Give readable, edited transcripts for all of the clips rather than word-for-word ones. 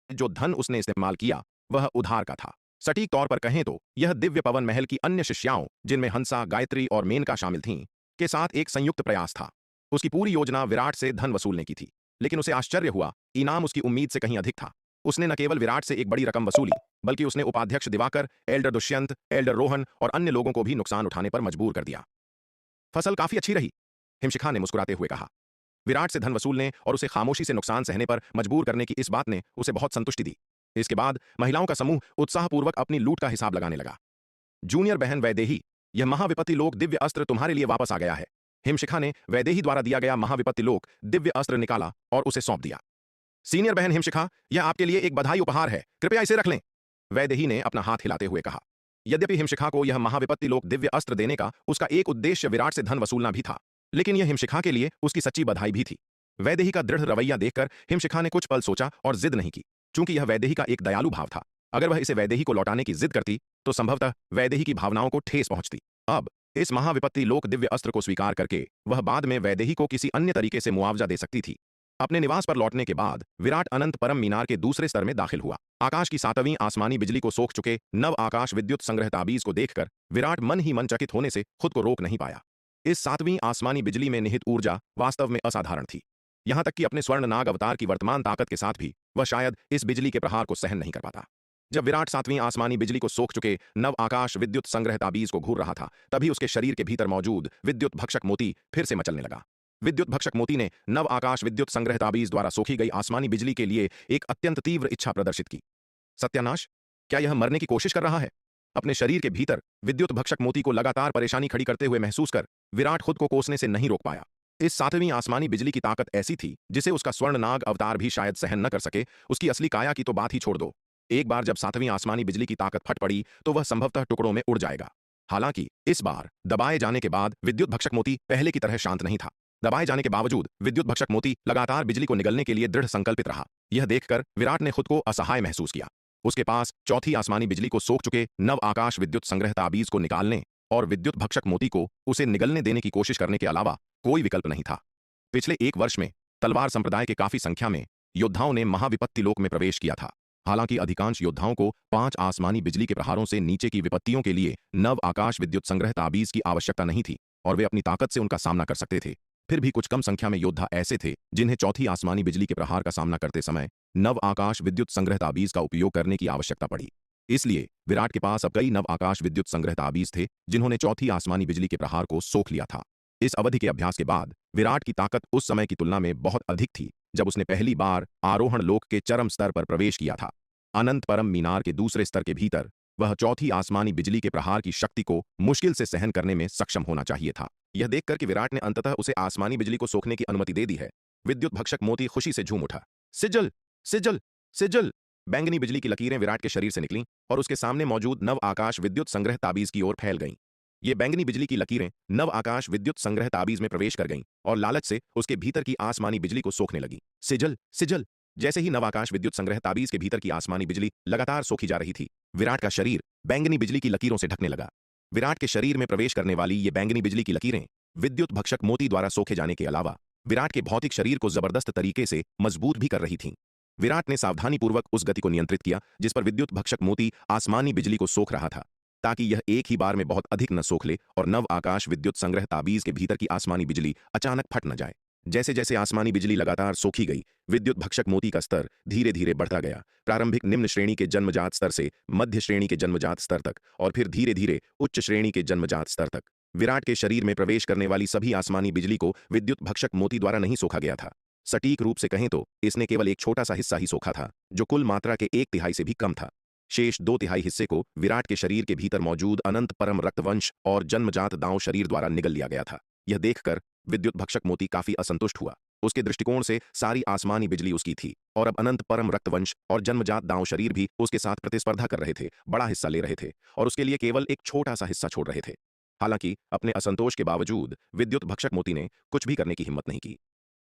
जो धन उसने इस्तेमाल किया वह उधार का था। सटीक तौर पर कहें तो यह दिव्य पवन महल की अन्य शिष्याओं, जिनमें हंसा, गायत्री और मेनका शामिल थीं, के साथ एक संयुक्त प्रयास था। उसकी पूरी योजना विराट से धन वसूलने की थी, लेकिन उसे आश्चर्य हुआ, इनाम उसकी उम्मीद से कहीं अधिक था। उसने न केवल विराट से एक बड़ी रकम वसूली, बल्कि उसने उपाध्यक्ष दिवाकर, एल्डर दुष्यंत, एल्डर रोहन और अन्य लोगों को भी नुकसान उठाने पर मजबूर कर दिया। फसल काफी अच्छी रही, हिमशिखा ने मुस्कुराते हुए कहा। विराट से धन वसूलने और उसे खामोशी से नुकसान सहने पर मजबूर करने की इस बात ने उसे बहुत संतुष्टि दी। इसके बाद महिलाओं का समूह उत्साहपूर्वक अपनी लूट का हिसाब लगाने लगा। जूनियर बहन वैदेही, यह महाविपत्ति लोक दिव्य अस्त्र तुम्हारे लिए वापस आ गया है। हिमशिखा ने वैदेही द्वारा दिया गया महाविपत्ति लोक दिव्य अस्त्र निकाला और उसे सौंप दिया। सीनियर बहन हिमशिखा, यह आपके लिए एक बधाई उपहार है, कृपया इसे रख लें। वैदेही ने अपना हाथ हिलाते हुए कहा। यद्यपि हिमशिखा को यह महाविपत्ति लोक दिव्य अस्त्र देने का उसका एक उद्देश्य विराट से धन वसूलना भी था, लेकिन यह हिमशिखा के लिए उसकी सच्ची बधाई भी थी। वैदेही का दृढ़ रवैया देखकर हिमशिखा ने कुछ पल सोचा और जिद नहीं की, क्योंकि यह वैदेही का एक दयालु भाव था। अगर वह इसे वैदेही को लौटाने की जिद करती तो संभवतः वैदेही की भावनाओं को ठेस पहुंचती। अब इस महाविपत्ति लोक दिव्य अस्त्र को स्वीकार करके वह बाद में वैदेही को किसी अन्य तरीके से मुआवजा दे सकती थी। अपने निवास पर लौटने के बाद विराट अनंत परम मीनार के दूसरे स्तर में दाखिल हुआ। आकाश की सातवीं आसमानी बिजली को सोख चुके नव आकाश विद्युत संग्रह ताबीज को देखकर विराट मन ही मन चकित होने से खुद को रोक नहीं पाया। इस सातवीं आसमानी बिजली में निहित ऊर्जा वास्तव में असाधारण थी। यहां तक कि अपने स्वर्ण नाग अवतार की वर्तमान ताकत के साथ भी वह शायद इस बिजली के प्रहार को सहन नहीं कर पाता। जब विराट सातवीं आसमानी बिजली को सोख चुके नव आकाश विद्युत संग्रह ताबीज को घूर रहा था, तभी उसके शरीर के भीतर मौजूद विद्युत भक्षक मोती फिर से मचलने लगा। विद्युत भक्षक मोती ने नव आकाश विद्युत संग्रह ताबीज द्वारा सोखी गई आसमानी बिजली के लिए एक अत्यंत तीव्र इच्छा प्रदर्शित की। सत्यानाश, क्या यह मरने की कोशिश कर रहा है? अपने शरीर के भीतर विद्युत भक्षक मोती को लगातार परेशानी खड़ी करते हुए महसूस कर विराट खुद को कोसने से नहीं रोक पाया। इस सातवीं आसमानी बिजली की ताकत ऐसी थी जिसे उसका स्वर्ण नाग अवतार भी शायद सहन न कर सके। उसकी असली काया की तो बात ही छोड़ दो। एक बार जब सातवीं आसमानी बिजली की ताकत फट पड़ी तो वह संभवतः टुकड़ों में उड़ जाएगा। हालांकि इस बार दबाए जाने के बाद विद्युत भक्षक मोती पहले की तरह शांत नहीं था। दबाए जाने के बावजूद विद्युत भक्षक मोती लगातार बिजली को निगलने के लिए दृढ़ संकल्पित रहा। यह देखकर विराट ने खुद को असहाय महसूस किया। उसके पास चौथी आसमानी बिजली को सोख चुके नव आकाश विद्युत संग्रह ताबीज को निकालने और विद्युत भक्षक मोती को उसे निगलने देने की कोशिश करने के अलावा कोई विकल्प नहीं था। पिछले एक वर्ष में तलवार संप्रदाय के काफी संख्या में योद्धाओं ने महाविपत्ति लोक में प्रवेश किया था। हालांकि अधिकांश योद्धाओं को 5 आसमानी बिजली के प्रहारों से नीचे की विपत्तियों के लिए नव आकाश विद्युत संग्रह ताबीज की आवश्यकता नहीं थी और वे अपनी ताकत से उनका सामना कर सकते थे। फिर भी कुछ कम संख्या में योद्धा ऐसे थे जिन्हें चौथी आसमानी बिजली के प्रहार का सामना करते समय नव आकाश विद्युत संग्रह ताबीज का उपयोग करने की आवश्यकता पड़ी। इसलिए विराट के पास अब कई नव आकाश विद्युत संग्रह ताबीज थे जिन्होंने चौथी आसमानी बिजली के प्रहार को सोख लिया था। इस अवधि के अभ्यास के बाद विराट की ताकत उस समय की तुलना में बहुत अधिक थी जब उसने पहली बार आरोहण लोक के चरम स्तर पर प्रवेश किया था। अनंत परम मीनार के दूसरे स्तर के भीतर वह चौथी आसमानी बिजली के प्रहार की शक्ति को मुश्किल से सहन करने में सक्षम होना चाहिए था। यह देखकर कि विराट ने अंततः उसे आसमानी बिजली को सोखने की अनुमति दे दी है, विद्युत भक्षक मोती खुशी से झूम उठा। Sizzle, sizzle, sizzle. बैंगनी बिजली की लकीरें विराट के शरीर से निकलीं और उसके सामने मौजूद नव आकाश विद्युत संग्रह ताबीज की ओर फैल गईं। ये बैंगनी बिजली की लकीरें नव आकाश विद्युत संग्रह ताबीज में प्रवेश कर गईं और लालच से उसके भीतर की आसमानी बिजली को सोखने लगी। Sizzle, sizzle. जैसे ही नव आकाश विद्युत संग्रह ताबीज के भीतर की आसमानी बिजली लगातार सोखी जा रही थी, विराट का शरीर बैंगनी बिजली की लकीरों से ढकने लगा। विराट के शरीर में प्रवेश करने वाली ये बैंगनी बिजली की लकीरें विद्युत भक्षक मोती द्वारा सोखे जाने के अलावा विराट के भौतिक शरीर को जबरदस्त तरीके से मजबूत भी कर रही थीं। विराट ने सावधानीपूर्वक उस गति को नियंत्रित किया जिस पर विद्युत भक्षक मोती आसमानी बिजली को सोख रहा था, ताकि यह एक ही बार में बहुत अधिक न सोख ले और नव आकाश विद्युत संग्रह ताबीज के भीतर की आसमानी बिजली अचानक फट न जाए। जैसे जैसे आसमानी बिजली लगातार सोखी गई, विद्युत भक्षक मोती का स्तर धीरे धीरे बढ़ता गया, प्रारंभिक निम्न श्रेणी के जन्मजात स्तर से मध्य श्रेणी के जन्मजात स्तर तक और फिर धीरे धीरे उच्च श्रेणी के जन्मजात स्तर तक। विराट के शरीर में प्रवेश करने वाली सभी आसमानी बिजली को विद्युत भक्षक मोती द्वारा नहीं सोखा गया था। सटीक रूप से कहें तो इसने केवल एक छोटा सा हिस्सा ही सोखा था, जो कुल मात्रा के 1/3 से भी कम था। शेष 2/3 हिस्से को विराट के शरीर के भीतर मौजूद अनंत परम रक्तवंश और जन्मजात दांव शरीर द्वारा निगल लिया गया था। यह देखकर विद्युत भक्षक मोती काफी असंतुष्ट हुआ। उसके दृष्टिकोण से सारी आसमानी बिजली उसकी थी और अब अनंत परम रक्तवंश और जन्मजात दांव शरीर भी उसके साथ प्रतिस्पर्धा कर रहे थे, बड़ा हिस्सा ले रहे थे और उसके लिए केवल एक छोटा सा हिस्सा छोड़ रहे थे। हालांकि अपने असंतोष के बावजूद विद्युत भक्षक मोती ने कुछ भी करने की हिम्मत नहीं की।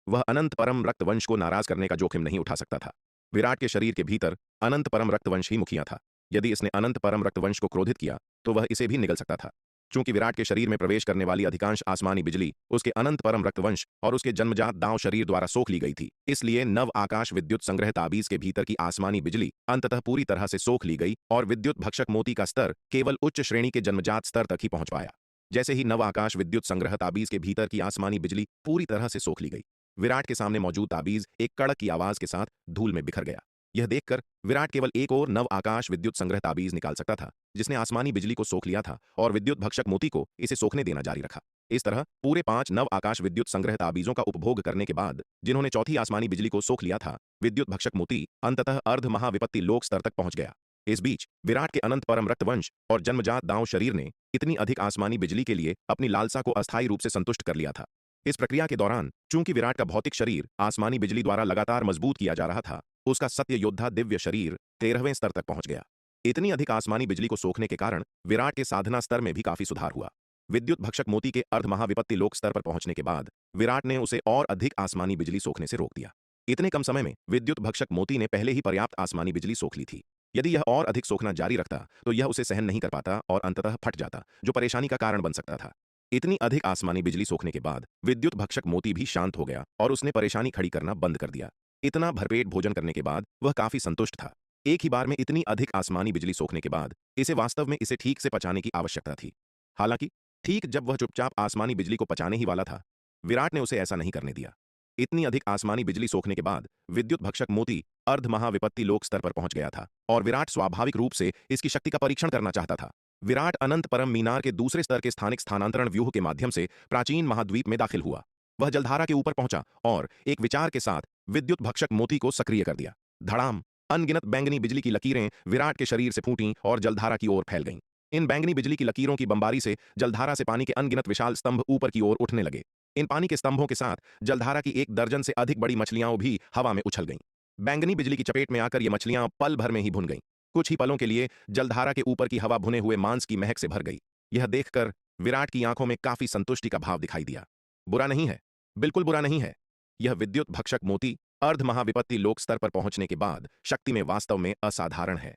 वह अनंत परम रक्तवंश को नाराज करने का जोखिम नहीं उठा सकता था। विराट के शरीर के भीतर अनंत परम रक्तवंश ही मुखिया था। यदि इसने अनंत परम रक्तवंश को क्रोधित किया तो वह इसे भी निगल सकता था। चूंकि विराट के शरीर में प्रवेश करने वाली अधिकांश आसमानी बिजली उसके अनंत परम रक्तवंश और उसके जन्मजात दांव शरीर द्वारा सोख ली गई थी, इसलिए नव आकाश विद्युत संग्रह ताबीज के भीतर की आसमानी बिजली अंततः पूरी तरह से सोख ली गई और विद्युत भक्षक मोती का स्तर केवल उच्च श्रेणी के जन्मजात स्तर तक ही पहुंच पाया। जैसे ही नव आकाश विद्युत संग्रह ताबीज के भीतर की आसमानी बिजली पूरी तरह से सोख ली गई, विराट के सामने मौजूद ताबीज एक कड़क की आवाज के साथ धूल में बिखर गया। यह देखकर विराट केवल एक और नव आकाश विद्युत संग्रह ताबीज निकाल सकता था जिसने आसमानी बिजली को सोख लिया था और विद्युत भक्षक मोती को इसे सोखने देना जारी रखा। इस तरह पूरे 5 नव आकाश विद्युत संग्रह ताबीजों का उपभोग करने के बाद, जिन्होंने चौथी आसमानी बिजली को सोख लिया था, विद्युत भक्षक मोती अंततः अर्ध महाविपत्ति लोक स्तर तक पहुंच गया। इस बीच विराट के अनंत परम रक्तवंश और जन्मजात दांव शरीर ने इतनी अधिक आसमानी बिजली के लिए अपनी लालसा को अस्थायी रूप से संतुष्ट कर लिया था। इस प्रक्रिया के दौरान चूंकि विराट का भौतिक शरीर आसमानी बिजली द्वारा लगातार मजबूत किया जा रहा था, उसका सत्य योद्धा दिव्य शरीर 13वें स्तर तक पहुंच गया। इतनी अधिक आसमानी बिजली को सोखने के कारण विराट के साधना स्तर में भी काफी सुधार हुआ। विद्युत भक्षक मोती के अर्ध महाविपत्ति लोक स्तर पर पहुंचने के बाद विराट ने उसे और अधिक आसमानी बिजली सोखने से रोक दिया। इतने कम समय में विद्युत भक्षक मोती ने पहले ही पर्याप्त आसमानी बिजली सोख ली थी। यदि यह और अधिक सोखना जारी रखता तो यह उसे सहन नहीं कर पाता और अंततः फट जाता, जो परेशानी का कारण बन सकता था। इतनी अधिक आसमानी बिजली सोखने के बाद विद्युत भक्षक मोती भी शांत हो गया और उसने परेशानी खड़ी करना बंद कर दिया। इतना भरपेट भोजन करने के बाद वह काफी संतुष्ट था। एक ही बार में इतनी अधिक आसमानी बिजली सोखने के बाद इसे वास्तव में इसे ठीक से पचाने की आवश्यकता थी। हालांकि ठीक जब वह चुपचाप आसमानी बिजली को पचाने ही वाला था, विराट ने उसे ऐसा नहीं करने दिया। इतनी अधिक आसमानी बिजली सोखने के बाद विद्युत भक्षक मोती अर्ध महाविपत्ति लोक स्तर पर पहुंच गया था और विराट स्वाभाविक रूप से इसकी शक्ति का परीक्षण करना चाहता था। विराट अनंत परम मीनार के दूसरे स्तर के स्थानिक स्थानांतरण व्यूह के माध्यम से प्राचीन महाद्वीप में दाखिल हुआ। वह जलधारा के ऊपर पहुंचा और एक विचार के साथ विद्युत भक्षक मोती को सक्रिय कर दिया। धड़ाम! अनगिनत बैंगनी बिजली की लकीरें विराट के शरीर से फूटीं और जलधारा की ओर फैल गईं। इन बैंगनी बिजली की लकीरों की बमबारी से जलधारा से पानी के अनगिनत विशाल स्तंभ ऊपर की ओर उठने लगे। इन पानी के स्तंभों के साथ जलधारा की 1 दर्जन से अधिक बड़ी मछलियां भी हवा में उछल गईं। बैंगनी बिजली की चपेट में आकर ये मछलियां पल भर में ही भुन गईं। कुछ ही पलों के लिए जलधारा के ऊपर की हवा भुने हुए मांस की महक से भर गई। यह देखकर विराट की आंखों में काफी संतुष्टि का भाव दिखाई दिया। बुरा नहीं है, बिल्कुल बुरा नहीं है। यह विद्युत भक्षक मोती अर्ध महाविपत्ति लोक स्तर पर पहुंचने के बाद शक्ति में वास्तव में असाधारण है।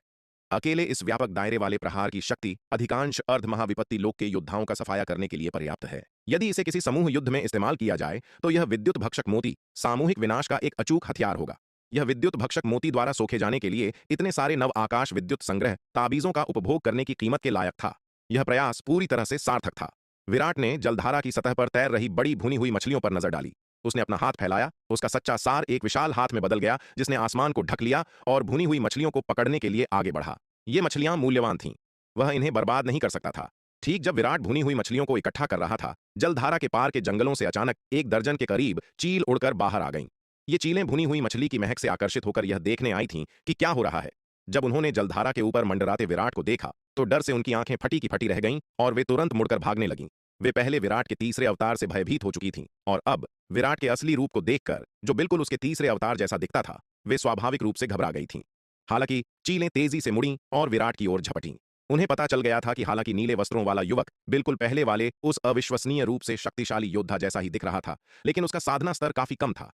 अकेले इस व्यापक दायरे वाले प्रहार की शक्ति अधिकांश अर्ध महाविपत्ति लोक के योद्धाओं का सफाया करने के लिए पर्याप्त है। यदि इसे किसी समूह युद्ध में इस्तेमाल किया जाए तो यह विद्युत भक्षक मोती सामूहिक विनाश का एक अचूक हथियार होगा। यह विद्युत भक्षक मोती द्वारा सोखे जाने के लिए इतने सारे नव आकाश विद्युत संग्रह ताबीजों का उपभोग करने की कीमत के लायक था। यह प्रयास पूरी तरह से सार्थक था। विराट ने जलधारा की सतह पर तैर रही बड़ी भुनी हुई मछलियों पर नजर डाली। उसने अपना हाथ फैलाया, उसका सच्चा सार एक विशाल हाथ में बदल गया जिसने आसमान को ढक लिया और भुनी हुई मछलियों को पकड़ने के लिए आगे बढ़ा। ये मछलियां मूल्यवान थीं, वह इन्हें बर्बाद नहीं कर सकता था। ठीक जब विराट भुनी हुई मछलियों को इकट्ठा कर रहा था, जलधारा के पार के जंगलों से अचानक 1 दर्जन के करीब चील उड़कर बाहर आ गईं। ये चीलें भुनी हुई मछली की महक से आकर्षित होकर यह देखने आई थीं कि क्या हो रहा है। जब उन्होंने जलधारा के ऊपर मंडराते विराट को देखा तो डर से उनकी आंखें फटी की फटी रह गईं और वे तुरंत मुड़कर भागने लगीं। वे पहले विराट के तीसरे अवतार से भयभीत हो चुकी थीं और अब विराट के असली रूप को देखकर, जो बिल्कुल उसके तीसरे अवतार जैसा दिखता था, वे स्वाभाविक रूप से घबरा गई थीं। हालांकि चीलें तेजी से मुड़ीं और विराट की ओर झपटीं। उन्हें पता चल गया था कि हालांकि नीले वस्त्रों वाला युवक बिल्कुल पहले वाले उस अविश्वसनीय रूप से शक्तिशाली योद्धा जैसा ही दिख रहा था, लेकिन उसका साधना स्तर काफी कम था।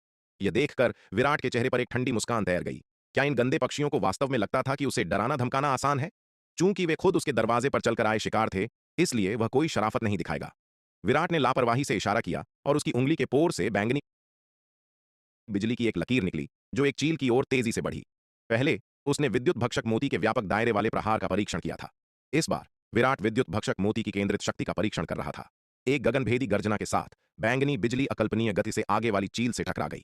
यह देखकर विराट के चेहरे पर एक ठंडी मुस्कान तैर गई। क्या इन गंदे पक्षियों को वास्तव में लगता था कि उसे डराना धमकाना आसान है? चूंकि वे खुद उसके दरवाजे पर चलकर आए शिकार थे, इसलिए वह कोई शराफत नहीं दिखाएगा। विराट ने लापरवाही से इशारा किया और उसकी उंगली के पोर से बैंगनी बिजली की एक लकीर निकली जो एक चील की ओर तेजी से बढ़ी। पहले उसने विद्युत भक्षक मोती के व्यापक दायरे वाले प्रहार का परीक्षण किया था। इस बार विराट विद्युत भक्षक मोती की केंद्रित शक्ति का परीक्षण कर रहा था। एक गगनभेदी गर्जना के साथ बैंगनी बिजली अकल्पनीय गति से आगे वाली चील से टकरा गई।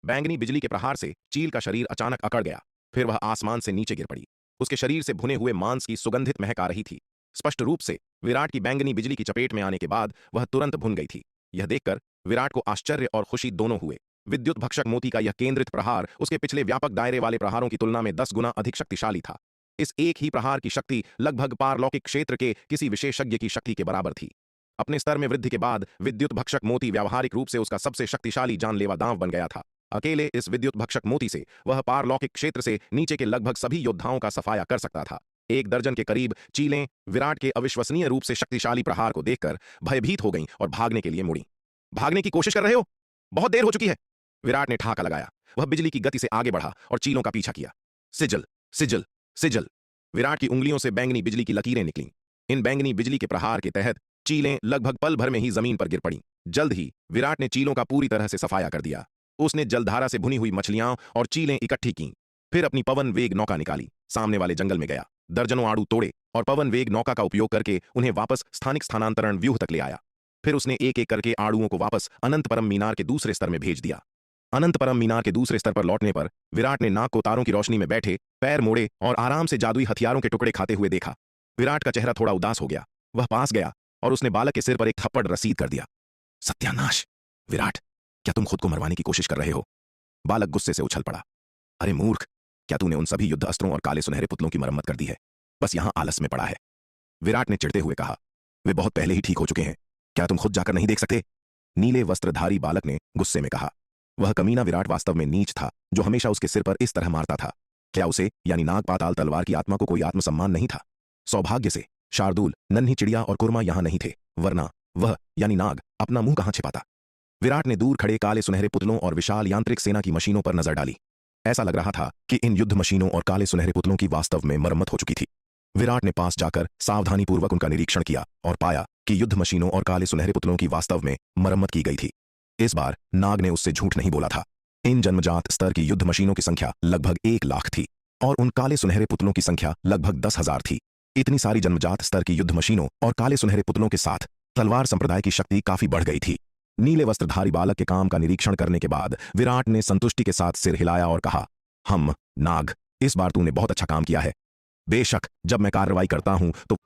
बैंगनी बिजली के प्रहार से चील का शरीर अचानक अकड़ गया, फिर वह आसमान से नीचे गिर पड़ी। उसके शरीर से भुने हुए मांस की सुगंधित महक आ रही थी। स्पष्ट रूप से विराट की बैंगनी बिजली की चपेट में आने के बाद वह तुरंत भुन गई थी। यह देखकर विराट को आश्चर्य और खुशी दोनों हुए। विद्युत भक्षक मोती का यह केंद्रित प्रहार उसके पिछले व्यापक दायरे वाले प्रहारों की तुलना में 10 गुना अधिक शक्तिशाली था। इस एक ही प्रहार की शक्ति लगभग पारलौकिक क्षेत्र के किसी विशेषज्ञ की शक्ति के बराबर थी। अपने स्तर में वृद्धि के बाद विद्युत भक्षक मोती व्यावहारिक रूप से उसका सबसे शक्तिशाली जानलेवा दांव बन गया था। अकेले इस विद्युत भक्षक मोती से वह पारलौकिक क्षेत्र से नीचे के लगभग सभी योद्धाओं का सफाया कर सकता था। 1 दर्जन के करीब चीलें विराट के अविश्वसनीय रूप से शक्तिशाली प्रहार को देखकर भयभीत हो गईं और भागने के लिए मुड़ी। भागने की कोशिश कर रहे हो? बहुत देर हो चुकी है। विराट ने ठाका लगाया। वह बिजली की गति से आगे बढ़ा और चीलों का पीछा किया। Sizzle, sizzle, sizzle. विराट की उंगलियों से बैंगनी बिजली की लकीरें निकलीं। इन बैंगनी बिजली के प्रहार के तहत चीलें लगभग पल भर में ही जमीन पर गिर पड़ी। जल्द ही विराट ने चीलों का पूरी तरह से सफाया कर दिया। उसने जलधारा से भुनी हुई मछलियां और चीलें इकट्ठी की। फिर अपनी पवन वेग नौका निकाली, सामने वाले जंगल में गया, दर्जनों आड़ू तोड़े और पवन वेग नौका का उपयोग करके उन्हें वापस स्थानिक स्थानांतरण व्यूह तक ले आया। फिर उसने एक एक करके आड़ुओं को वापस अनंतपरम मीनार के दूसरे स्तर में भेज दिया। अनंतपरम मीनार के दूसरे स्तर पर लौटने पर विराट ने नाग को तारों की रोशनी में बैठे, पैर मोड़े और आराम से जादुई हथियारों के टुकड़े खाते हुए देखा। विराट का चेहरा थोड़ा उदास हो गया। वह पास गया और उसने बालक के सिर पर एक थप्पड़ रसीद कर दिया। सत्यानाश! विराट, क्या तुम खुद को मरवाने की कोशिश कर रहे हो? बालक गुस्से से उछल पड़ा। अरे मूर्ख, क्या तूने उन सभी युद्ध अस्त्रों और काले सुनहरे पुतलों की मरम्मत कर दी है? बस यहां आलस में पड़ा है। विराट ने चिढ़ते हुए कहा। वे बहुत पहले ही ठीक हो चुके हैं, क्या तुम खुद जाकर नहीं देख सकते? नीले वस्त्रधारी बालक ने गुस्से में कहा। वह कमीना विराट वास्तव में नीच था, जो हमेशा उसके सिर पर इस तरह मारता था। क्या उसे यानी नाग पाताल तलवार की आत्मा को कोई आत्मसम्मान नहीं था? सौभाग्य से शार्दूल, नन्ही चिड़िया और कुरमा यहां नहीं थे, वरना वह यानी नाग अपना मुंह कहां छिपाता? विराट ने दूर खड़े काले सुनहरे पुतलों और विशाल यांत्रिक सेना की मशीनों पर नजर डाली। ऐसा लग रहा था कि इन युद्ध मशीनों और काले सुनहरे पुतलों की वास्तव में मरम्मत हो चुकी थी। विराट ने पास जाकर सावधानीपूर्वक उनका निरीक्षण किया और पाया कि युद्ध मशीनों और काले सुनहरे पुतलों की वास्तव में मरम्मत की गई थी। इस बार नाग ने उससे झूठ नहीं बोला था। इन जन्मजात स्तर की युद्ध मशीनों की संख्या लगभग 1,00,000 थी और उन काले सुनहरे पुतलों की संख्या लगभग 10,000 थी। इतनी सारी जन्मजात स्तर की युद्ध मशीनों और काले सुनहरे पुतलों के साथ तलवार संप्रदाय की शक्ति काफी बढ़ गई थी। नीले वस्त्रधारी बालक के काम का निरीक्षण करने के बाद विराट ने संतुष्टि के साथ सिर हिलाया और कहा, हम नाग, इस बार तूने बहुत अच्छा काम किया है। बेशक जब मैं कार्रवाई करता हूं तो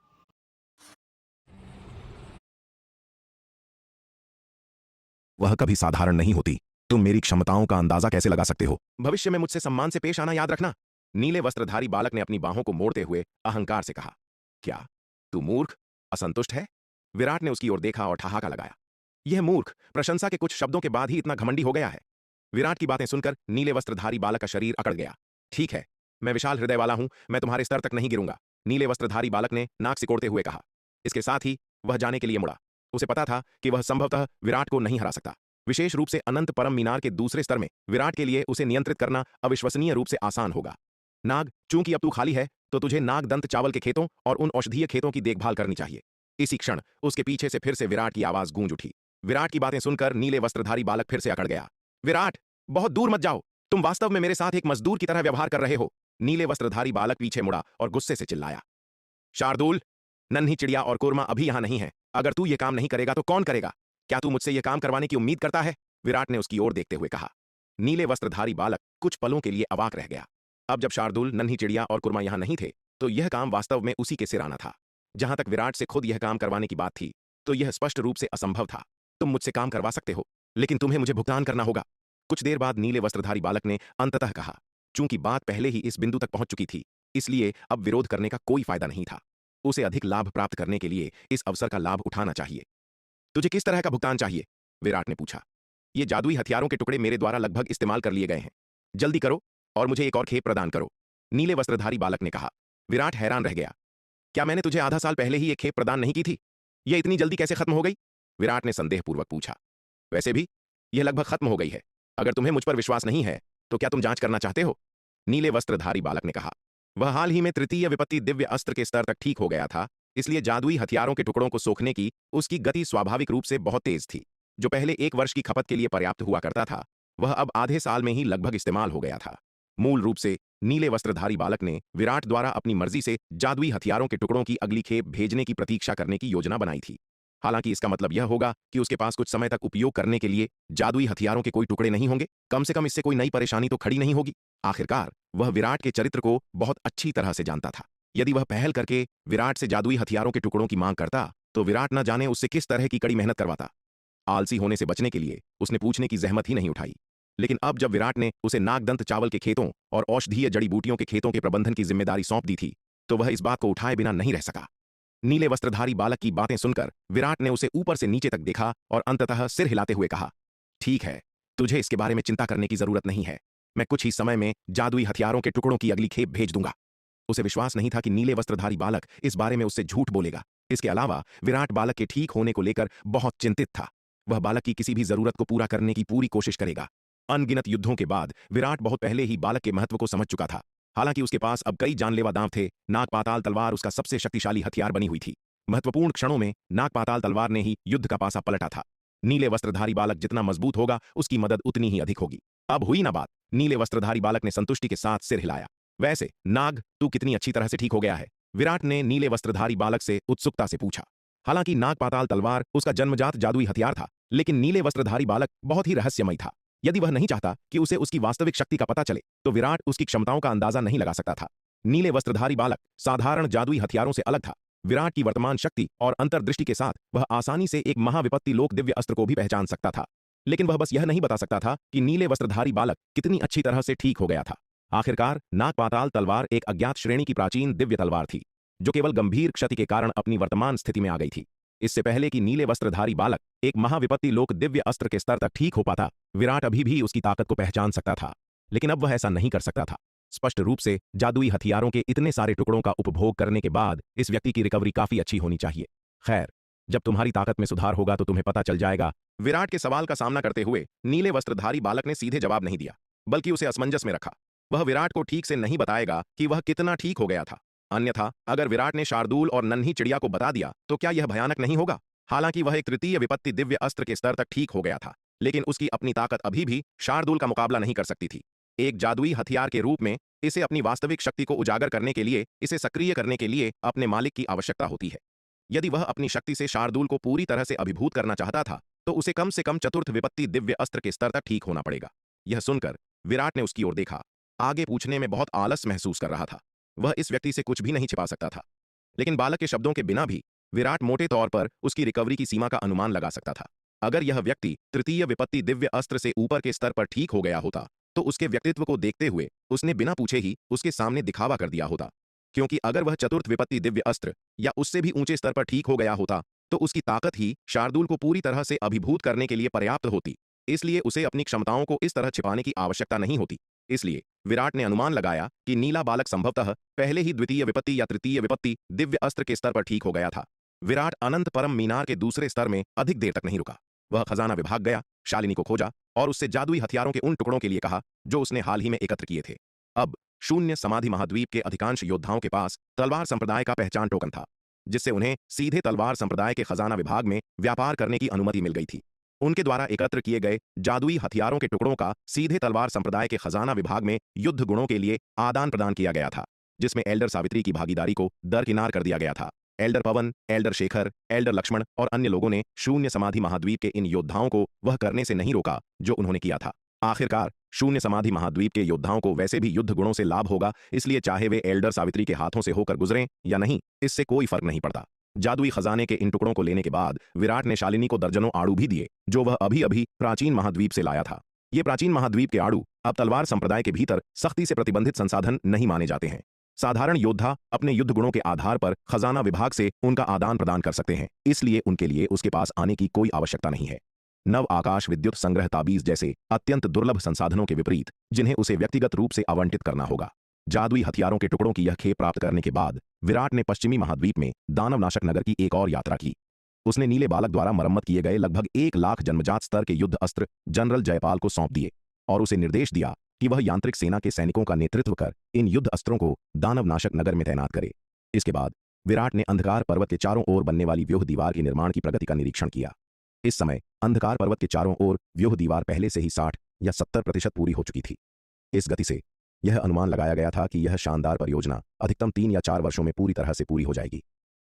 वह कभी साधारण नहीं होती। तुम मेरी क्षमताओं का अंदाजा कैसे लगा सकते हो? भविष्य में मुझसे सम्मान से पेश आना याद रखना। नीले वस्त्रधारी बालक ने अपनी बाहों को मोड़ते हुए अहंकार से कहा। क्या तू मूर्ख, असंतुष्ट है? विराट ने उसकी ओर देखा और ठहाका लगाया। यह मूर्ख प्रशंसा के कुछ शब्दों के बाद ही इतना घमंडी हो गया है। विराट की बातें सुनकर नीले वस्त्रधारी बालक का शरीर अकड़ गया। ठीक है, मैं विशाल हृदय वाला हूं, मैं तुम्हारे स्तर तक नहीं गिरूंगा, नीले वस्त्रधारी बालक ने नाक सिकोड़ते हुए कहा। इसके साथ ही वह जाने के लिए मुड़ा। उसे पता था कि वह संभवतः विराट को नहीं हरा सकता। विशेष रूप से अनंत परम मीनार के दूसरे स्तर में विराट के लिए उसे नियंत्रित करना अविश्वसनीय रूप से आसान होगा। नाग, चूंकि अब तू खाली है तो तुझे नाग दंत चावल के खेतों और उन औषधीय खेतों की देखभाल करनी चाहिए। इसी क्षण उसके पीछे से फिर से विराट की आवाज गूंज उठी। विराट की बातें सुनकर नीले वस्त्रधारी बालक फिर से अकड़ गया। विराट, बहुत दूर मत जाओ, तुम वास्तव में मेरे साथ एक मजदूर की तरह व्यवहार कर रहे हो। नीले वस्त्रधारी बालक पीछे मुड़ा और गुस्से से चिल्लाया। शार्दूल, नन्ही चिड़िया और कोरमा अभी यहां नहीं है। अगर तू ये काम नहीं करेगा तो कौन करेगा? क्या तू मुझसे यह काम करवाने की उम्मीद करता है? विराट ने उसकी ओर देखते हुए कहा। नीले वस्त्रधारी बालक कुछ पलों के लिए अवाक रह गया। अब जब शार्दूल, नन्ही चिड़िया और कुरमा यहां नहीं थे तो यह काम वास्तव में उसी के सिर आना था। जहां तक विराट से खुद यह काम करवाने की बात थी तो यह स्पष्ट रूप से असंभव था। तुम मुझसे काम करवा सकते हो, लेकिन तुम्हें मुझे भुगतान करना होगा। कुछ देर बाद नीले वस्त्रधारी बालक ने अंततः कहा। चूंकि बात पहले ही इस बिंदु तक पहुंच चुकी थी, इसलिए अब विरोध करने का कोई फायदा नहीं था। उसे अधिक लाभ प्राप्त करने के लिए इस अवसर का लाभ उठाना चाहिए। तुझे किस तरह का भुगतान चाहिए? विराट ने पूछा। ये जादुई हथियारों के टुकड़े मेरे द्वारा लगभग इस्तेमाल कर लिए गए हैं। जल्दी करो और मुझे एक और खेप प्रदान करो, नीले वस्त्रधारी बालक ने कहा। विराट हैरान रह गया। क्या मैंने तुझे आधा साल पहले ही एक खेप प्रदान नहीं की थी? यह इतनी जल्दी कैसे खत्म हो गई? विराट ने संदेहपूर्वक पूछा। वैसे भी यह लगभग खत्म हो गई है। अगर तुम्हें मुझ पर विश्वास नहीं है तो क्या तुम जांच करना चाहते हो? नीले वस्त्रधारी बालक ने कहा। वह हाल ही में तृतीय विपत्ति दिव्य अस्त्र के स्तर तक ठीक हो गया था, इसलिए जादुई हथियारों के टुकड़ों को सोखने की उसकी गति स्वाभाविक रूप से बहुत तेज थी। जो पहले 1 वर्ष की खपत के लिए पर्याप्त हुआ करता था, वह अब आधे साल में ही लगभग इस्तेमाल हो गया था। मूल रूप से नीले वस्त्रधारी बालक ने विराट द्वारा अपनी मर्जी से जादुई हथियारों के टुकड़ों की अगली खेप भेजने की प्रतीक्षा करने की योजना बनाई थी। हालांकि इसका मतलब यह होगा कि उसके पास कुछ समय तक उपयोग करने के लिए जादुई हथियारों के कोई टुकड़े नहीं होंगे। कम से कम इससे कोई नई परेशानी तो खड़ी नहीं होगी। आखिरकार वह विराट के चरित्र को बहुत अच्छी तरह से जानता था। यदि वह पहल करके विराट से जादुई हथियारों के टुकड़ों की मांग करता तो विराट न जाने उससे किस तरह की कड़ी मेहनत करवाता। आलसी होने से बचने के लिए उसने पूछने की जहमत ही नहीं उठाई। लेकिन अब जब विराट ने उसे नागदंत चावल के खेतों और औषधीय जड़ी बूटियों के खेतों के प्रबंधन की जिम्मेदारी सौंप दी थी तो वह इस बात को उठाए बिना नहीं रह सका। नीले वस्त्रधारी बालक की बातें सुनकर विराट ने उसे ऊपर से नीचे तक देखा और अंततः सिर हिलाते हुए कहा। ठीक है, तुझे इसके बारे में चिंता करने की जरूरत नहीं है। मैं कुछ ही समय में जादुई हथियारों के टुकड़ों की अगली खेप भेज दूंगा। उसे विश्वास नहीं था कि नीले वस्त्रधारी बालक इस बारे में उससे झूठ बोलेगा। इसके अलावा विराट बालक के ठीक होने को लेकर बहुत चिंतित था। वह बालक की किसी भी जरूरत को पूरा करने की पूरी कोशिश करेगा। अनगिनत युद्धों के बाद विराट बहुत पहले ही बालक के महत्व को समझ चुका था। हालांकि उसके पास अब कई जानलेवा दांव थे। नाग पाताल तलवार उसका सबसे शक्तिशाली हथियार बनी हुई थी। महत्वपूर्ण क्षणों में नागपाताल तलवार ने ही युद्ध का पासा पलटा था। नीले वस्त्रधारी बालक जितना मजबूत होगा उसकी मदद उतनी ही अधिक होगी। अब हुई ना बात। नीले वस्त्रधारी बालक ने संतुष्टि के साथ सिर हिलाया। वैसे नाग, तू कितनी अच्छी तरह से ठीक हो गया है? विराट ने नीले वस्त्रधारी बालक से उत्सुकता से पूछा। हालांकि नागपाताल तलवार उसका जन्मजात जादुई हथियार था, लेकिन नीले वस्त्रधारी बालक बहुत ही रहस्यमय था। यदि वह नहीं चाहता कि उसे उसकी वास्तविक शक्ति का पता चले, तो विराट उसकी क्षमताओं का अंदाजा नहीं लगा सकता था। नीले वस्त्रधारी बालक साधारण जादुई हथियारों से अलग था। विराट की वर्तमान शक्ति और अंतर्दृष्टि के साथ वह आसानी से एक महाविपत्ति लोक दिव्य अस्त्र को भी पहचान सकता था। लेकिन वह बस यह नहीं बता सकता था कि नीले वस्त्रधारी बालक कितनी अच्छी तरह से ठीक हो गया था। आखिरकार नागपाताल तलवार एक अज्ञात श्रेणी की प्राचीन दिव्य तलवार थी, जो केवल गंभीर क्षति के कारण अपनी वर्तमान स्थिति में आ गई थी। इससे पहले कि नीले वस्त्रधारी बालक एक महाविपत्ति लोक दिव्य अस्त्र के स्तर तक ठीक हो पाता, विराट अभी भी उसकी ताकत को पहचान सकता था। लेकिन अब वह ऐसा नहीं कर सकता था। स्पष्ट रूप से जादुई हथियारों के इतने सारे टुकड़ों का उपभोग करने के बाद इस व्यक्ति की रिकवरी काफी अच्छी होनी चाहिए। खैर, जब तुम्हारी ताकत में सुधार होगा तो तुम्हें पता चल जाएगा। विराट के सवाल का सामना करते हुए नीले वस्त्रधारी बालक ने सीधे जवाब नहीं दिया, बल्कि उसे असमंजस में रखा। वह विराट को ठीक से नहीं बताएगा कि वह कितना ठीक हो गया था। अन्यथा अगर विराट ने शार्दूल और नन्ही चिड़िया को बता दिया तो क्या यह भयानक नहीं होगा? हालांकि वह एक तृतीय विपत्ति दिव्य अस्त्र के स्तर तक ठीक हो गया था, लेकिन उसकी अपनी ताकत अभी भी शार्दूल का मुकाबला नहीं कर सकती थी। एक जादुई हथियार के रूप में इसे अपनी वास्तविक शक्ति को उजागर करने के लिए, इसे सक्रिय करने के लिए अपने मालिक की आवश्यकता होती है। यदि वह अपनी शक्ति से शार्दूल को पूरी तरह से अभिभूत करना चाहता था, तो उसे कम से कम चतुर्थ विपत्ति दिव्य अस्त्र के स्तर तक ठीक होना पड़ेगा। यह सुनकर विराट ने उसकी ओर देखा। आगे पूछने में बहुत आलस महसूस कर रहा था। वह इस व्यक्ति से कुछ भी नहीं छिपा सकता था। लेकिन बालक के शब्दों के बिना भी विराट मोटे तौर पर उसकी रिकवरी की सीमा का अनुमान लगा सकता था। अगर यह व्यक्ति तृतीय विपत्ति दिव्य अस्त्र से ऊपर के स्तर पर ठीक हो गया होता, तो उसके व्यक्तित्व को देखते हुए उसने बिना पूछे ही उसके सामने दिखावा कर दिया होता। क्योंकि अगर वह चतुर्थ विपत्ति दिव्य अस्त्र या उससे भी ऊंचे स्तर पर ठीक हो गया होता, तो उसकी ताकत ही शार्दूल को पूरी तरह से अभिभूत करने के लिए पर्याप्त होती। इसलिए उसे अपनी क्षमताओं को इस तरह छिपाने की आवश्यकता नहीं होती। इसलिए विराट ने अनुमान लगाया कि नीला बालक संभवतः पहले ही द्वितीय विपत्ति या तृतीय विपत्ति दिव्य अस्त्र के स्तर पर ठीक हो गया था। विराट अनंत परम मीनार के दूसरे स्तर में अधिक देर तक नहीं रुका। वह खजाना विभाग गया, शालिनी को खोजा और उससे जादुई हथियारों के उन टुकड़ों के लिए कहा जो उसने हाल ही में एकत्र किए थे। अब शून्य समाधि महाद्वीप के अधिकांश योद्धाओं के पास तलवार संप्रदाय का पहचान टोकन था, जिससे उन्हें सीधे तलवार संप्रदाय के खजाना विभाग में व्यापार करने की अनुमति मिल गई थी। उनके द्वारा एकत्र किए गए जादुई हथियारों के टुकड़ों का सीधे तलवार संप्रदाय के खजाना विभाग में युद्ध गुणों के लिए आदान प्रदान किया गया था, जिसमें एल्डर सावित्री की भागीदारी को दरकिनार कर दिया गया था। एल्डर पवन, एल्डर शेखर, एल्डर लक्ष्मण और अन्य लोगों ने शून्य समाधि महाद्वीप के इन योद्धाओं को वह करने से नहीं रोका जो उन्होंने किया था। आखिरकार शून्य समाधि महाद्वीप के योद्धाओं को वैसे भी युद्ध गुणों से लाभ होगा, इसलिए चाहे वे एल्डर सावित्री के हाथों से होकर गुजरें या नहीं, इससे कोई फर्क नहीं पड़ता। जादुई खजाने के इन टुकड़ों को लेने के बाद विराट ने शालिनी को दर्जनों आड़ू भी दिए, जो वह अभी अभी प्राचीन महाद्वीप से लाया था। ये प्राचीन महाद्वीप के आड़ू अब तलवार संप्रदाय के भीतर सख्ती से प्रतिबंधित संसाधन नहीं माने जाते हैं। साधारण योद्धा अपने युद्ध गुणों के आधार पर खजाना विभाग से उनका आदान प्रदान कर सकते हैं, इसलिए उनके लिए उसके पास आने की कोई आवश्यकता नहीं है। नव आकाश विद्युत संग्रह ताबीज जैसे अत्यंत दुर्लभ संसाधनों के विपरीत, जिन्हें उसे व्यक्तिगत रूप से आवंटित करना होगा। जादुई हथियारों के टुकड़ों की यह खेप प्राप्त करने के बाद विराट ने पश्चिमी महाद्वीप में दानवनाशक नगर की एक और यात्रा की। उसने नीले बालक द्वारा मरम्मत किए गए लगभग 1 लाख जन्मजात स्तर के युद्ध अस्त्र जनरल जयपाल को सौंप दिए और उसे निर्देश दिया कि वह यांत्रिक सेना के सैनिकों का नेतृत्व कर इन युद्ध अस्त्रों को दानवनाशक नगर में तैनात करे। इसके बाद विराट ने अंधकार पर्वत के चारों ओर बनने वाली व्यूह दीवार के निर्माण की प्रगति का निरीक्षण किया। इस समय अंधकार पर्वत के चारों ओर व्यूह दीवार पहले से ही 60 या 70% पूरी हो चुकी थी। इस गति से यह अनुमान लगाया गया था कि यह शानदार परियोजना अधिकतम 3 या 4 वर्षों में पूरी तरह से पूरी हो जाएगी।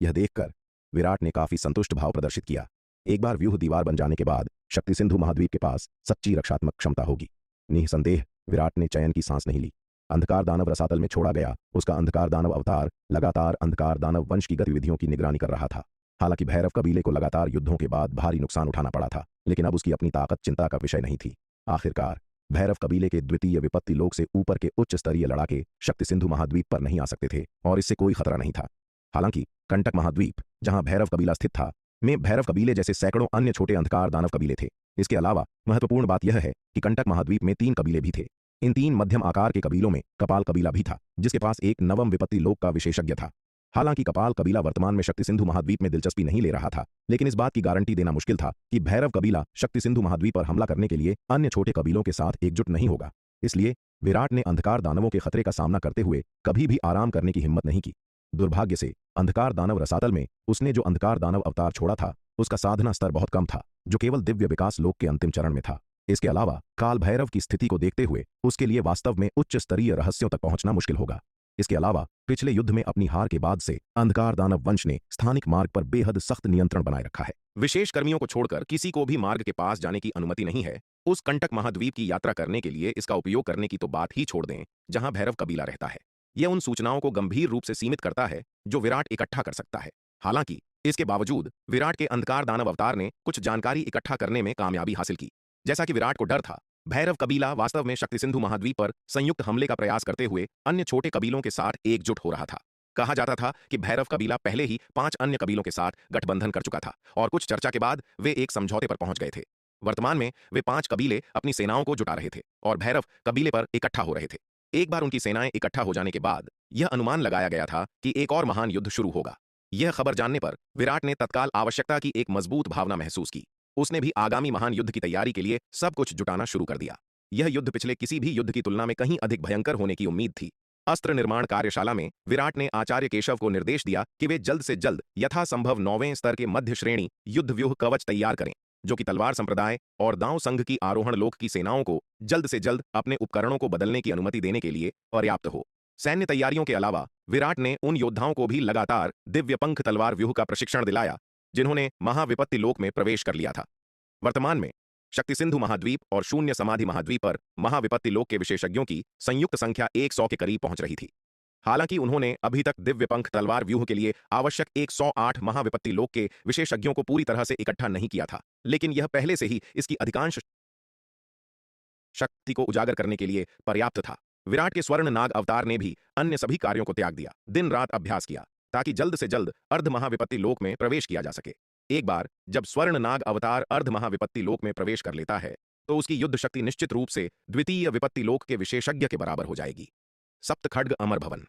यह देखकर विराट ने काफी संतुष्ट भाव प्रदर्शित किया। एक बार व्यूह दीवार बन जाने के बाद शक्ति सिंधु महाद्वीप के पास सच्ची रक्षात्मक क्षमता होगी। निसंदेह विराट ने चयन की सांस नहीं ली। अंधकार दानव रसातल में छोड़ा गया उसका अंधकार दानव अवतार लगातार अंधकार दानव वंश की गतिविधियों की निगरानी कर रहा था। हालांकि भैरव कबीले को लगातार युद्धों के बाद भारी नुकसान उठाना पड़ा था, लेकिन अब उसकी अपनी ताकत चिंता का विषय नहीं थी। आखिरकार भैरव कबीले के द्वितीय विपत्ति लोक से ऊपर के उच्च स्तरीय लड़ाके शक्ति सिंधु महाद्वीप पर नहीं आ सकते थे और इससे कोई खतरा नहीं था। हालांकि कंटक महाद्वीप, जहां भैरव कबीला स्थित था, में भैरव कबीले जैसे सैकड़ों अन्य छोटे अंधकार दानव कबीले थे। इसके अलावा महत्वपूर्ण बात यह है कि कंटक महाद्वीप में 3 कबीले भी थे। इन 3 मध्यम आकार के कबीलों में कपाल कबीला भी था, जिसके पास एक नवम विपत्ति लोक का विशेषज्ञ था। हालांकि कपाल कबीला वर्तमान में शक्ति सिंधु महाद्वीप में दिलचस्पी नहीं ले रहा था, लेकिन इस बात की गारंटी देना मुश्किल था कि भैरव कबीला शक्ति सिंधु महाद्वीप पर हमला करने के लिए अन्य छोटे कबीलों के साथ एकजुट नहीं होगा। इसलिए विराट ने अंधकार दानवों के खतरे का सामना करते हुए कभी भी आराम करने की हिम्मत नहीं की। दुर्भाग्य से अंधकार दानव रसातल में उसने जो अंधकार दानव अवतार छोड़ा था उसका साधना स्तर बहुत कम था, जो केवल दिव्य विकास लोक के अंतिम चरण में था। इसके अलावा काल भैरव की स्थिति को देखते हुए उसके लिए वास्तव में उच्च स्तरीय रहस्यों तक पहुंचना मुश्किल होगा। इसके अलावा पिछले युद्ध में अपनी हार के बाद से अंधकार दानव वंश ने स्थानिक मार्ग पर बेहद सख्त नियंत्रण बनाए रखा है। विशेष कर्मियों को छोड़कर किसी को भी मार्ग के पास जाने की अनुमति नहीं है। उस कंटक महाद्वीप की यात्रा करने के लिए इसका उपयोग करने की तो बात ही छोड़ दें, जहां भैरव कबीला रहता है। यह उन सूचनाओं को गंभीर रूप से सीमित करता है जो विराट इकट्ठा कर सकता है। हालांकि इसके बावजूद विराट के अंधकार दानव अवतार ने कुछ जानकारी इकट्ठा करने में कामयाबी हासिल की। जैसा कि विराट को डर था, भैरव कबीला वास्तव में शक्ति सिंधु महाद्वीप पर संयुक्त हमले का प्रयास करते हुए अन्य छोटे कबीलों के साथ एकजुट हो रहा था। कहा जाता था कि भैरव कबीला पहले ही 5 अन्य कबीलों के साथ गठबंधन कर चुका था और कुछ चर्चा के बाद वे एक समझौते पर पहुंच गए थे। वर्तमान में वे 5 कबीले अपनी सेनाओं को जुटा रहे थे और भैरव कबीले पर इकट्ठा हो रहे थे। एक बार उनकी सेनाएं इकट्ठा हो जाने के बाद यह अनुमान लगाया गया था कि एक और महान युद्ध शुरू होगा। यह खबर जानने पर विराट ने तत्काल आवश्यकता की एक मजबूत भावना महसूस की। उसने भी आगामी महान युद्ध की तैयारी के लिए सब कुछ जुटाना शुरू कर दिया। यह युद्ध पिछले किसी भी युद्ध की तुलना में कहीं अधिक भयंकर होने की उम्मीद थी। अस्त्र निर्माण कार्यशाला में विराट ने आचार्य केशव को निर्देश दिया कि वे जल्द से जल्द यथासंभव 9वें स्तर के मध्य श्रेणी युद्ध व्यूह कवच तैयार करें, जो कि तलवार संप्रदाय और दांव संघ की आरोहण लोक की सेनाओं को जल्द से जल्द अपने उपकरणों को बदलने की अनुमति देने के लिए पर्याप्त हो। सैन्य तैयारियों के अलावा विराट ने उन योद्धाओं को भी लगातार दिव्य पंख तलवार व्यूह का प्रशिक्षण दिलाया जिन्होंने महाविपत्ति लोक में प्रवेश कर लिया था। वर्तमान में शक्ति सिंधु महाद्वीप और शून्य समाधि महाद्वीप पर महाविपत्ति लोक के विशेषज्ञों की संयुक्त संख्या 100 के करीब पहुंच रही थी। हालांकि उन्होंने अभी तक दिव्य पंख तलवार व्यूह के लिए आवश्यक 108 महाविपत्ति लोक के विशेषज्ञों को पूरी तरह से इकट्ठा नहीं किया था, लेकिन यह पहले से ही इसकी अधिकांश शक्ति को उजागर करने के लिए पर्याप्त था। विराट के स्वर्ण नाग अवतार ने भी अन्य सभी कार्यों को त्याग दिया, दिन रात अभ्यास किया ताकि जल्द से जल्द अर्ध महाविपत्ति लोक में प्रवेश किया जा सके। एक बार जब स्वर्ण नाग अवतार अर्ध महाविपत्ति लोक में प्रवेश कर लेता है तो उसकी युद्ध शक्ति निश्चित रूप से द्वितीय विपत्ति लोक के विशेषज्ञ के बराबर हो जाएगी। सप्त खड्ग अमर भवन।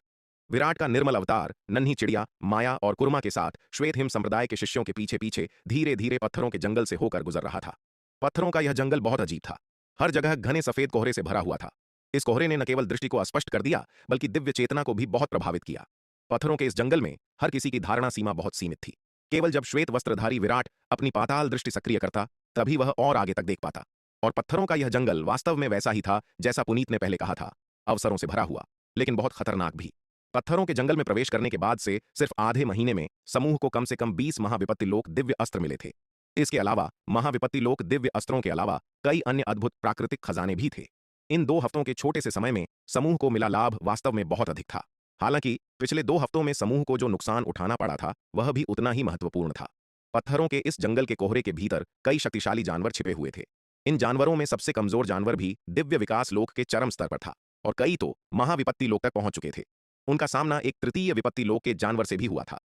विराट का निर्मल अवतार नन्ही चिड़िया माया और कुर्मा के साथ श्वेत हिम संप्रदाय के शिष्यों के पीछे पीछे धीरे धीरे पत्थरों के जंगल से होकर गुजर रहा था। पत्थरों का यह जंगल बहुत अजीब था। हर जगह घने सफेद कोहरे से भरा हुआ था। इस कोहरे ने न केवल दृष्टि को अस्पष्ट कर दिया बल्कि दिव्य चेतना को भी बहुत प्रभावित किया। पत्थरों के इस जंगल में हर किसी की धारणा सीमा बहुत सीमित थी। केवल जब श्वेत वस्त्रधारी विराट अपनी पाताल दृष्टि सक्रिय करता तभी वह और आगे तक देख पाता। और पत्थरों का यह जंगल वास्तव में वैसा ही था जैसा पुनीत ने पहले कहा था, अवसरों से भरा हुआ लेकिन बहुत खतरनाक भी। पत्थरों के जंगल में प्रवेश करने के बाद से सिर्फ आधे महीने में समूह को कम से कम 20 महाविपत्ति लोक दिव्य अस्त्र मिले थे। इसके अलावा महाविपत्ति लोक दिव्य अस्त्रों के अलावा कई अन्य अद्भुत प्राकृतिक खजाने भी थे। इन 2 हफ्तों के छोटे से समय में समूह को मिला लाभ वास्तव में बहुत अधिक था। हालांकि पिछले 2 हफ्तों में समूह को जो नुकसान उठाना पड़ा था वह भी उतना ही महत्वपूर्ण था। पत्थरों के इस जंगल के कोहरे के भीतर कई शक्तिशाली जानवर छिपे हुए थे। इन जानवरों में सबसे कमजोर जानवर भी दिव्य विकास लोक के चरम स्तर पर था और कई तो महाविपत्ति लोक तक पहुंच चुके थे। उनका सामना एक तृतीय विपत्ति लोक के जानवर से भी हुआ था।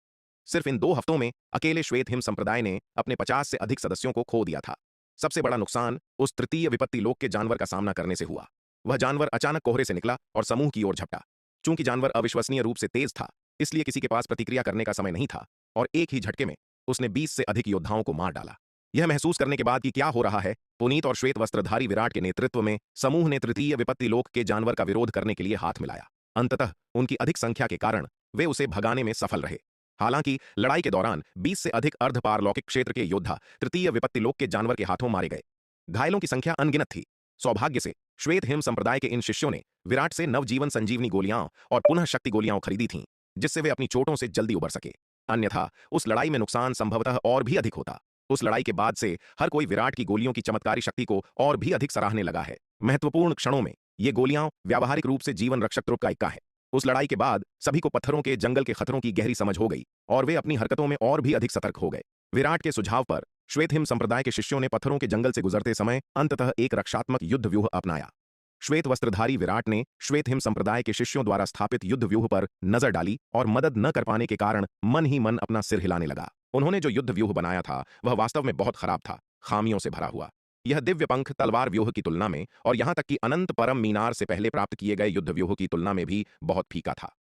सिर्फ इन 2 हफ्तों में अकेले श्वेत हिम संप्रदाय ने अपने 50 से अधिक सदस्यों को खो दिया था। सबसे बड़ा नुकसान उस तृतीय विपत्ति लोक के जानवर का सामना करने से हुआ। वह जानवर अचानक कोहरे से निकला और समूह की ओर झपटा। चूंकि जानवर अविश्वसनीय रूप से तेज था इसलिए किसी के पास प्रतिक्रिया करने का समय नहीं था और एक ही झटके में उसने 20 से अधिक योद्धाओं को मार डाला। यह महसूस करने के बाद कि क्या हो रहा है, पुनीत और श्वेत वस्त्रधारी विराट के नेतृत्व में समूह ने तृतीय विपत्ति लोक के जानवर का विरोध करने के लिए हाथ मिलाया। अंततः उनकी अधिक संख्या के कारण वे उसे भगाने में सफल रहे। हालांकि लड़ाई के दौरान 20 से अधिक अर्ध पारलौकिक क्षेत्र के योद्धा तृतीय विपत्ति लोक के जानवर के हाथों मारे गए। घायलों की संख्या अनगिनत थी। सौभाग्य से श्वेत हिम संप्रदाय के इन शिष्यों ने विराट से नवजीवन संजीवनी गोलियां और पुनः शक्ति गोलियां खरीदी थीं, जिससे वे अपनी चोटों से जल्दी उबर सके। अन्यथा उस लड़ाई में नुकसान संभवतः और भी अधिक होता। उस लड़ाई के बाद से हर कोई विराट की गोलियों की चमत्कारी शक्ति को और भी अधिक सराहने लगा है। महत्वपूर्ण क्षणों में ये गोलियां व्यावहारिक रूप से जीवन रक्षक तुर्क का इक्का है। उस लड़ाई के बाद सभी को पत्थरों के जंगल के खतरों की गहरी समझ हो गई और वे अपनी हरकतों में और भी अधिक सतर्क हो गए। विराट के सुझाव पर श्वेत हिम संप्रदाय के शिष्यों ने पत्थरों के जंगल से गुजरते समय अंततः एक रक्षात्मक युद्ध व्यूह अपनाया। श्वेत वस्त्रधारी विराट ने श्वेत हिम संप्रदाय के शिष्यों द्वारा स्थापित युद्ध व्यूह पर नजर डाली और मदद न कर पाने के कारण मन ही मन अपना सिर हिलाने लगा। उन्होंने जो युद्ध व्यूह बनाया था वह वास्तव में बहुत खराब था, खामियों से भरा हुआ। यह दिव्य पंख तलवार व्यूह की तुलना में और यहां तक कि अनंत परम मीनार से पहले प्राप्त किए गए युद्ध व्यूह की तुलना में भी बहुत फीका था।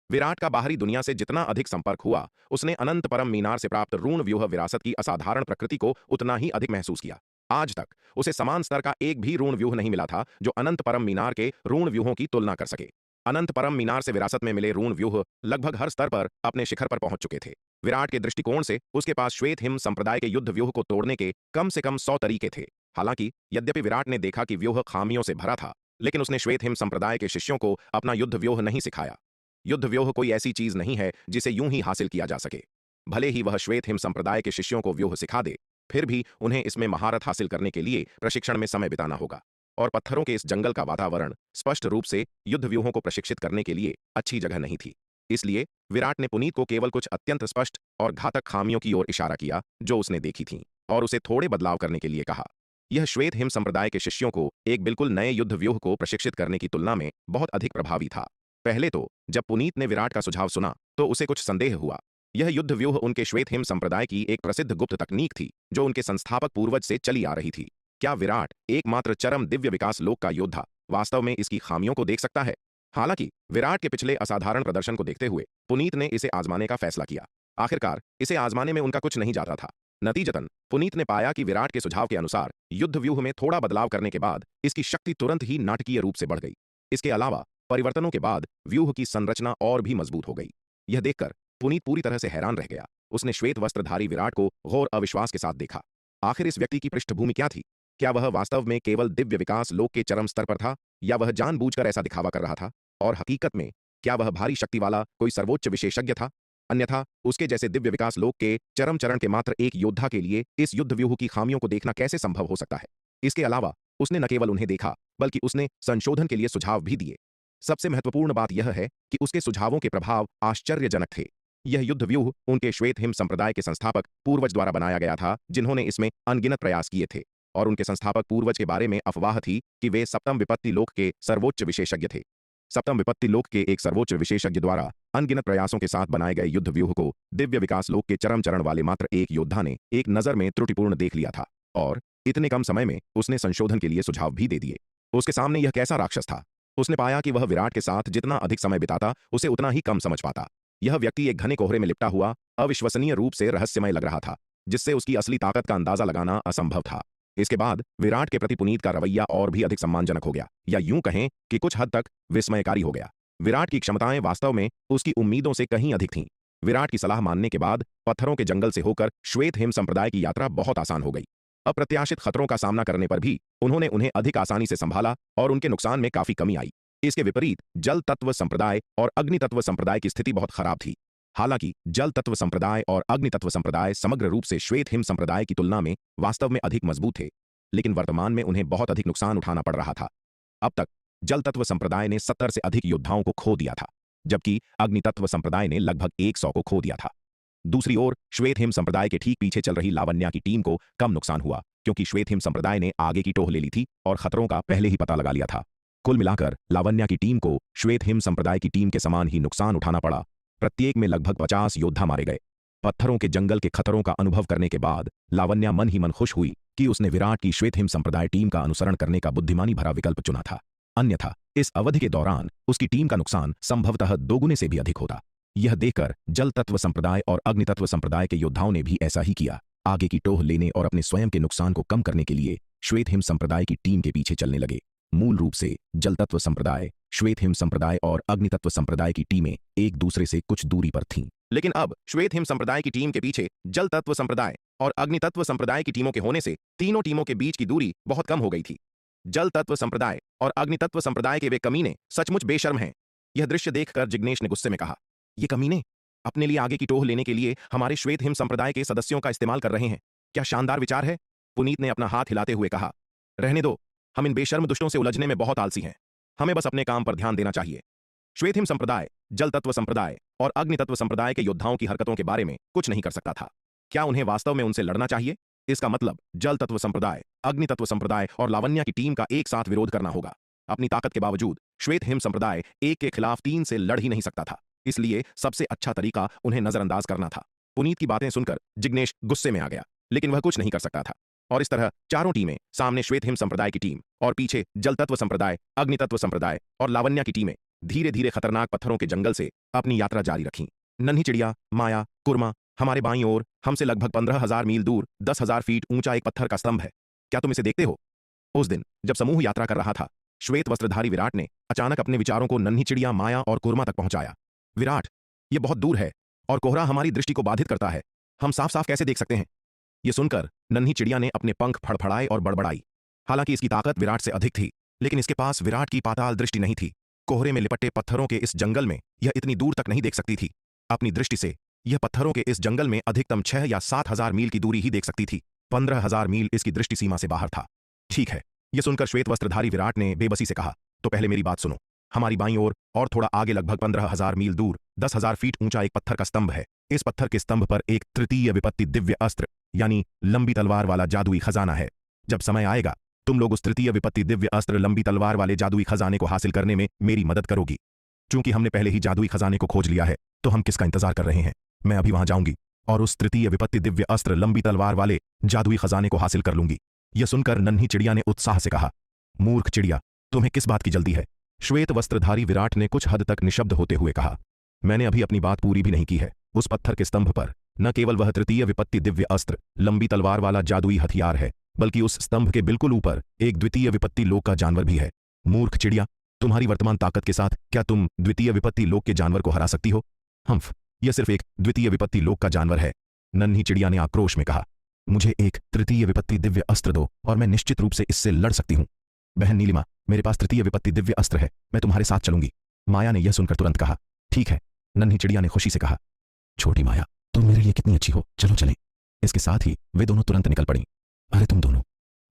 विराट का बाहरी दुनिया से जितना अधिक संपर्क हुआ उसने अनंत परम मीनार से प्राप्त ऋण व्यूह विरासत की असाधारण प्रकृति को उतना ही अधिक महसूस किया। आज तक उसे समान स्तर का एक भी ऋण व्यूह नहीं मिला था जो अनंत परम मीनार के ऋण व्यूहों की तुलना कर सके। अनंत परम मीनार से विरासत में मिले रून व्यूह लगभग हर स्तर पर अपने शिखर पर पहुंच चुके थे। विराट के दृष्टिकोण से उसके पास श्वेत हिम संप्रदाय के युद्ध व्यूह को तोड़ने के कम से कम 100 तरीके थे। हालांकि यद्यपि विराट ने देखा कि व्यूह खामियों से भरा था, लेकिन उसने श्वेत हिम संप्रदाय के शिष्यों को अपना युद्ध व्यूह नहीं सिखाया। युद्ध व्यूह कोई ऐसी चीज नहीं है जिसे यूं ही हासिल किया जा सके। भले ही वह श्वेत हिम संप्रदाय के शिष्यों को व्यूह सिखा दे, फिर भी उन्हें इसमें महारत हासिल करने के लिए प्रशिक्षण में समय बिताना होगा। और पत्थरों के इस जंगल का वातावरण स्पष्ट रूप से युद्ध व्यूहों को प्रशिक्षित करने के लिए अच्छी जगह नहीं थी। इसलिए विराट ने पुनीत को केवल कुछ अत्यंत स्पष्ट और घातक खामियों की ओर इशारा किया जो उसने देखी थीं, और उसे थोड़े बदलाव करने के लिए कहा। यह श्वेत हिम संप्रदाय के शिष्यों को एक बिल्कुल नए युद्ध व्यूह को प्रशिक्षित करने की तुलना में बहुत अधिक प्रभावी था। पहले तो जब पुनीत ने विराट का सुझाव सुना तो उसे कुछ संदेह हुआ। यह युद्ध व्यूह उनके श्वेत हिम संप्रदाय की एक प्रसिद्ध गुप्त तकनीक थी जो उनके संस्थापक पूर्वज से चली आ रही थी। क्या विराट, एकमात्र चरम दिव्य विकास लोक का योद्धा, वास्तव में इसकी खामियों को देख सकता है? हालांकि विराट के पिछले असाधारण प्रदर्शन को देखते हुए पुनीत ने इसे आजमाने का फैसला किया। आखिरकार इसे आजमाने में उनका कुछ नहीं जाता था। नतीजतन पुनीत ने पाया कि विराट के सुझाव के अनुसार युद्ध व्यूह में थोड़ा बदलाव करने के बाद इसकी शक्ति तुरंत ही नाटकीय रूप से बढ़ गई। इसके अलावा परिवर्तनों के बाद व्यूह की संरचना और भी मजबूत हो गई। यह देखकर पुनीत पूरी तरह से हैरान रह गया। उसने श्वेत वस्त्रधारी विराट को गौर अविश्वास के साथ देखा। आखिर इस व्यक्ति की पृष्ठभूमि क्या थी? क्या वह वास्तव में केवल दिव्य विकास लोक के चरम स्तर पर था, या वह जानबूझकर ऐसा दिखावा कर रहा था? और हकीकत में क्या वह भारी शक्ति वाला कोई सर्वोच्च विशेषज्ञ था? अन्यथा उसके जैसे दिव्य विकास लोक के चरम चरण के मात्र एक योद्धा के लिए इस युद्ध व्यूह की खामियों को देखना कैसे संभव हो सकता है? इसके अलावा उसने न केवल उन्हें देखा, बल्कि उसने संशोधन के लिए सुझाव भी दिए। सबसे महत्वपूर्ण बात यह है कि उसके सुझावों के प्रभाव आश्चर्यजनक थे। यह युद्ध व्यूह उनके श्वेत हिम संप्रदाय के संस्थापक पूर्वज द्वारा बनाया गया था, जिन्होंने इसमें अनगिनत प्रयास किए थे। और उनके संस्थापक पूर्वज के बारे में अफवाह थी कि वे सप्तम विपत्ति लोक के सर्वोच्च विशेषज्ञ थे। सप्तम विपत्ति लोक के एक सर्वोच्च विशेषज्ञ द्वारा अनगिनत प्रयासों के साथ बनाए गए युद्ध व्यूह को दिव्य विकास लोक के चरम चरण वाले मात्र एक योद्धा ने एक नजर में त्रुटिपूर्ण देख लिया था, और इतने कम समय में उसने संशोधन के लिए सुझाव भी दे दिए। उसके सामने यह कैसा राक्षस था? उसने पाया कि वह विराट के साथ जितना अधिक समय बिताता, उसे उतना ही कम समझ पाता। यह व्यक्ति एक घने कोहरे में लिपटा हुआ अविश्वसनीय रूप से रहस्यमय लग रहा था, जिससे उसकी असली ताकत का अंदाजा लगाना असंभव था। इसके बाद विराट के प्रति पुनीत का रवैया और भी अधिक सम्मानजनक हो गया, या यूं कहें कि कुछ हद तक विस्मयकारी हो गया। विराट की क्षमताएं वास्तव में उसकी उम्मीदों से कहीं अधिक थीं। विराट की सलाह मानने के बाद पत्थरों के जंगल से होकर श्वेत हिम संप्रदाय की यात्रा बहुत आसान हो गई। अप्रत्याशित खतरों का सामना करने पर भी उन्होंने उन्हें अधिक आसानी से संभाला और उनके नुकसान में काफी कमी आई। इसके विपरीत जल तत्व संप्रदाय और अग्नि तत्व संप्रदाय की स्थिति बहुत खराब थी। हालांकि जल तत्व संप्रदाय और अग्नि तत्व संप्रदाय समग्र रूप से श्वेत हिम संप्रदाय की तुलना में वास्तव में अधिक मजबूत थे, लेकिन वर्तमान में उन्हें बहुत अधिक नुकसान उठाना पड़ रहा था। अब तक जल तत्व संप्रदाय ने 70 से अधिक योद्धाओं को खो दिया था, जबकि अग्नि तत्व संप्रदाय ने लगभग 100 को खो दिया था। दूसरी ओर श्वेत हिम संप्रदाय के ठीक पीछे चल रही लावण्या की टीम को कम नुकसान हुआ, क्योंकि श्वेत हिम संप्रदाय ने आगे की टोह ले ली थी और खतरों का पहले ही पता लगा लिया था। कुल मिलाकर लावण्या की टीम को श्वेत हिम संप्रदाय की टीम के समान ही नुकसान उठाना पड़ा। प्रत्येक में लगभग 50 योद्धा मारे गए। पत्थरों के जंगल के खतरों का अनुभव करने के बाद लावण्या मन ही मन खुश हुई कि उसने विराट की श्वेत हिम संप्रदाय टीम का अनुसरण करने का बुद्धिमानी भरा विकल्प चुना था। अन्यथा इस अवधि के दौरान उसकी टीम का नुकसान संभवतः दोगुने से भी अधिक होता। यह देखकर जल तत्व संप्रदाय और अग्नि तत्व संप्रदाय के योद्धाओं ने भी ऐसा ही किया। आगे की टोह लेने और अपने स्वयं के नुकसान को कम करने के लिए श्वेत हिम संप्रदाय की टीम के पीछे चलने लगे। मूल रूप से जल तत्व संप्रदाय, श्वेत हिम संप्रदाय और अग्नि तत्व संप्रदाय की टीमें एक दूसरे से कुछ दूरी पर थीं। लेकिन अब श्वेत हिम संप्रदाय की टीम के पीछे जल तत्व संप्रदाय और अग्नि तत्व संप्रदाय की टीमों के होने से तीनों टीमों के बीच की दूरी बहुत कम हो गई थी। जल तत्व संप्रदाय और अग्नि तत्व संप्रदाय के वे कमीने सचमुच बेशर्म हैं। यह दृश्य देखकर जिग्नेश ने गुस्से में कहा, ये कमीने अपने लिए आगे की टोह लेने के लिए हमारे श्वेत हिम संप्रदाय के सदस्यों का इस्तेमाल कर रहे हैं। क्या शानदार विचार है। पुनीत ने अपना हाथ हिलाते हुए कहा, रहने दो, हम इन बेशर्म दुष्टों से उलझने में बहुत आलसी हैं। हमें बस अपने काम पर ध्यान देना चाहिए। श्वेत हिम संप्रदाय, जल तत्व संप्रदाय और अग्नि तत्व संप्रदाय के योद्धाओं की हरकतों के बारे में कुछ नहीं कर सकता था। क्या उन्हें वास्तव में उनसे लड़ना चाहिए? इसका मतलब जल तत्व संप्रदाय, अग्नि तत्व संप्रदाय और लावण्या की टीम का एक साथ विरोध करना होगा। अपनी ताकत के बावजूद श्वेत हिम संप्रदाय एक के खिलाफ 3 से लड़ ही नहीं सकता था, इसलिए सबसे अच्छा तरीका उन्हें नजरअंदाज करना था। पुनीत की बातें सुनकर जिग्नेश गुस्से में आ गया, लेकिन वह कुछ नहीं कर सकता था। और इस तरह चारों टीमें, सामने श्वेत हिम संप्रदाय की टीम और पीछे जल तत्व संप्रदाय, अग्नि तत्व संप्रदाय और लावण्या की टीमें धीरे धीरे खतरनाक पत्थरों के जंगल से अपनी यात्रा जारी रखीं। नन्ही चिड़िया, माया, कुरमा, हमारे बाईं ओर हमसे लगभग 15,000 मील दूर 10,000 फीट ऊंचा एक पत्थर का स्तंभ है। क्या तुम इसे देखते हो? उस दिन जब समूह यात्रा कर रहा था, श्वेत वस्त्रधारी विराट ने अचानक अपने विचारों को नन्ही चिड़िया माया और कुर्मा तक पहुंचाया। विराट, ये बहुत दूर है और कोहरा हमारी दृष्टि को बाधित करता है। हम साफ साफ कैसे देख सकते हैं? ये सुनकर नन्ही चिड़िया ने अपने पंख फड़फड़ाए और बड़बड़ाई। हालांकि इसकी ताकत विराट से अधिक थी, लेकिन इसके पास विराट की पाताल दृष्टि नहीं थी। कोहरे में लिपटे पत्थरों के इस जंगल में यह इतनी दूर तक नहीं देख सकती थी। अपनी दृष्टि से यह पत्थरों के इस जंगल में अधिकतम 6 या 7 हजार मील की दूरी ही देख सकती थी। 15,000 मील इसकी दृष्टि सीमा से बाहर था। ठीक है, यह सुनकर श्वेत वस्त्रधारी विराट ने बेबसी से कहा, तो पहले मेरी बात सुनो। हमारी बाईं ओर और थोड़ा आगे लगभग 15,000 मील दूर 10,000 फीट ऊंचा एक पत्थर का स्तंभ है। इस पत्थर के स्तंभ पर एक तृतीय विपत्ति दिव्य अस्त्र यानी लंबी तलवार वाला जादुई खजाना है। जब समय आएगा तुम लोग उस तृतीय विपत्ति दिव्य अस्त्र लंबी तलवार वाले जादुई खजाने को हासिल करने में मेरी मदद करोगी। चूंकि हमने पहले ही जादुई खजाने को खोज लिया है, तो हम किसका इंतजार कर रहे हैं? मैं अभी वहां जाऊंगी और उस तृतीय विपत्ति दिव्य अस्त्र लंबी तलवार वाले जादुई खजाने को हासिल कर लूंगी। यह सुनकर नन्ही चिड़िया ने उत्साह से कहा, मूर्ख चिड़िया, तुम्हें किस बात की जल्दी है? श्वेत वस्त्रधारी विराट ने कुछ हद तक निशब्द होते हुए कहा, मैंने अभी अपनी बात पूरी भी नहीं की है। उस पत्थर के स्तंभ पर न केवल वह तृतीय विपत्ति दिव्य अस्त्र लंबी तलवार वाला जादुई हथियार है, बल्कि उस स्तंभ के बिल्कुल ऊपर एक द्वितीय विपत्ति लोक का जानवर भी है। मूर्ख चिड़िया, तुम्हारी वर्तमान ताकत के साथ क्या तुम द्वितीय विपत्ति लोक के जानवर को हरा सकती हो? हम्फ, यह सिर्फ एक द्वितीय विपत्ति लोक का जानवर है। नन्ही चिड़िया ने आक्रोश में कहा, मुझे एक तृतीय विपत्ति दिव्य अस्त्र दो और मैं निश्चित रूप से इससे लड़ सकती हूँ। बहन नीलिमा, मेरे पास तृतीय विपत्ति दिव्य अस्त्र है, मैं तुम्हारे साथ चलूंगी। माया ने यह सुनकर तुरंत कहा, ठीक है। नन्ही चिड़िया ने खुशी से कहा, छोटी माया, तुम मेरे लिए कितनी अच्छी हो, चलो चलें। इसके साथ ही वे दोनों तुरंत निकल पड़ी। अरे तुम दोनों,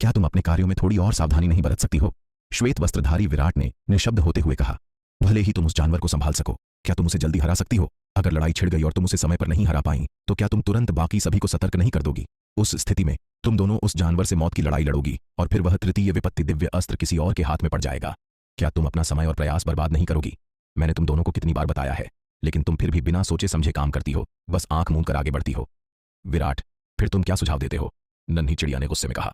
क्या तुम अपने कार्यों में थोड़ी और सावधानी नहीं बरत सकती हो? श्वेत वस्त्रधारी विराट ने निशब्द होते हुए कहा, भले ही तुम उस जानवर को संभाल सको, क्या तुम उसे जल्दी हरा सकती हो? अगर लड़ाई छिड़ गई और तुम उसे समय पर नहीं हरा पाई, तो क्या तुम तुरंत बाकी सभी को सतर्क नहीं कर दोगी? उस स्थिति में तुम दोनों उस जानवर से मौत की लड़ाई लड़ोगी और फिर वह तृतीय विपत्ति दिव्य अस्त्र किसी और के हाथ में पड़ जाएगा। क्या तुम अपना समय और प्रयास बर्बाद नहीं करोगी? मैंने तुम दोनों को कितनी बार बताया है, लेकिन तुम फिर भी बिना सोचे समझे काम करती हो, बस आंख मूंद कर आगे बढ़ती हो। विराट, फिर तुम क्या सुझाव देते हो? नन्ही चिड़िया ने गुस्से में कहा,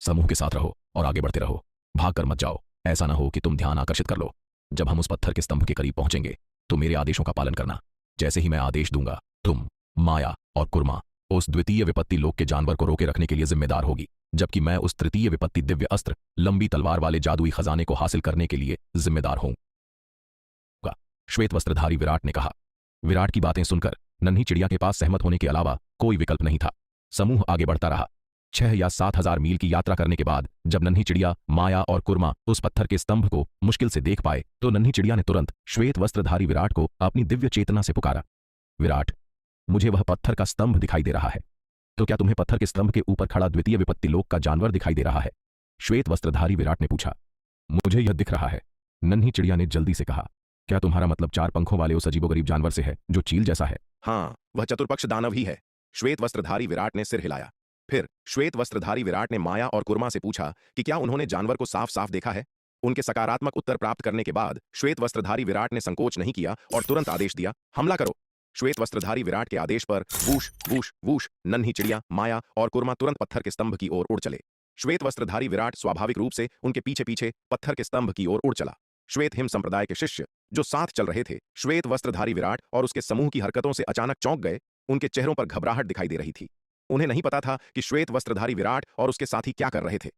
समूह के साथ रहो और आगे बढ़ते रहो, भाग कर मत जाओ। ऐसा ना हो कि तुम ध्यान आकर्षित कर लो। जब हम उस पत्थर के स्तंभ के करीब पहुंचेंगे तो मेरे आदेशों का पालन करना। जैसे ही मैं आदेश दूंगा, तुम, माया और कुर्मा उस द्वितीय विपत्ति लोक के जानवर को रोके रखने के लिए जिम्मेदार होगी, जबकि मैं उस तृतीय विपत्ति दिव्य अस्त्र लंबी तलवार वाले जादुई खजाने को हासिल करने के लिए जिम्मेदार होऊंगा। श्वेत वस्त्रधारी विराट ने कहा। विराट की बातें सुनकर नन्ही चिड़िया के पास सहमत होने के अलावा कोई विकल्प नहीं था। समूह आगे बढ़ता रहा। 6 या 7 हजार मील की यात्रा करने के बाद जब नन्ही चिड़िया, माया और कुर्मा उस पत्थर के स्तंभ को मुश्किल से देख पाए, तो नन्ही चिड़िया ने तुरंत श्वेत वस्त्रधारी विराट को अपनी दिव्य चेतना से पुकारा, विराट, मुझे वह पत्थर का स्तंभ दिखाई दे रहा है। तो क्या तुम्हें पत्थर के स्तंभ के ऊपर खड़ा द्वितीय विपत्ति लोक का जानवर दिखाई दे रहा है? श्वेत वस्त्रधारी विराट ने पूछा। मुझे यह दिख रहा है, नन्ही चिड़िया ने जल्दी से कहा। क्या तुम्हारा मतलब 4 पंखों वाले उस अजीबोगरीब जानवर से है जो चील जैसा है? हाँ, वह चतुर्पक्ष दानव ही है। श्वेत वस्त्रधारी विराट ने सिर हिलाया। फिर श्वेत वस्त्रधारी विराट ने माया और कुर्मा से पूछा कि क्या उन्होंने जानवर को साफ साफ देखा है। उनके सकारात्मक उत्तर प्राप्त करने के बाद श्वेत वस्त्रधारी विराट ने संकोच नहीं किया और तुरंत आदेश दिया, हमला करो। श्वेत वस्त्रधारी विराट के आदेश पर वूश वूश वूश नन्ही चिड़िया, माया और कुर्मा तुरंत पत्थर के स्तंभ की ओर उड़ चले। श्वेत वस्त्रधारी विराट स्वाभाविक रूप से उनके पीछे पीछे पत्थर के स्तंभ की ओर उड़ चला। श्वेत हिम संप्रदाय के शिष्य जो साथ चल रहे थे, श्वेत वस्त्रधारी विराट और उसके समूह की हरकतों से अचानक चौंक गए। उनके चेहरों पर घबराहट दिखाई दे रही थी। उन्हें नहीं पता था कि श्वेत वस्त्रधारी विराट और उसके साथी क्या कर रहे थे।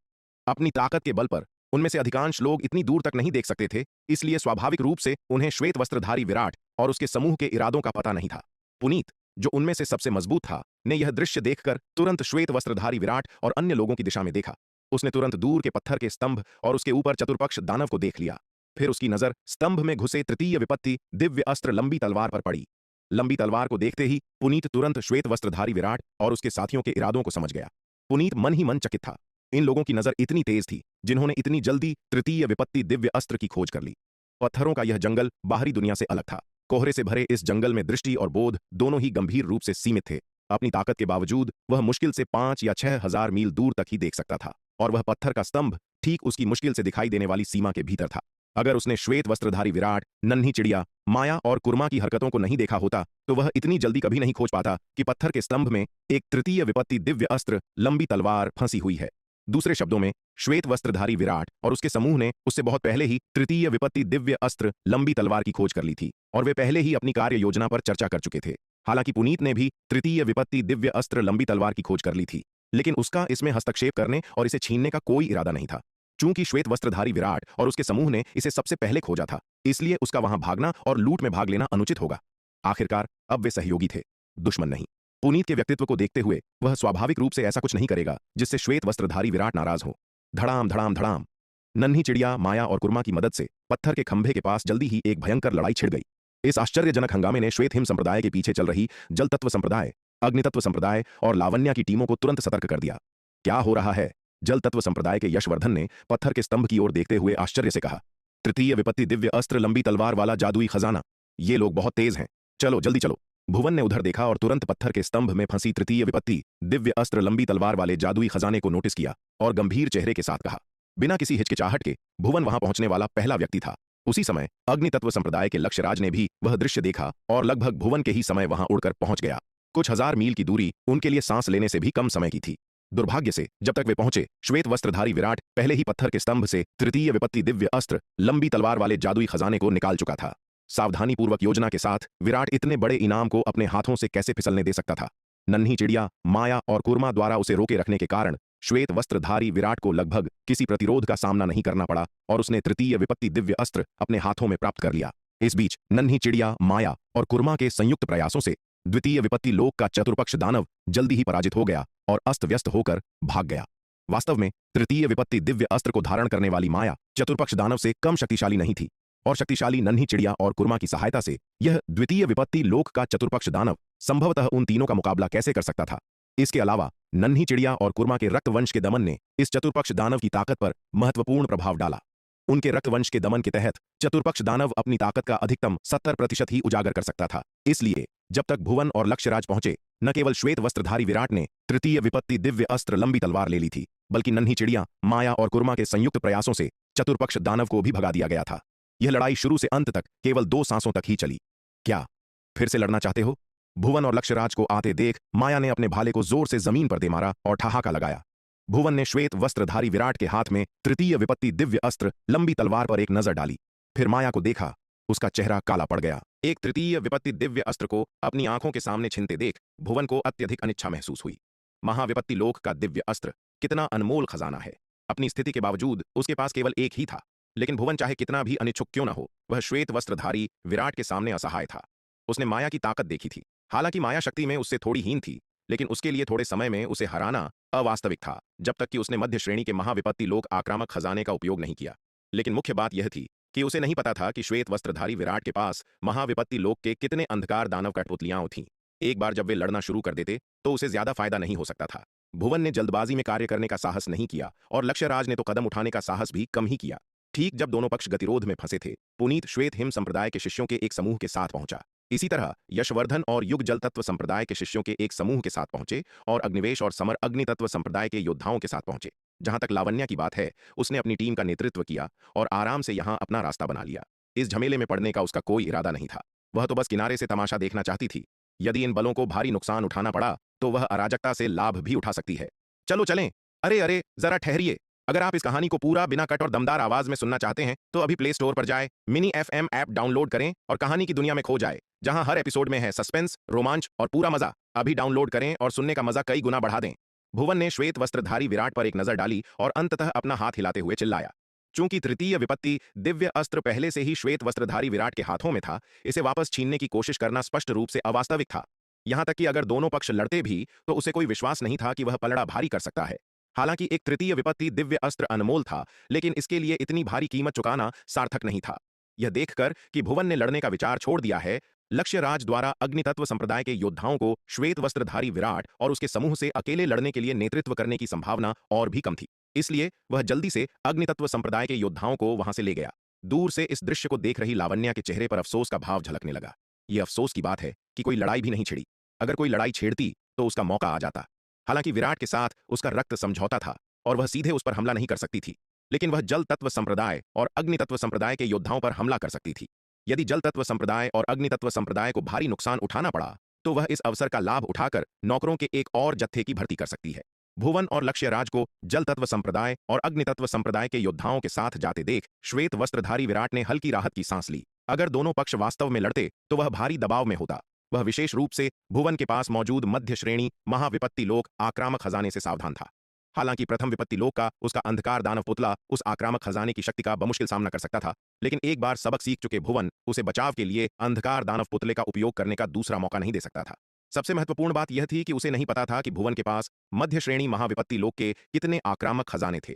अपनी ताकत के बल पर उनमें से अधिकांश लोग इतनी दूर तक नहीं देख सकते थे, इसलिए स्वाभाविक रूप से उन्हें श्वेत वस्त्रधारी विराट और उसके समूह के इरादों का पता नहीं था। पुनीत, जो उनमें से सबसे मजबूत था, ने यह दृश्य देखकर तुरंत श्वेत वस्त्रधारी विराट और अन्य लोगों की दिशा में देखा। उसने तुरंत दूर के पत्थर के स्तंभ और उसके ऊपर चतुर्पक्ष दानव को देख लिया। फिर उसकी नजर स्तंभ में घुसे तृतीय विपत्ति दिव्य अस्त्र लंबी तलवार पर पड़ी। लंबी तलवार को देखते ही पुनीत तुरंत श्वेत वस्त्रधारी विराट और उसके साथियों के इरादों को समझ गया। पुनीत मन ही मन चकित था। इन लोगों की नजर इतनी तेज थी जिन्होंने इतनी जल्दी तृतीय विपत्ति दिव्य अस्त्र की खोज कर ली। पत्थरों का यह जंगल बाहरी दुनिया से अलग था। कोहरे से भरे इस जंगल में दृष्टि और बोध दोनों ही गंभीर रूप से सीमित थे। अपनी ताकत के बावजूद वह मुश्किल से 5 या 6 हजार मील दूर तक ही देख सकता था, और वह पत्थर का स्तंभ ठीक उसकी मुश्किल से दिखाई देने वाली सीमा के भीतर था। अगर उसने श्वेत वस्त्रधारी विराट, नन्ही चिड़िया, माया और कुर्मा की हरकतों को नहीं देखा होता, तो वह इतनी जल्दी कभी नहीं खोज पाता कि पत्थर के स्तंभ में एक तृतीय विपत्ति दिव्य अस्त्र लंबी तलवार फंसी हुई है। दूसरे शब्दों में, श्वेत वस्त्रधारी विराट और उसके समूह ने उससे बहुत पहले ही तृतीय विपत्ति दिव्य अस्त्र लंबी तलवार की खोज कर ली थी, और वे पहले ही अपनी कार्य योजना पर चर्चा कर चुके थे। हालांकि पुनीत ने भी तृतीय विपत्ति दिव्य अस्त्र लंबी तलवार की खोज कर ली थी, लेकिन उसका इसमें हस्तक्षेप करने और इसे छीनने का कोई इरादा नहीं था। चूंकि श्वेत वस्त्रधारी विराट और उसके समूह ने इसे सबसे पहले खोजा था, इसलिए उसका वहां भागना और लूट में भाग लेना अनुचित होगा। आखिरकार अब वे सहयोगी थे, दुश्मन नहीं। पुनीत के व्यक्तित्व को देखते हुए वह स्वाभाविक रूप से ऐसा कुछ नहीं करेगा जिससे श्वेत वस्त्रधारी विराट नाराज हो। धड़ाम धड़ाम धड़ाम। नन्ही चिड़िया माया और कुर्मा की मदद से पत्थर के खंभे के पास जल्दी ही एक भयंकर लड़ाई छिड़ गई। इस आश्चर्यजनक हंगामे ने श्वेत हिम संप्रदाय के पीछे चल रही जल तत्व संप्रदाय, अग्नितत्व संप्रदाय और लावण्या की टीमों को तुरंत सतर्क कर दिया। क्या हो रहा है? जल तत्व संप्रदाय के यशवर्धन ने पत्थर के स्तंभ की ओर देखते हुए आश्चर्य से कहा। तृतीय विपत्ति दिव्य अस्त्र लंबी तलवार वाला जादुई खजाना। ये लोग बहुत तेज हैं, चलो जल्दी चलो। भुवन ने उधर देखा और तुरंत पत्थर के स्तंभ में फंसी तृतीय विपत्ति दिव्य अस्त्र लंबी तलवार वाले जादुई खजाने को नोटिस किया और गंभीर चेहरे के साथ कहा। बिना किसी हिचकिचाहट के भुवन वहां पहुंचने वाला पहला व्यक्ति था। उसी समय अग्नितत्व संप्रदाय के लक्ष्यराज ने भी वह दृश्य देखा और लगभग भुवन के ही समय वहां उड़कर पहुंच गया। कुछ हजार मील की दूरी उनके लिए सांस लेने से भी कम समय की थी। दुर्भाग्य से जब तक वे पहुंचे, श्वेत वस्त्रधारी विराट पहले ही पत्थर के स्तंभ से तृतीय विपत्ति दिव्य अस्त्र लंबी तलवार वाले जादुई खजाने को निकाल चुका था। सावधानीपूर्वक योजना के साथ विराट इतने बड़े इनाम को अपने हाथों से कैसे फिसलने दे सकता था? नन्ही चिड़िया माया और कुर्मा द्वारा उसे रोके रखने के कारण श्वेत वस्त्रधारी विराट को लगभग किसी प्रतिरोध का सामना नहीं करना पड़ा और उसने तृतीय विपत्ति दिव्य अस्त्र अपने हाथों में प्राप्त कर लिया। इस बीच नन्ही चिड़िया माया और कुर्मा के संयुक्त प्रयासों से द्वितीय विपत्ति लोक का चतुर्पक्ष दानव जल्दी ही पराजित हो गया और अस्त व्यस्त होकर भाग गया। वास्तव में तृतीय विपत्ति दिव्य अस्त्र को धारण करने वाली माया चतुर्पक्ष दानव से कम शक्तिशाली नहीं थी और शक्तिशाली नन्ही चिड़िया और कुर्मा की सहायता से यह द्वितीय विपत्ति लोक का चतुर्पक्ष दानव संभवतः उन तीनों का मुकाबला कैसे कर सकता था। इसके अलावा नन्ही चिड़िया और कुर्मा के रक्तवंश के दमन ने इस चतुर्पक्ष दानव की ताकत पर महत्वपूर्ण प्रभाव डाला। उनके रक्तवंश के दमन के तहत चतुर्पक्ष दानव अपनी ताकत का अधिकतम 70% ही उजागर कर सकता था। इसलिए जब तक भुवन और लक्ष्यराज पहुंचे, न केवल श्वेत वस्त्रधारी विराट ने तृतीय विपत्ति दिव्य अस्त्र लंबी तलवार ले ली थी, बल्कि नन्ही चिड़िया माया और कुर्मा के संयुक्त प्रयासों से चतुर्पक्ष दानव को भी भगा दिया गया था। यह लड़ाई शुरू से अंत तक केवल 2 सांसों तक ही चली। क्या फिर से लड़ना चाहते हो? भुवन और लक्ष्यराज को आते देख माया ने अपने भाले को जोर से जमीन पर दे मारा और ठहाका लगाया। भुवन ने श्वेत वस्त्रधारी विराट के हाथ में तृतीय विपत्ति दिव्य अस्त्र लंबी तलवार पर एक नजर डाली, फिर माया को देखा। उसका चेहरा काला पड़ गया। एक तृतीय विपत्ति दिव्य अस्त्र को अपनी आंखों के सामने छिनते देख भुवन को अत्यधिक अनिच्छा महसूस हुई। महाविपत्ति लोक का दिव्य अस्त्र कितना अनमोल खजाना है। अपनी स्थिति के बावजूद उसके पास केवल एक ही था, लेकिन भुवन चाहे कितना भी अनिच्छुक क्यों न हो, वह श्वेत वस्त्रधारी विराट के सामने असहाय था। उसने माया की ताकत देखी थी। हालांकि माया शक्ति में उससे थोड़ी हीन थी, लेकिन उसके लिए थोड़े समय में उसे हराना अवास्तविक था, जब तक कि उसने मध्य श्रेणी के महाविपत्ति लोक आक्रामक खजाने का उपयोग नहीं किया। लेकिन मुख्य बात यह थी कि उसे नहीं पता था कि श्वेत वस्त्रधारी विराट के पास महाविपत्ति लोक के कितने अंधकार दानव कठपुतलियां थीं। एक बार जब वे लड़ना शुरू कर देते तो उसे ज्यादा फायदा नहीं हो सकता था। भुवन ने जल्दबाजी में कार्य करने का साहस नहीं किया और लक्ष्यराज ने तो कदम उठाने का साहस भी कम ही किया। ठीक जब दोनों पक्ष गतिरोध में फंसे थे, पुनीत श्वेत हिम संप्रदाय के शिष्यों के एक समूह के साथ पहुंचा। इसी तरह यशवर्धन और युग जल तत्व संप्रदाय के शिष्यों के एक समूह के साथ पहुंचे और अग्निवेश और समर अग्नि तत्व संप्रदाय के योद्धाओं के साथ पहुंचे। जहां तक लावण्या की बात है, उसने अपनी टीम का नेतृत्व किया और आराम से यहां अपना रास्ता बना लिया। इस झमेले में पड़ने का उसका कोई इरादा नहीं था। वह तो बस किनारे से तमाशा देखना चाहती थी। यदि इन बलों को भारी नुकसान उठाना पड़ा तो वह अराजकता से लाभ भी उठा सकती है। चलो चलें। अरे अरे जरा ठहरिए। अगर आप इस कहानी को पूरा बिना कट और दमदार आवाज में सुनना चाहते हैं तो अभी प्ले स्टोर पर जाए, मिनी FM ऐप डाउनलोड करें और कहानी की दुनिया में खो जाए, जहां हर एपिसोड में है सस्पेंस, रोमांच और पूरा मजा। अभी डाउनलोड करें और सुनने का मजा कई गुना बढ़ा दें। भुवन ने श्वेत वस्त्रधारी विराट पर एक नजर डाली और अंततः अपना हाथ हिलाते हुए चिल्लाया। चूंकि तृतीय विपत्ति दिव्य अस्त्र पहले से ही श्वेत वस्त्रधारी विराट के हाथों में था, इसे वापस छीनने की कोशिश करना स्पष्ट रूप से अवास्तविक था। यहां तक कि अगर दोनों पक्ष लड़ते भी तो उसे कोई विश्वास नहीं था कि वह पलड़ा भारी कर सकता है। हालांकि एक तृतीय विपत्ति दिव्य अस्त्र अनमोल था, लेकिन इसके लिए इतनी भारी कीमत चुकाना सार्थक नहीं था। यह देखकर कि भुवन ने लड़ने का विचार छोड़ दिया है, लक्ष्यराज द्वारा अग्नितत्व संप्रदाय के योद्धाओं को श्वेत वस्त्रधारी विराट और उसके समूह से अकेले लड़ने के लिए नेतृत्व करने की संभावना और भी कम थी। इसलिए वह जल्दी से अग्नितत्व संप्रदाय के योद्धाओं को वहां से ले गया। दूर से इस दृश्य को देख रही लावण्या के चेहरे पर अफसोस का भाव झलकने लगा। यह अफसोस की बात है कि कोई लड़ाई भी नहीं छिड़ी। अगर कोई लड़ाई छेड़ती तो उसका मौका आ जाता। हालांकि विराट के साथ उसका रक्त समझौता था और वह सीधे उस पर हमला नहीं कर सकती थी, लेकिन वह जल तत्व संप्रदाय और अग्नि तत्व संप्रदाय के योद्धाओं पर हमला कर सकती थी। यदि जल तत्व संप्रदाय और अग्नि तत्व संप्रदाय को भारी नुकसान उठाना पड़ा तो वह इस अवसर का लाभ उठाकर नौकरों के एक और जत्थे की भर्ती कर सकती है। भुवन और लक्ष्यराज को जल तत्व संप्रदाय और अग्नि तत्व संप्रदाय के योद्धाओं के साथ जाते देख श्वेत वस्त्रधारी विराट ने हल्की राहत की सांस ली। अगर दोनों पक्ष वास्तव में लड़ते तो वह भारी दबाव में होता। वह विशेष रूप से भुवन के पास मौजूद मध्य श्रेणी महाविपत्ति लोक आक्रामक खजाने से सावधान था। हालांकि प्रथम विपत्ति लोक का उसका अंधकार दानव पुतला उस आक्रामक खजाने की शक्ति का बमुश्किल सामना कर सकता था, लेकिन एक बार सबक सीख चुके भुवन उसे बचाव के लिए अंधकार दानव पुतले का उपयोग करने का दूसरा मौका नहीं दे सकता था। सबसे महत्वपूर्ण बात यह थी कि उसे नहीं पता था कि भुवन के पास मध्य श्रेणी महाविपत्ति लोक के कितने आक्रामक खजाने थे।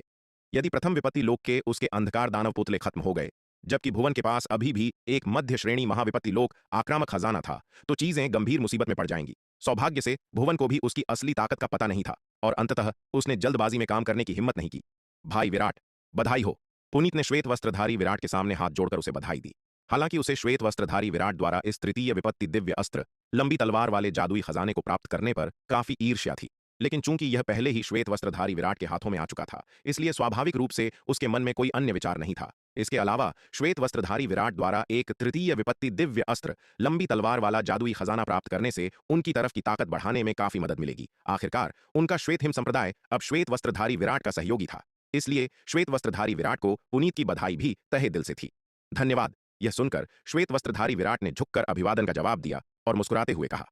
यदि प्रथम विपत्ति लोक के उसके अंधकार दानव पुतले खत्म हो गए, जबकि भुवन के पास अभी भी एक मध्य श्रेणी महाविपत्ति लोक आक्रामक खजाना था, तो चीजें गंभीर मुसीबत में पड़ जाएंगी। सौभाग्य से भुवन को भी उसकी असली ताकत का पता नहीं था और अंततः उसने जल्दबाजी में काम करने की हिम्मत नहीं की। भाई विराट, बधाई हो। पुनीत ने श्वेत वस्त्रधारी विराट के सामने हाथ जोड़कर उसे बधाई दी। हालांकि उसे श्वेत वस्त्रधारी विराट द्वारा इस तृतीय विपत्ति दिव्य अस्त्र लंबी तलवार वाले जादुई खजाने को प्राप्त करने पर काफी ईर्ष्या थी, लेकिन चूंकि यह पहले ही श्वेत वस्त्रधारी विराट के हाथों में आ चुका था, इसलिए स्वाभाविक रूप से उसके मन में कोई अन्य विचार नहीं था। इसके अलावा श्वेत वस्त्रधारी विराट द्वारा एक तृतीय विपत्ति दिव्य अस्त्र लंबी तलवार वाला जादुई खजाना प्राप्त करने से उनकी तरफ की ताकत बढ़ाने में काफी मदद मिलेगी। आखिरकार उनका श्वेत हिम संप्रदाय अब श्वेत वस्त्रधारी विराट का सहयोगी था, इसलिए श्वेत वस्त्रधारी विराट को पुनीत की बधाई भी तहे दिल से थी। धन्यवाद। यह सुनकर श्वेत वस्त्रधारी विराट ने झुककर अभिवादन का जवाब दिया और मुस्कुराते हुए कहा,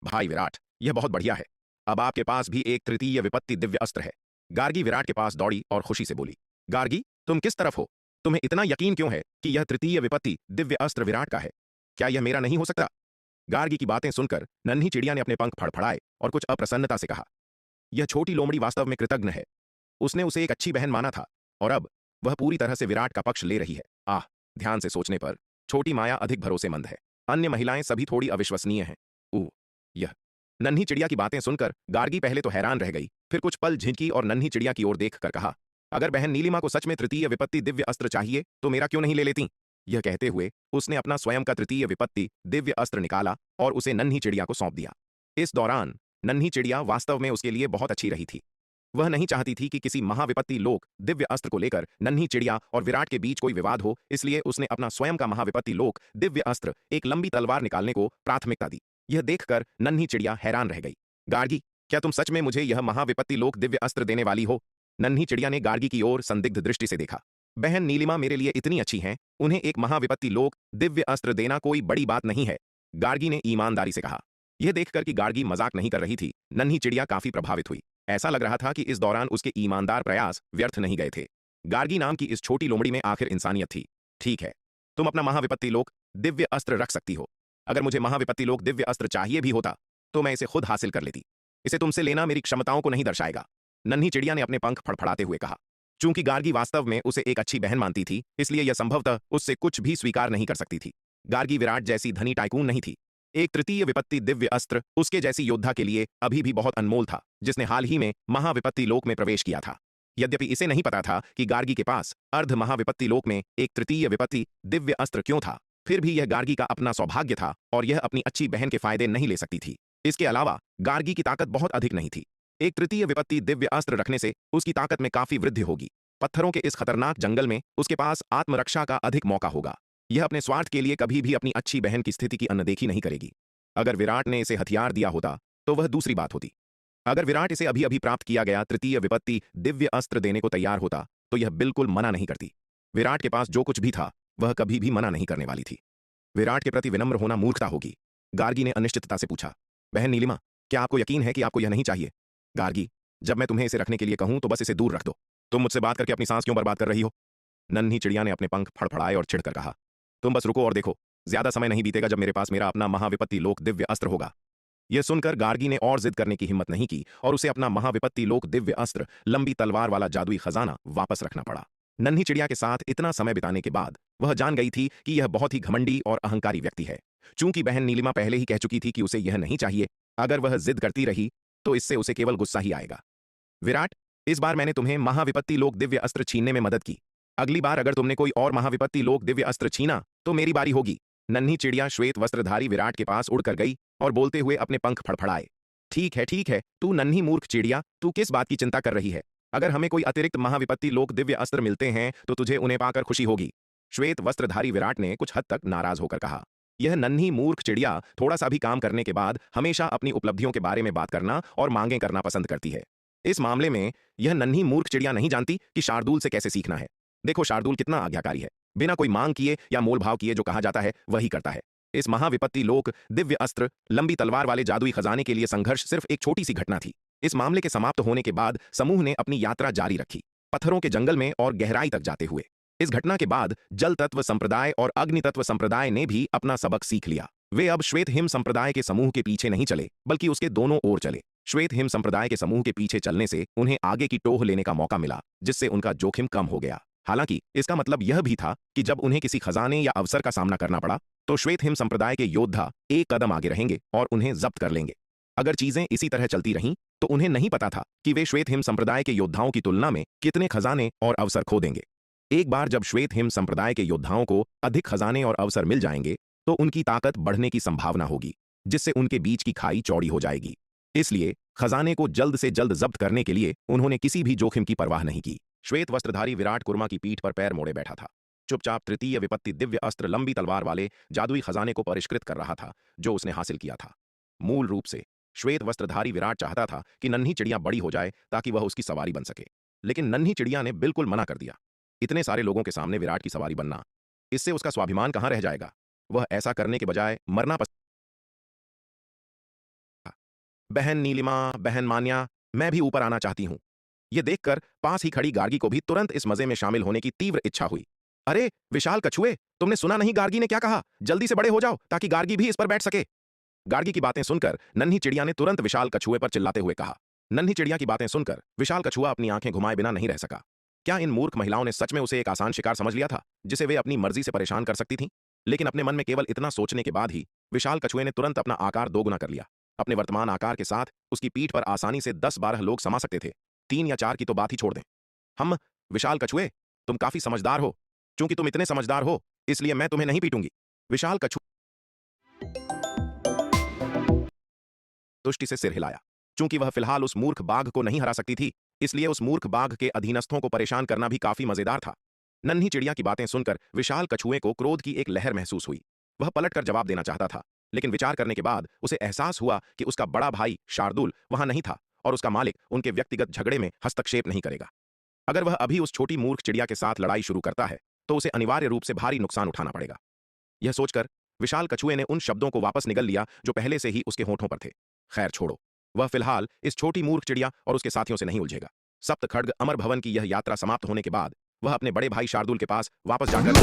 भाई विराट, यह बहुत बढ़िया है। अब आपके पास भी एक तृतीय विपत्ति दिव्य अस्त्र है। गार्गी विराट के पास दौड़ी और खुशी से बोली, गार्गी, तुम किस तरफ हो? तुम्हें इतना यकीन क्यों है कि यह तृतीय विपत्ति दिव्य अस्त्र विराट का है? क्या यह मेरा नहीं हो सकता? गार्गी की बातें सुनकर नन्ही चिड़िया ने अपने पंख फड़फड़ाए और कुछ अप्रसन्नता से कहा, यह छोटी लोमड़ी वास्तव में कृतज्ञ है। उसने उसे एक अच्छी बहन माना था और अब वह पूरी तरह से विराट का पक्ष ले रही है। आह, ध्यान से सोचने पर छोटी माया अधिक भरोसेमंद है, अन्य महिलाएं सभी थोड़ी अविश्वसनीय हैं। यह नन्ही चिड़िया की बातें सुनकर गार्गी पहले तो हैरान रह गई, फिर कुछ पल झिझकी और नन्ही चिड़िया की ओर देखकर कहा, अगर बहन नीलिमा को सच में तृतीय विपत्ति दिव्य अस्त्र चाहिए तो मेरा क्यों नहीं ले लेती? यह कहते हुए उसने अपना स्वयं का तृतीय विपत्ति दिव्य अस्त्र निकाला और उसे नन्ही चिड़िया को सौंप दिया। इस दौरान नन्ही चिड़िया वास्तव में उसके लिए बहुत अच्छी रही थी। वह नहीं चाहती थी कि किसी महाविपत्ति लोक दिव्य अस्त्र को लेकर नन्ही चिड़िया और विराट के बीच कोई विवाद हो, इसलिए उसने अपना स्वयं का महाविपत्ति लोक दिव्य अस्त्र एक लंबी तलवार निकालने को प्राथमिकता दी। यह देखकर नन्ही चिड़िया हैरान रह गई। गार्गी, क्या तुम सच में मुझे यह महाविपत्ति लोक दिव्य अस्त्र देने वाली हो? नन्ही चिड़िया ने गार्गी की ओर संदिग्ध दृष्टि से देखा। बहन नीलिमा मेरे लिए इतनी अच्छी हैं, उन्हें एक महाविपत्ति लोक दिव्य अस्त्र देना कोई बड़ी बात नहीं है, गार्गी ने ईमानदारी से कहा। यह देखकर कि गार्गी मजाक नहीं कर रही थी, नन्ही चिड़िया काफी प्रभावित हुई। ऐसा लग रहा था कि इस दौरान उसके ईमानदार प्रयास व्यर्थ नहीं गए थे। गार्गी नाम की इस छोटी लोमड़ी में आखिर इंसानियत थी। ठीक है, तुम अपना महाविपत्ति लोक दिव्य अस्त्र रख सकती हो। अगर मुझे महाविपत्ति लोक दिव्य अस्त्र चाहिए भी होता तो मैं इसे खुद हासिल कर लेती। इसे तुमसे लेना मेरी क्षमताओं को नहीं दर्शाएगा, नन्ही चिड़िया ने अपने पंख फड़फड़ाते हुए कहा। चूंकि गार्गी वास्तव में उसे एक अच्छी बहन मानती थी, इसलिए यह संभवतः उससे कुछ भी स्वीकार नहीं कर सकती थी। गार्गी विराट जैसी धनी टाइकून नहीं थी। एक तृतीय विपत्ति दिव्य अस्त्र उसके जैसी योद्धा के लिए अभी भी बहुत अनमोल था, जिसने हाल ही में महाविपत्ति लोक में प्रवेश किया था। यद्यपि इसे नहीं पता था कि गार्गी के पास अर्ध महाविपत्ति लोक में एक तृतीय विपत्ति दिव्य अस्त्र क्यों था, फिर भी यह गार्गी का अपना सौभाग्य था और यह अपनी अच्छी बहन के फायदे नहीं ले सकती थी। इसके अलावा गार्गी की ताकत बहुत अधिक नहीं थी। एक तृतीय विपत्ति दिव्य अस्त्र रखने से उसकी ताकत में काफी वृद्धि होगी। पत्थरों के इस खतरनाक जंगल में उसके पास आत्मरक्षा का अधिक मौका होगा। यह अपने स्वार्थ के लिए कभी भी अपनी अच्छी बहन की स्थिति की अनदेखी नहीं करेगी। अगर विराट ने इसे हथियार दिया होता तो वह दूसरी बात होती। अगर विराट इसे अभी अभी प्राप्त किया गया तृतीय विपत्ति दिव्य अस्त्र देने को तैयार होता तो यह बिल्कुल मना नहीं करती। विराट के पास जो कुछ भी था वह कभी भी मना नहीं करने वाली थी। विराट के प्रति विनम्र होना मूर्खता होगी, गार्गी ने अनिश्चितता से पूछा। बहन नीलिमा, क्या आपको यकीन है कि आपको यह नहीं चाहिए? गार्गी, जब मैं तुम्हें इसे रखने के लिए कहूं तो बस इसे दूर रख दो। तुम मुझसे बात करके अपनी सांस क्यों बर्बाद कर रही हो? नन्ही चिड़िया ने अपने पंख फड़फड़ाए और चिढ़कर कहा। तुम बस रुको और देखो, ज्यादा समय नहीं बीतेगा जब मेरे पास मेरा अपना महाविपत्ति लोक दिव्य अस्त्र होगा। यह सुनकर गार्गी ने और जिद करने की हिम्मत नहीं की और उसे अपना महाविपत्ति लोक दिव्य अस्त्र लंबी तलवार वाला जादुई खजाना वापस रखना पड़ा। नन्ही चिड़िया के साथ इतना समय बिताने के बाद वह जान गई थी कि यह बहुत ही घमंडी और अहंकारी व्यक्ति है। चूंकि बहन नीलिमा पहले ही कह चुकी थी कि उसे यह नहीं चाहिए, अगर वह जिद करती रही तो इससे उसे केवल गुस्सा ही आएगा। विराट, इस बार मैंने तुम्हें महाविपत्ति लोक दिव्य अस्त्र छीनने में मदद की। अगली बार अगर तुमने कोई और महाविपत्ति लोक दिव्य अस्त्र छीना तो मेरी बारी होगी। नन्ही चिड़िया श्वेत वस्त्रधारी विराट के पास उड़कर गई और बोलते हुए अपने पंख फड़फड़ाए। ठीक है, तू नन्ही मूर्ख चिड़िया, तू किस बात की चिंता कर रही है? अगर हमें कोई अतिरिक्त महाविपत्ति लोक दिव्य अस्त्र मिलते हैं तो तुझे उन्हें पाकर खुशी होगी। श्वेत वस्त्रधारी विराट ने कुछ हद तक नाराज होकर कहा। यह नन्ही मूर्ख चिड़िया थोड़ा सा भी काम करने के बाद हमेशा अपनी उपलब्धियों के बारे में बात करना और मांगे करना पसंद करती है। इस मामले में यह नन्ही मूर्ख चिड़िया नहीं जानती कि शार्दूल से कैसे सीखना है। देखो शार्दूल कितना आज्ञाकारी है, बिना कोई मांग किए या मोलभाव किए जो कहा जाता है वही करता है। इस महाविपत्ति लोक दिव्य अस्त्र लंबी तलवार वाले जादुई खजाने के लिए संघर्ष सिर्फ एक छोटी सी घटना थी, इस मामले के समाप्त होने के बाद समूह ने अपनी यात्रा जारी रखी, पत्थरों के जंगल में और गहराई तक जाते हुए। इस घटना के बाद जल तत्व संप्रदाय और अग्नि तत्व संप्रदाय ने भी अपना सबक सीख लिया। वे अब श्वेत हिम संप्रदाय के समूह के पीछे नहीं चले, बल्कि उसके दोनों ओर चले। श्वेत हिम संप्रदाय के समूह के पीछे चलने से उन्हें आगे की टोह लेने का मौका मिला, जिससे उनका जोखिम कम हो गया। हालांकि इसका मतलब यह भी था कि जब उन्हें किसी खजाने या अवसर का सामना करना पड़ा, तो श्वेत हिम संप्रदाय के योद्धा एक कदम आगे रहेंगे और उन्हें जब्त कर लेंगे। अगर चीजें इसी तरह चलती रहीं, तो उन्हें नहीं पता था कि वे श्वेत हिम संप्रदाय के योद्धाओं की तुलना में कितने खजाने और अवसर खो देंगे। एक बार जब श्वेत हिम संप्रदाय के योद्धाओं को अधिक खजाने और अवसर मिल जाएंगे, तो उनकी ताकत बढ़ने की संभावना होगी, जिससे उनके बीच की खाई चौड़ी हो जाएगी। इसलिए खजाने को जल्द से जल्द जब्त करने के लिए उन्होंने किसी भी जोखिम की परवाह नहीं की। श्वेत वस्त्रधारी विराट कुर्मा की पीठ पर पैर मोड़े बैठा था। चुपचाप तृतीय विपत्ति दिव्य अस्त्र लंबी तलवार वाले जादुई खजाने को परिष्कृत कर रहा था, जो उसने हासिल किया था। मूल रूप से श्वेत वस्त्रधारी विराट चाहता था कि नन्ही चिड़िया बड़ी हो जाए ताकि वह उसकी सवारी बन सके, लेकिन नन्ही चिड़िया ने बिल्कुल मना कर दिया। इतने सारे लोगों के सामने विराट की सवारी बनना, इससे उसका स्वाभिमान कहां रह जाएगा। वह ऐसा करने के बजाय मरना पसंद। बहन नीलिमा, बहन मान्या, मैं भी ऊपर आना चाहती हूं। यह देखकर पास ही खड़ी गार्गी को भी तुरंत इस मजे में शामिल होने की तीव्र इच्छा हुई। अरे विशाल कछुए, तुमने सुना नहीं गार्गी ने क्या कहा? जल्दी से बड़े हो जाओ ताकि गार्गी भी इस पर बैठ सके। गार्गी की बातें सुनकर नन्ही चिड़िया ने तुरंत विशाल कछुए पर चिल्लाते हुए कहा। नन्ही चिड़िया की बातें सुनकर विशाल कछुआ अपनी आंखें घुमाए बिना नहीं रह सका। क्या इन मूर्ख महिलाओं ने सच में उसे एक आसान शिकार समझ लिया था, जिसे वे अपनी मर्जी से परेशान कर सकती थीं? लेकिन अपने मन में केवल इतना सोचने के बाद ही विशाल कछुए ने तुरंत अपना आकार दोगुना कर लिया। अपने वर्तमान आकार के साथ उसकी पीठ पर आसानी से 10-12 लोग समा सकते थे। 3 या 4 की तो बात ही छोड़ दें। हम विशाल कछुए, तुम काफी समझदार हो। चूंकि तुम इतने समझदार हो, इसलिए मैं तुम्हें नहीं पीटूंगी। विशाल कछुए तुष्टि से सिर हिलाया। चूंकि वह फिलहाल उस मूर्ख बाघ को नहीं हरा सकती थी, इसलिए उस मूर्ख बाघ के अधीनस्थों को परेशान करना भी काफी मजेदार था। नन्ही चिड़िया की बातें सुनकर विशाल कछुए को क्रोध की एक लहर महसूस हुई। वह पलटकर जवाब देना चाहता था, लेकिन विचार करने के बाद उसे एहसास हुआ कि उसका बड़ा भाई शार्दुल वहां नहीं था और उसका मालिक उनके व्यक्तिगत झगड़े में हस्तक्षेप नहीं करेगा। अगर वह अभी उस छोटी मूर्ख चिड़िया के साथ लड़ाई शुरू करता है, तो उसे अनिवार्य रूप से भारी नुकसान उठाना पड़ेगा। यह सोचकर विशाल कछुए ने उन शब्दों को वापस निगल लिया जो पहले से ही उसके होठों पर थे। खैर छोड़ो, वह फिलहाल इस छोटी मूर्ख चिड़िया और उसके साथियों से नहीं उलझेगा। सप्त खड्ग अमर भवन की यह यात्रा समाप्त होने के बाद वह अपने बड़े भाई शार्दुल के पास वापस जाकर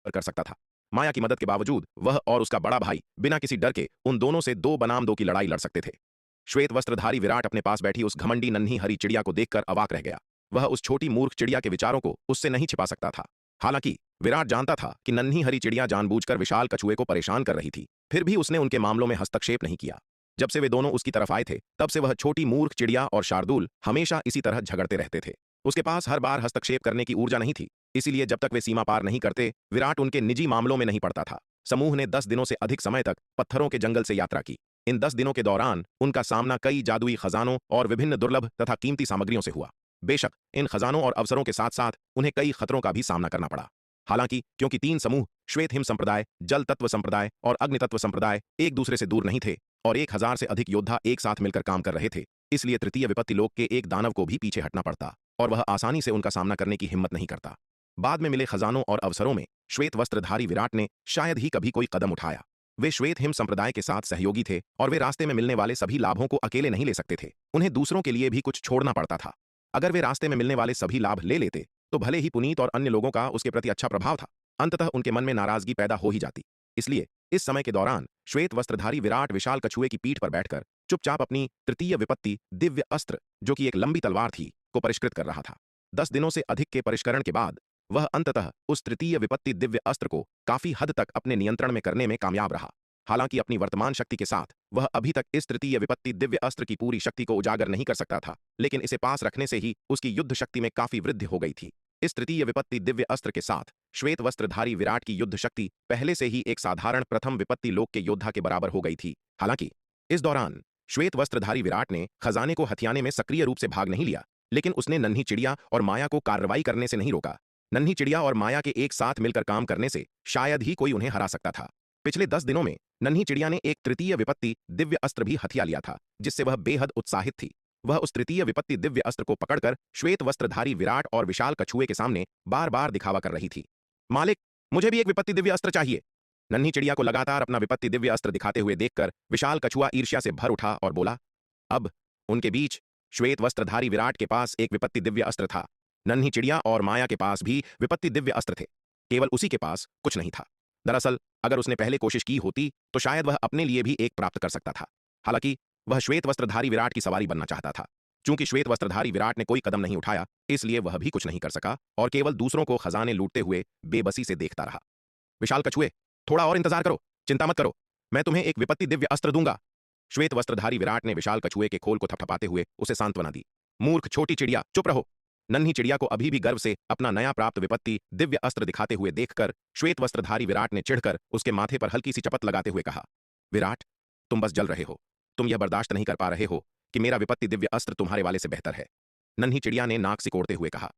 कर सकता था। माया की मदद के बावजूद वह और उसका बड़ा भाई बिना किसी डर के उन दोनों से 2 बनाम 2 की लड़ाई लड़ सकते थे। श्वेत वस्त्रधारी विराट अपने पास बैठी उस घमंडी नन्ही हरी चिड़िया को देखकर अवाक रह गया। वह उस छोटी मूर्ख चिड़िया के विचारों को उससे नहीं छिपा सकता था। हालांकि विराट जानता था कि नन्ही हरी चिड़िया जानबूझकर विशाल कछुए को परेशान कर रही थी, फिर भी उसने उनके मामलों में हस्तक्षेप नहीं किया। जब से वे दोनों उसकी तरफ आए थे, तब से वह छोटी मूर्ख चिड़िया और शार्दुल हमेशा इसी तरह झगड़ते रहते थे। उसके पास हर बार हस्तक्षेप करने की ऊर्जा नहीं थी, इसीलिए जब तक वे सीमा पार नहीं करते, विराट उनके निजी मामलों में नहीं पड़ता था। समूह ने 10 दिनों से अधिक समय तक पत्थरों के जंगल से यात्रा की। इन 10 दिनों के दौरान उनका सामना कई जादुई खजानों और विभिन्न दुर्लभ तथा कीमती सामग्रियों से हुआ। बेशक इन खजानों और अवसरों के साथ साथ उन्हें कई खतरों का भी सामना करना पड़ा। हालांकि क्योंकि 3 समूह श्वेत हिम संप्रदाय, जल तत्व संप्रदाय और अग्नि तत्व संप्रदाय एक दूसरे से दूर नहीं थे और 1000 से अधिक योद्धा एक साथ मिलकर काम कर रहे थे, इसलिए तृतीय विपत्ति लोक के एक दानव को भी पीछे हटना पड़ता और वह आसानी से उनका सामना करने की हिम्मत नहीं करता। बाद में मिले खजानों और अवसरों में श्वेत वस्त्रधारी विराट ने शायद ही कभी कोई कदम उठाया। वे श्वेत हिम संप्रदाय के साथ सहयोगी थे और वे रास्ते में मिलने वाले सभी लाभों को अकेले नहीं ले सकते थे। उन्हें दूसरों के लिए भी कुछ छोड़ना पड़ता था। अगर वे रास्ते में मिलने वाले सभी लाभ ले लेते, तो भले ही पुनीत और अन्य लोगों का उसके प्रति अच्छा प्रभाव था, अंततः उनके मन में नाराजगी पैदा हो ही जाती। इसलिए इस समय के दौरान श्वेत वस्त्रधारी विराट विशाल कछुए की पीठ पर बैठकर चुपचाप अपनी तृतीय विपत्ति दिव्य अस्त्र, जो कि एक लंबी तलवार थी, को परिष्कृत कर रहा था। 10 दिनों से अधिक के परिष्करण के बाद वह अंततः उस तृतीय विपत्ति दिव्य अस्त्र को काफी हद तक अपने नियंत्रण में करने में कामयाब रहा। हालांकि अपनी वर्तमान शक्ति के साथ वह अभी तक इस तृतीय विपत्ति दिव्य अस्त्र की पूरी शक्ति को उजागर नहीं कर सकता था, लेकिन इसे पास रखने से ही उसकी युद्ध शक्ति में काफी वृद्धि हो गई थी। इस तृतीय विपत्ति दिव्य अस्त्र के साथ श्वेत वस्त्रधारी विराट की युद्ध शक्ति पहले से ही एक साधारण प्रथम विपत्ति लोक के योद्धा के बराबर हो गई थी। हालांकि इस दौरान श्वेत वस्त्रधारी विराट ने खजाने को हथियाने में सक्रिय रूप से भाग नहीं लिया, लेकिन उसने नन्ही चिड़िया और माया को कार्रवाई करने से नहीं रोका। नन्ही चिड़िया और माया के एक साथ मिलकर काम करने से शायद ही कोई उन्हें हरा सकता था। पिछले 10 दिनों में नन्ही चिड़िया ने एक तृतीय विपत्ति दिव्य अस्त्र भी हथिया लिया था, जिससे वह बेहद उत्साहित थी। वह उस तृतीय विपत्ति दिव्य अस्त्र को पकड़कर श्वेत वस्त्रधारी विराट और विशाल कछुए के सामने बार बार दिखावा कर रही थी। मालिक, मुझे भी एक विपत्ति दिव्य अस्त्र चाहिए। नन्ही चिड़िया को लगातार अपना विपत्ति दिव्य अस्त्र दिखाते हुए देखकर विशाल कछुआ ईर्ष्या से भर उठा और बोला। अब उनके बीच श्वेत वस्त्रधारी विराट के पास एक विपत्ति दिव्य अस्त्र था। नन्ही चिड़िया और माया के पास भी विपत्ति दिव्य अस्त्र थे, केवल उसी के पास कुछ नहीं था। दरअसल अगर उसने पहले कोशिश की होती तो शायद वह अपने लिए भी एक प्राप्त कर सकता था। हालांकि वह श्वेत वस्त्रधारी विराट की सवारी बनना चाहता था। चूंकि श्वेत वस्त्रधारी विराट ने कोई कदम नहीं उठाया, इसलिए वह भी कुछ नहीं कर सका और केवल दूसरों को खजाने लूटते हुए बेबसी से देखता रहा। विशाल कछुए, थोड़ा और इंतजार करो, चिंता मत करो, मैं तुम्हें एक विपत्ति दिव्य अस्त्र दूंगा। श्वेत वस्त्रधारी विराट ने विशाल कछुए के खोल को थपथपाते हुए उसे सांत्वना दी। मूर्ख छोटी चिड़िया, चुप रहो। नन्ही चिड़िया को अभी भी गर्व से अपना नया प्राप्त विपत्ति दिव्य अस्त्र दिखाते हुए देखकर श्वेत वस्त्रधारी विराट ने चिढ़कर उसके माथे पर हल्की सी चपत लगाते हुए कहा। विराट, तुम बस जल रहे हो, तुम यह बर्दाश्त नहीं कर पा रहे हो कि मेरा विपत्ति दिव्य अस्त्र तुम्हारे वाले से बेहतर है। नन्ही चिड़िया ने नाक सिकोड़ते हुए कहा।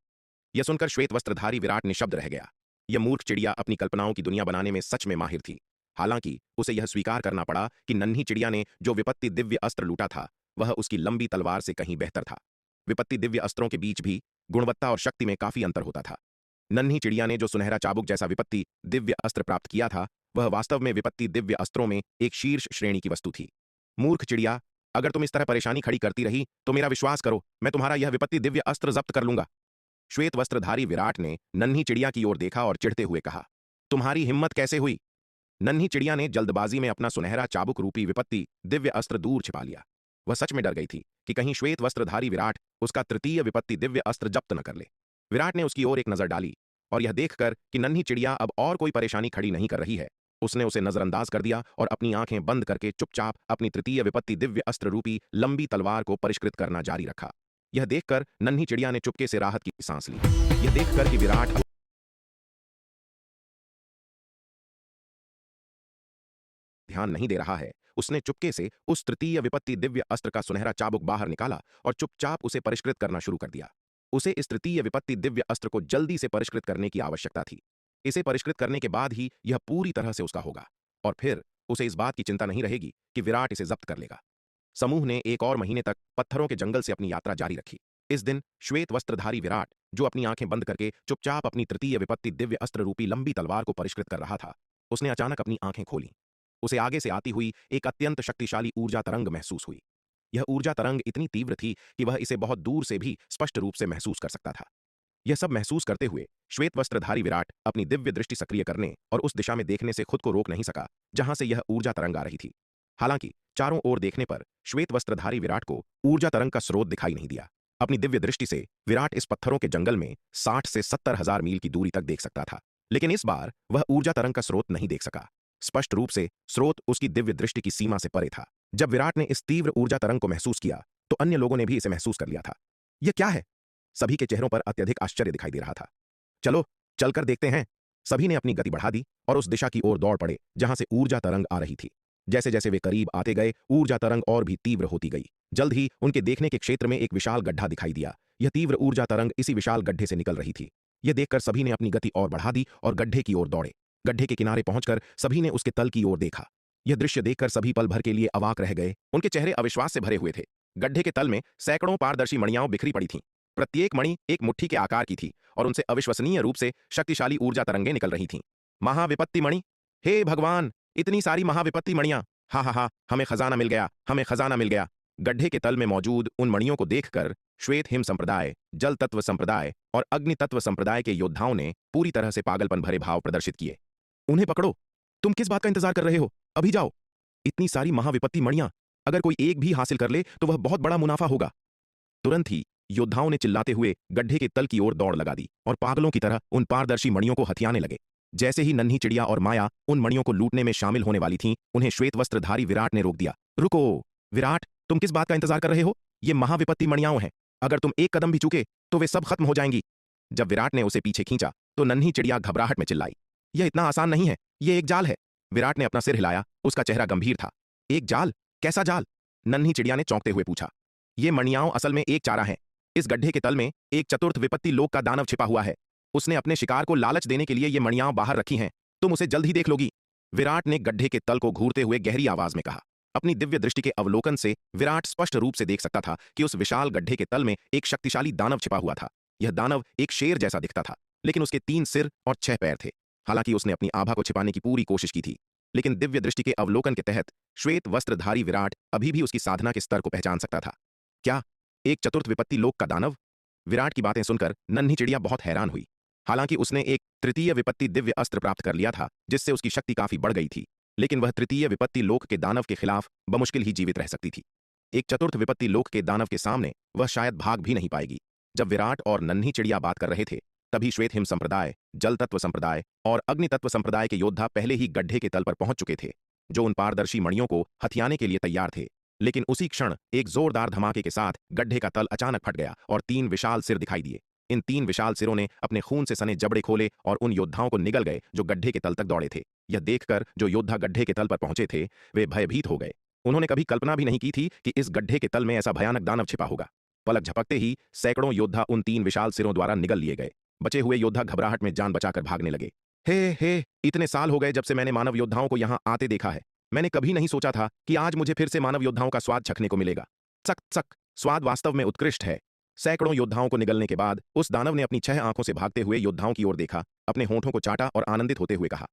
यह सुनकर श्वेत वस्त्रधारी विराट निशब्द रह गया। यह मूर्ख चिड़िया अपनी कल्पनाओं की दुनिया बनाने में सच में माहिर थी। हालांकि उसे यह स्वीकार करना पड़ा कि नन्ही चिड़िया ने जो विपत्ति दिव्य अस्त्र लूटा था वह उसकी लंबी तलवार से कहीं बेहतर था। विपत्ति दिव्य अस्त्रों के बीच भी गुणवत्ता और शक्ति में काफी अंतर होता था। नन्ही चिड़िया ने जो सुनहरा चाबुक जैसा विपत्ति दिव्य अस्त्र प्राप्त किया था वह वास्तव में विपत्ति दिव्य अस्त्रों में एक शीर्ष श्रेणी की वस्तु थी। मूर्ख चिड़िया, अगर तुम इस तरह परेशानी खड़ी करती रही तो मेरा विश्वास करो, मैं तुम्हारा यह विपत्ति दिव्य अस्त्र जब्त कर लूंगा। श्वेत वस्त्रधारी विराट ने नन्ही चिड़िया की ओर देखा और चिढ़ते हुए कहा। तुम्हारी हिम्मत कैसे हुई? नन्ही चिड़िया ने जल्दबाजी में अपना सुनहरा चाबुक रूपी विपत्ति दिव्य अस्त्र दूर छिपा लिया। वह सच में डर गई थी कि कहीं श्वेत वस्त्रधारी विराट उसका तृतीय विपत्ति दिव्य अस्त्र जब्त न कर ले। विराट ने उसकी ओर एक नजर डाली और यह देखकर कि नन्ही चिड़िया अब और कोई परेशानी खड़ी नहीं कर रही है, उसने उसे नजरअंदाज कर दिया और अपनी आंखें बंद करके चुपचाप अपनी तृतीय विपत्ति दिव्य अस्त्र रूपी लंबी तलवार को परिष्कृत करना जारी रखा। यह देखकर नन्ही चिड़िया ने चुपके से राहत की सांस ली। यह देखकर कि विराट ध्यान नहीं दे रहा है, उसने चुपके से उस तृतीय विपत्ति दिव्य अस्त्र का सुनहरा चाबुक बाहर निकाला और चुपचाप उसे परिष्कृत करना शुरू कर दिया। उसे इस तृतीय विपत्ति दिव्य अस्त्र को जल्दी से परिष्कृत करने की आवश्यकता थी। इसे परिष्कृत करने के बाद ही यह पूरी तरह से उसका होगा और फिर उसे इस बात की चिंता नहीं रहेगी कि विराट इसे जब्त कर लेगा। समूह ने एक और महीने तक पत्थरों के जंगल से अपनी यात्रा जारी रखी। इस दिन श्वेत वस्त्रधारी विराट, जो अपनी आंखें बंद करके चुपचाप अपनी तृतीय विपत्ति दिव्य अस्त्र रूपी लंबी तलवार को परिष्कृत कर रहा था, उसने अचानक अपनी आंखें खोली। उसे आगे से आती हुई एक अत्यंत शक्तिशाली ऊर्जा तरंग महसूस हुई। यह ऊर्जा तरंग इतनी तीव्र थी कि वह इसे बहुत दूर से भी स्पष्ट रूप से महसूस कर सकता था। यह सब महसूस करते हुए श्वेत वस्त्रधारी विराट अपनी दिव्य दृष्टि सक्रिय करने और उस दिशा में देखने से खुद को रोक नहीं सका जहां से यह ऊर्जा तरंग आ रही थी। हालांकि चारों ओर देखने पर श्वेत वस्त्रधारी विराट को ऊर्जा तरंग का स्रोत दिखाई नहीं दिया। अपनी दिव्य दृष्टि से विराट इस पत्थरों के जंगल में 60 से 70 हजार मील की दूरी तक देख सकता था, लेकिन इस बार वह ऊर्जा तरंग का स्रोत नहीं देख सका। स्पष्ट रूप से स्रोत उसकी दिव्य दृष्टि की सीमा से परे था। जब विराट ने इस तीव्र ऊर्जा तरंग को महसूस किया तो अन्य लोगों ने भी इसे महसूस कर लिया था। यह क्या है? सभी के चेहरों पर अत्यधिक आश्चर्य दिखाई दे रहा था। चलो चलकर देखते हैं। सभी ने अपनी गति बढ़ा दी और उस दिशा की ओर दौड़ पड़े जहां से ऊर्जा तरंग आ रही थी। जैसे जैसे वे करीब आते गए ऊर्जा तरंग और भी तीव्र होती गई। जल्द ही उनके देखने के क्षेत्र में एक विशाल गड्ढा दिखाई दिया। यह तीव्र ऊर्जा तरंग इसी विशाल गड्ढे से निकल रही थी। यह देखकर सभी ने अपनी गति और बढ़ा दी और गड्ढे की ओर दौड़े। गड्ढे के किनारे पहुंचकर सभी ने उसके तल की ओर देखा। यह दृश्य देखकर सभी पल भर के लिए अवाक रह गए। उनके चेहरे अविश्वास से भरे हुए थे। गड्ढे के तल में सैकड़ों पारदर्शी मणियां बिखरी पड़ी थीं। प्रत्येक मणि एक मुट्ठी के आकार की थी और उनसे अविश्वसनीय रूप से शक्तिशाली ऊर्जा तरंगें निकल रही थीं। महाविपत्ति मणि! हे भगवान, इतनी सारी महाविपत्ति मणियां! हा हा हा, हमें खजाना मिल गया, हमें खजाना मिल गया। गड्ढे के तल में मौजूद उन मणियों को देखकर श्वेत हिम संप्रदाय, जल तत्व संप्रदाय और अग्नि तत्व संप्रदाय के योद्धाओं ने पूरी तरह से पागलपन भरे भाव प्रदर्शित किए। उन्हें पकड़ो! तुम किस बात का इंतजार कर रहे हो? अभी जाओ! इतनी सारी महाविपत्ति मणियां, अगर कोई एक भी हासिल कर ले तो वह बहुत बड़ा मुनाफा होगा। तुरंत ही योद्धाओं ने चिल्लाते हुए गड्ढे के तल की ओर दौड़ लगा दी और पागलों की तरह उन पारदर्शी मणियों को हथियाने लगे। जैसे ही नन्ही चिड़िया और माया उन मणियों को लूटने में शामिल होने वाली थीं, उन्हें श्वेत वस्त्रधारी विराट ने रोक दिया। रुको! विराट, तुम किस बात का इंतजार कर रहे हो? ये महाविपत्ति मणियां हैं। अगर तुम एक कदम भी चूके तो वे सब खत्म हो जाएंगी। जब विराट ने उसे पीछे खींचा तो नन्ही चिड़िया घबराहट में चिल्लाई। यह इतना आसान नहीं है, ये एक जाल है। विराट ने अपना सिर हिलाया, उसका चेहरा गंभीर था। एक जाल? कैसा जाल? नन्ही चिड़िया ने चौंकते हुए पूछा। ये मणियां असल में एक चारा है। इस गड्ढे के तल में एक चतुर्थ विपत्ति लोक का दानव छिपा हुआ है। उसने अपने शिकार को लालच देने के लिए ये मणियां बाहर रखी हैं। तुम उसे जल्द ही देख लोगी। विराट ने गड्ढे के तल को घूरते हुए गहरी आवाज में कहा। अपनी दिव्य दृष्टि के अवलोकन से विराट स्पष्ट रूप से देख सकता था कि उस विशाल गड्ढे के तल में एक शक्तिशाली दानव छिपा हुआ था। यह दानव एक शेर जैसा दिखता था, लेकिन उसके 3 सिर और 6 पैर थे। हालांकि उसने अपनी आभा को छिपाने की पूरी कोशिश की थी, लेकिन दिव्य दृष्टि के अवलोकन के तहत श्वेत वस्त्रधारी विराट अभी भी उसकी साधना के स्तर को पहचान सकता था। क्या? एक चतुर्थ विपत्ति लोक का दानव? विराट की बातें सुनकर नन्ही चिड़िया बहुत हैरान हुई। हालांकि उसने एक तृतीय विपत्ति दिव्य अस्त्र प्राप्त कर लिया था, जिससे उसकी शक्ति काफी बढ़ गई थी, लेकिन वह तृतीय विपत्ति लोक के दानव के खिलाफ बमुश्किल ही जीवित रह सकती थी। एक चतुर्थ विपत्ति लोक के दानव के सामने वह शायद भाग भी नहीं पाएगी। जब विराट और नन्ही चिड़िया बात कर रहे थे, तभी श्वेत हिम संप्रदाय, जल तत्व संप्रदाय और अग्नि तत्व संप्रदाय के योद्धा पहले ही गड्ढे के तल पर पहुंच चुके थे, जो उन पारदर्शी मणियों को हथियाने के लिए तैयार थे। लेकिन उसी क्षण एक जोरदार धमाके के साथ गड्ढे का तल अचानक फट गया और 3 विशाल सिर दिखाई दिए। इन 3 विशाल सिरों ने अपने खून से सने जबड़े खोले और उन योद्धाओं को निगल गए जो गड्ढे के तल तक दौड़े थे। यह देखकर जो योद्धा गड्ढे के तल पर पहुंचे थे, वे भयभीत हो गए। उन्होंने कभी कल्पना भी नहीं की थी कि इस गड्ढे के तल में ऐसा भयानक दानव छिपा होगा। पलक झपकते ही सैकड़ों योद्धा उन 3 विशाल सिरों द्वारा निगल लिए गए। बचे हुए योद्धा घबराहट में जान बचाकर भागने लगे। हे, इतने साल हो गए जब से मैंने मानव योद्धाओं को यहां आते देखा है। मैंने कभी नहीं सोचा था कि आज मुझे फिर से मानव योद्धाओं का स्वाद चखने को मिलेगा। चक चक, स्वाद वास्तव में उत्कृष्ट है। सैकड़ों योद्धाओं को निगलने के बाद उस दानव ने अपनी 6 आंखों से भागते हुए योद्धाओं की ओर देखा, अपने होठों को चाटा और आनंदित होते हुए कहा,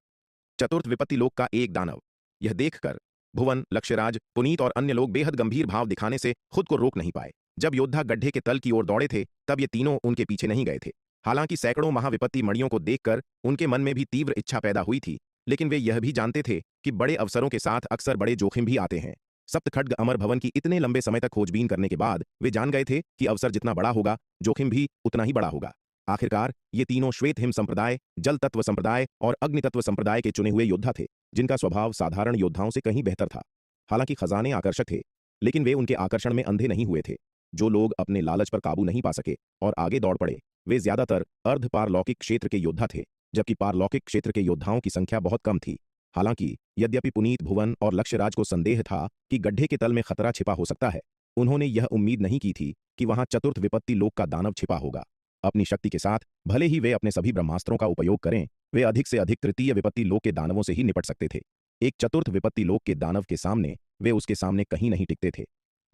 चतुर्थ विपत्ति लोक का एक दानव। यह देखकर भुवन, लक्ष्यराज, पुनीत और अन्य लोग बेहद गंभीर भाव दिखाने से खुद को रोक नहीं पाए। जब योद्धा गड्ढे के तल की ओर दौड़े थे, तब ये तीनों उनके पीछे नहीं गए थे। हालांकि सैकड़ों महाविपत्ति मणियों को देखकर उनके मन में भी तीव्र इच्छा पैदा हुई थी, लेकिन वे यह भी जानते थे कि बड़े अवसरों के साथ अक्सर बड़े जोखिम भी आते हैं। सप्तखड्ग अमर भवन की इतने लंबे समय तक खोजबीन करने के बाद वे जान गए थे कि अवसर जितना बड़ा होगा, जोखिम भी उतना ही बड़ा होगा। आखिरकार ये तीनों श्वेत हिम संप्रदाय, जल तत्व संप्रदाय और अग्नि तत्व संप्रदाय के चुने हुए योद्धा थे, जिनका स्वभाव साधारण योद्धाओं से कहीं बेहतर था। हालांकि खजाने आकर्षक थे, लेकिन वे उनके आकर्षण में अंधे नहीं हुए थे। जो लोग अपने लालच पर काबू नहीं पा सके और आगे दौड़ पड़े, वे ज्यादातर अर्ध पारलौकिक क्षेत्र के योद्धा थे, जबकि पारलौकिक क्षेत्र के योद्धाओं की संख्या बहुत कम थी। हालांकि यद्यपि पुनीत, भुवन और लक्ष्यराज को संदेह था कि गड्ढे के तल में खतरा छिपा हो सकता है, उन्होंने यह उम्मीद नहीं की थी कि वहां चतुर्थ विपत्ति लोक का दानव छिपा होगा। अपनी शक्ति के साथ भले ही वे अपने सभी ब्रह्मास्त्रों का उपयोग करें, वे अधिक से अधिक तृतीय विपत्ति लोक के दानवों से ही निपट सकते थे। एक चतुर्थ विपत्ति लोक के दानव के सामने वे उसके सामने कहीं नहीं टिकते थे।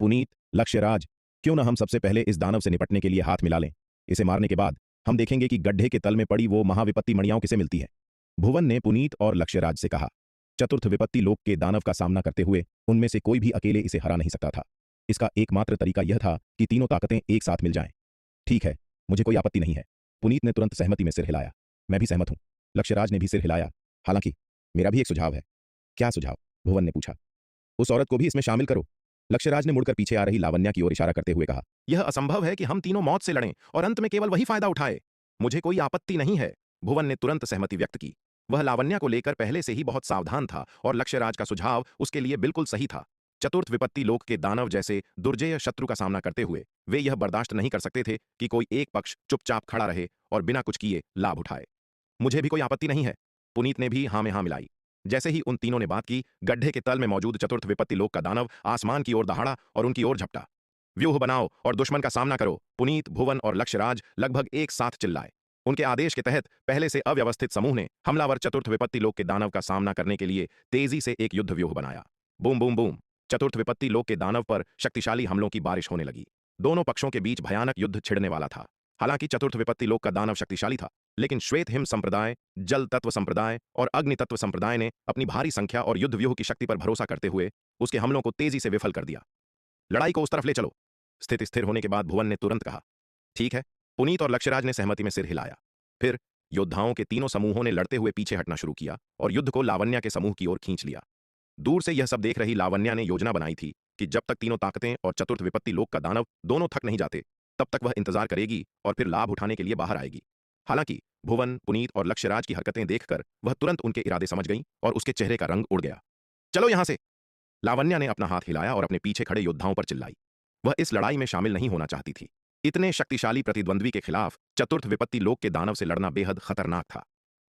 पुनीत, लक्ष्यराज, क्यों न हम सबसे पहले इस दानव से निपटने के लिए हाथ मिला लें। इसे मारने के बाद हम देखेंगे कि गड्ढे के तल में पड़ी वो महाविपत्ति मणियां किसे मिलती है। भुवन ने पुनीत और लक्ष्यराज से कहा। चतुर्थ विपत्ति लोक के दानव का सामना करते हुए उनमें से कोई भी अकेले इसे हरा नहीं सकता था। इसका एकमात्र तरीका यह था कि तीनों ताकतें एक साथ मिल जाएं। ठीक है, मुझे कोई आपत्ति नहीं है। पुनीत ने तुरंत सहमति में सिर हिलाया। मैं भी सहमत हूं। लक्ष्यराज ने भी सिर हिलाया। हालांकि मेरा भी एक सुझाव है। क्या सुझाव? भुवन ने पूछा। उस औरत को भी इसमें शामिल करो। लक्ष्यराज ने मुड़कर पीछे आ रही लावण्या की ओर इशारा करते हुए कहा। यह असंभव है कि हम तीनों मौत से लड़ें और अंत में केवल वही फायदा उठाए। मुझे कोई आपत्ति नहीं है। भुवन ने तुरंत सहमति व्यक्त की। वह लावण्या को लेकर पहले से ही बहुत सावधान था और लक्ष्यराज का सुझाव उसके लिए बिल्कुल सही था। चतुर्थ विपत्ति लोक के दानव जैसे दुर्जेय शत्रु का सामना करते हुए वे यह बर्दाश्त नहीं कर सकते थे कि कोई एक पक्ष चुपचाप खड़ा रहे और बिना कुछ किए लाभ उठाए। मुझे भी कोई आपत्ति नहीं है। पुनीत ने भी हाँ में हाँ मिलाई। जैसे ही उन तीनों ने बात की, गड्ढे के तल में मौजूद चतुर्थ विपत्ति लोक का दानव आसमान की ओर दहाड़ा और उनकी ओर झपटा। व्यूह बनाओ और दुश्मन का सामना करो। पुनीत, भुवन और लक्ष्यराज लगभग एक साथ चिल्लाए। उनके आदेश के तहत पहले से अव्यवस्थित समूह ने हमलावर चतुर्थ विपत्ति लोक के दानव का सामना करने के लिए तेजी से एक युद्ध व्यूह बनाया। बूम बूम बूम, चतुर्थ विपत्ति लोक के दानव पर शक्तिशाली हमलों की बारिश होने लगी। दोनों पक्षों के बीच भयानक युद्ध छिड़ने वाला था। हालांकि चतुर्थ विपत्ति लोक का दानव शक्तिशाली था, लेकिन श्वेत हिम संप्रदाय, जल तत्व संप्रदाय और अग्नि तत्व संप्रदाय ने अपनी भारी संख्या और युद्ध व्यूह की शक्ति पर भरोसा करते हुए उसके हमलों को तेजी से विफल कर दिया। लड़ाई को उस तरफ ले चलो। स्थिति स्थिर होने के बाद भुवन ने तुरंत कहा। ठीक है। पुनीत और लक्ष्यराज ने सहमति में सिर हिलाया। फिर योद्धाओं के तीनों समूहों ने लड़ते हुए पीछे हटना शुरू किया और युद्ध को लावण्या के समूह की ओर खींच लिया। दूर से यह सब देख रही लावण्या ने योजना बनाई थी कि जब तक तीनों ताकतें और चतुर्थ विपत्ति लोक का दानव दोनों थक नहीं जाते, तब तक वह इंतजार करेगी और फिर लाभ उठाने के लिए बाहर आएगी। हालांकि भुवन, पुनीत और लक्ष्यराज की हरकतें देखकर वह तुरंत उनके इरादे समझ गई और उसके चेहरे का रंग उड़ गया। चलो यहां से। लावण्या ने अपना हाथ हिलाया और अपने पीछे खड़े योद्धाओं पर चिल्लाई। वह इस लड़ाई में शामिल नहीं होना चाहती थी। इतने शक्तिशाली प्रतिद्वंद्वी के खिलाफ चतुर्थ विपत्ति लोक के दानव से लड़ना बेहद खतरनाक था।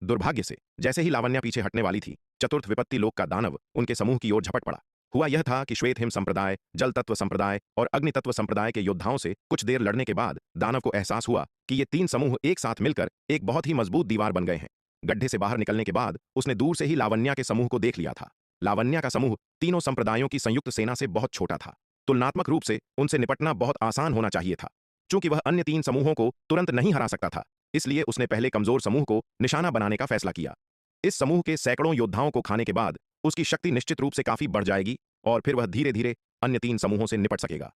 दुर्भाग्य से जैसे ही लावण्या पीछे हटने वाली थी, चतुर्थ विपत्ति लोक का दानव उनके समूह की ओर झपट पड़ा। हुआ यह था कि श्वेत हिम संप्रदाय, जल तत्व संप्रदाय और अग्नि तत्व संप्रदाय के योद्धाओं से कुछ देर लड़ने के बाद दानव को एहसास हुआ कि ये तीन समूह एक साथ मिलकर एक बहुत ही मजबूत दीवार बन गए हैं। गड्ढे से बाहर निकलने के बाद उसने दूर से ही लावण्या के समूह को देख लिया था। लावण्या का समूह तीनों संप्रदायों की संयुक्त सेना से बहुत छोटा था। तुलनात्मक रूप से उनसे निपटना बहुत आसान होना चाहिए था। चूंकि वह अन्य तीन समूहों को तुरंत नहीं हरा सकता था, इसलिए उसने पहले कमजोर समूह को निशाना बनाने का फैसला किया। इस समूह के सैकड़ों योद्धाओं को खाने के बाद उसकी शक्ति निश्चित रूप से काफी बढ़ जाएगी और फिर वह धीरे धीरे अन्य 3 समूहों से निपट सकेगा।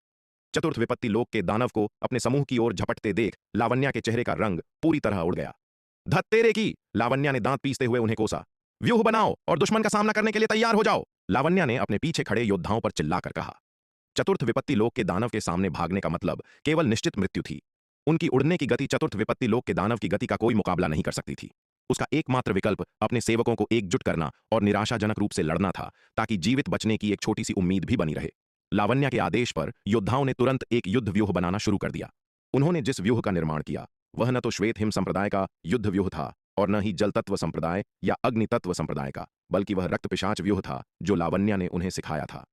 चतुर्थ विपत्ति लोक के दानव को अपने समूह की ओर झपटते देख लावण्या के चेहरे का रंग पूरी तरह उड़ गया। धत्तेरे की! लावण्या ने दांत पीसते हुए उन्हें कोसा। व्यूह बनाओ और दुश्मन का सामना करने के लिए तैयार हो जाओ, लावण्या ने अपने पीछे खड़े योद्धाओं पर चिल्लाकर कहा। चतुर्थ विपत्ति लोक के दानव के सामने भागने का मतलब केवल निश्चित मृत्यु थी। उनकी उड़ने की गति चतुर्थ विपत्ति लोक के दानव की गति का कोई मुकाबला नहीं कर सकती थी। उसका एकमात्र विकल्प अपने सेवकों को एकजुट करना और निराशाजनक रूप से लड़ना था, ताकि जीवित बचने की एक छोटी सी उम्मीद भी बनी रहे। लावण्या के आदेश पर योद्धाओं ने तुरंत एक युद्ध व्यूह बनाना शुरू कर दिया। उन्होंने जिस व्यूह का निर्माण किया वह न तो श्वेत हिम संप्रदाय का युद्ध व्यूह था और न ही जल तत्व संप्रदाय या अग्नि तत्व संप्रदाय का, बल्कि वह रक्त पिशाच व्यूह था जो लावण्या ने उन्हें सिखाया था।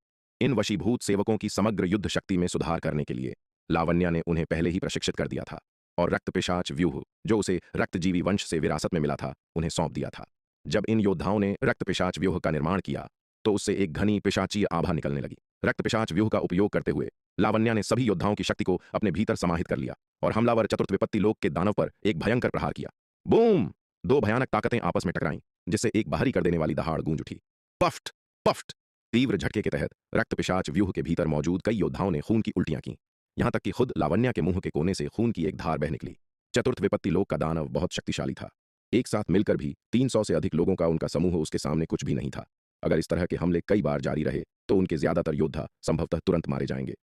इन वशीभूत सेवकों की समग्र युद्ध शक्ति में सुधार करने के लिए लावण्या ने उन्हें पहले ही प्रशिक्षित कर दिया था और रक्त पिशाच व्यूह, जो उसे रक्तजीवी वंश से विरासत में मिला था, उन्हें सौंप दिया था। जब इन योद्धाओं ने रक्त पिशाच व्यूह का निर्माण किया तो उससे एक घनी पिशाचीय आभा निकलने लगी। रक्त पिशाच व्यूह का उपयोग करते हुए लावण्या ने सभी योद्धाओं की शक्ति को अपने भीतर समाहित कर लिया और हमलावर चतुर्थ विपत्ति लोक के दानव पर एक भयंकर प्रहार किया। बूम! 2 भयानक ताकतें आपस में टकराईं, जिससे एक बाहरी कर देने वाली दहाड़ गूंज उठी। पफ्ट! पफ्ट! तीव्र झटके के तहत रक्त पिशाच व्यूह के भीतर मौजूद कई योद्धाओं ने खून की उल्टियां की, यहां तक कि खुद लावण्या के मुंह के कोने से खून की एक धार बह निकली। चतुर्थ विपत्ति लोक का दानव बहुत शक्तिशाली था। एक साथ मिलकर भी 300 से अधिक लोगों का उनका समूह उसके सामने कुछ भी नहीं था। अगर इस तरह के हमले कई बार जारी रहे तो उनके ज्यादातर योद्धा संभवतः तुरंत मारे जाएंगे।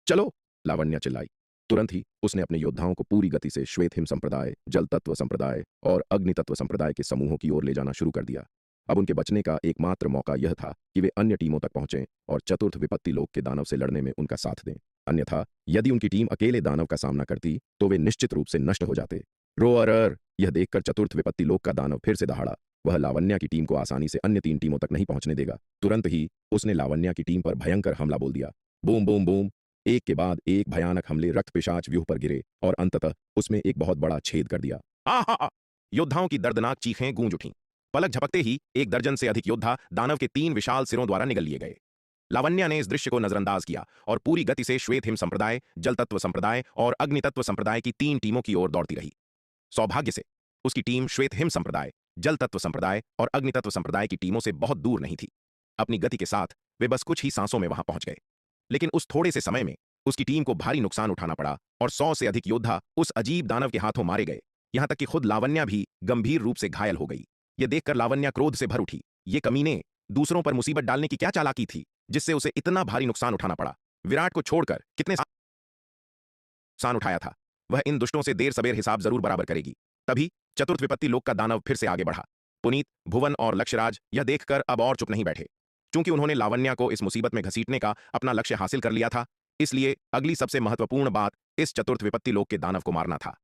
चलो! लावण्या चिल्लाई। तुरंत ही उसने अपने योद्धाओं को पूरी गति से श्वेत हिम संप्रदाय, जल तत्व संप्रदाय और अग्नि तत्व संप्रदाय के समूहों की ओर ले जाना शुरू कर दिया। अब उनके बचने का एकमात्र मौका यह था कि वे अन्य टीमों तक पहुंचें और चतुर्थ विपत्ति लोक के दानव से लड़ने में उनका साथ दें। अन्यथा यदि उनकी टीम अकेले दानव का सामना करती तो वे निश्चित रूप से नष्ट हो जाते। रोअरर! यह देखकर चतुर्थ विपत्ति लोक का दानव फिर से दहाड़ा। वह लावण्या की टीम को आसानी से अन्य 3 टीमों तक नहीं पहुंचने देगा। तुरंत ही उसने लावण्या की टीम पर भयंकर हमला बोल दिया। Boom boom boom! एक के बाद एक भयानक हमले रक्त पिशाच व्यूह पर गिरे और अंततः उसमें एक बहुत बड़ा छेद कर दिया। आहा! योद्धाओं की दर्दनाक चीखें गूंज उठीं। पलक झपकते ही 1 दर्जन से अधिक योद्धा दानव के 3 विशाल सिरों द्वारा निगल लिए गए। लावण्या ने इस दृश्य को नजरअंदाज किया और पूरी गति से श्वेत हिम संप्रदाय, जल तत्व संप्रदाय और अग्नि तत्व संप्रदाय की 3 टीमों की ओर दौड़ती रही। सौभाग्य से उसकी टीम श्वेत हिम संप्रदाय, जल तत्व संप्रदाय और अग्नि तत्व संप्रदाय की टीमों से बहुत दूर नहीं थी। अपनी गति के साथ वे बस कुछ ही सांसों में वहां पहुंच गए, लेकिन उस थोड़े से समय में उसकी टीम को भारी नुकसान उठाना पड़ा और 100 से अधिक योद्धा उस अजीब दानव के हाथों मारे गए। यहां तक कि खुद लावण्या भी गंभीर रूप से घायल हो गई। यह देखकर लावण्या क्रोध से भर उठी। ये कमीने दूसरों पर मुसीबत डालने की क्या चालाकी थी जिससे उसे इतना भारी नुकसान उठाना पड़ा। विराट को छोड़कर कितने नुकसान उठाया था, वह इन दुष्टों से देर सबेर हिसाब जरूर बराबर करेगी। तभी चतुर्थ विपत्ति लोक का दानव फिर से आगे बढ़ा। पुनीत, भुवन और लक्ष्यराज यह देखकर अब और चुप नहीं बैठे। चूंकि उन्होंने लावण्या को इस मुसीबत में घसीटने का अपना लक्ष्य हासिल कर लिया था, इसलिए अगली सबसे महत्वपूर्ण बात इस चतुर्थ विपत्ति लोक के दानव को मारना था।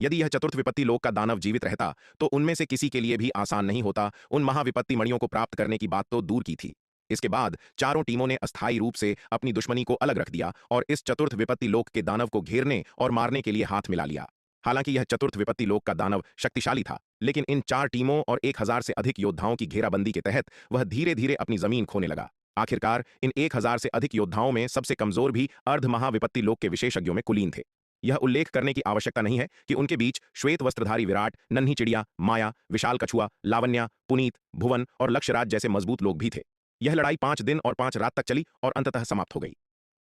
यदि यह चतुर्थ विपत्ति लोक का दानव जीवित रहता तो उनमें से किसी के लिए भी आसान नहीं होता उन महाविपत्ति मणियों को प्राप्त करने की बात तो दूर की थी। इसके बाद चारों टीमों ने अस्थायी रूप से अपनी दुश्मनी को अलग रख दिया और इस चतुर्थ विपत्ति लोक के दानव को घेरने और मारने के लिए हाथ मिला लिया। हालांकि यह चतुर्थ विपत्ति लोक का दानव शक्तिशाली था, लेकिन इन 4 टीमों और 1000 से अधिक योद्धाओं की घेराबंदी के तहत वह धीरे धीरे अपनी जमीन खोने लगा। आखिरकार इन 1000 से अधिक योद्धाओं में सबसे कमजोर भी अर्ध महाविपत्ति लोक के विशेषज्ञों में कुलीन थे। यह उल्लेख करने की आवश्यकता नहीं है कि उनके बीच श्वेत वस्त्रधारी विराट, नन्ही चिड़िया, माया, विशाल कछुआ, लावण्या, पुनीत, भुवन और लक्ष्यराज जैसे मजबूत लोग भी थे। यह लड़ाई 5 दिन और 5 रात तक चली और अंततः समाप्त हो गई।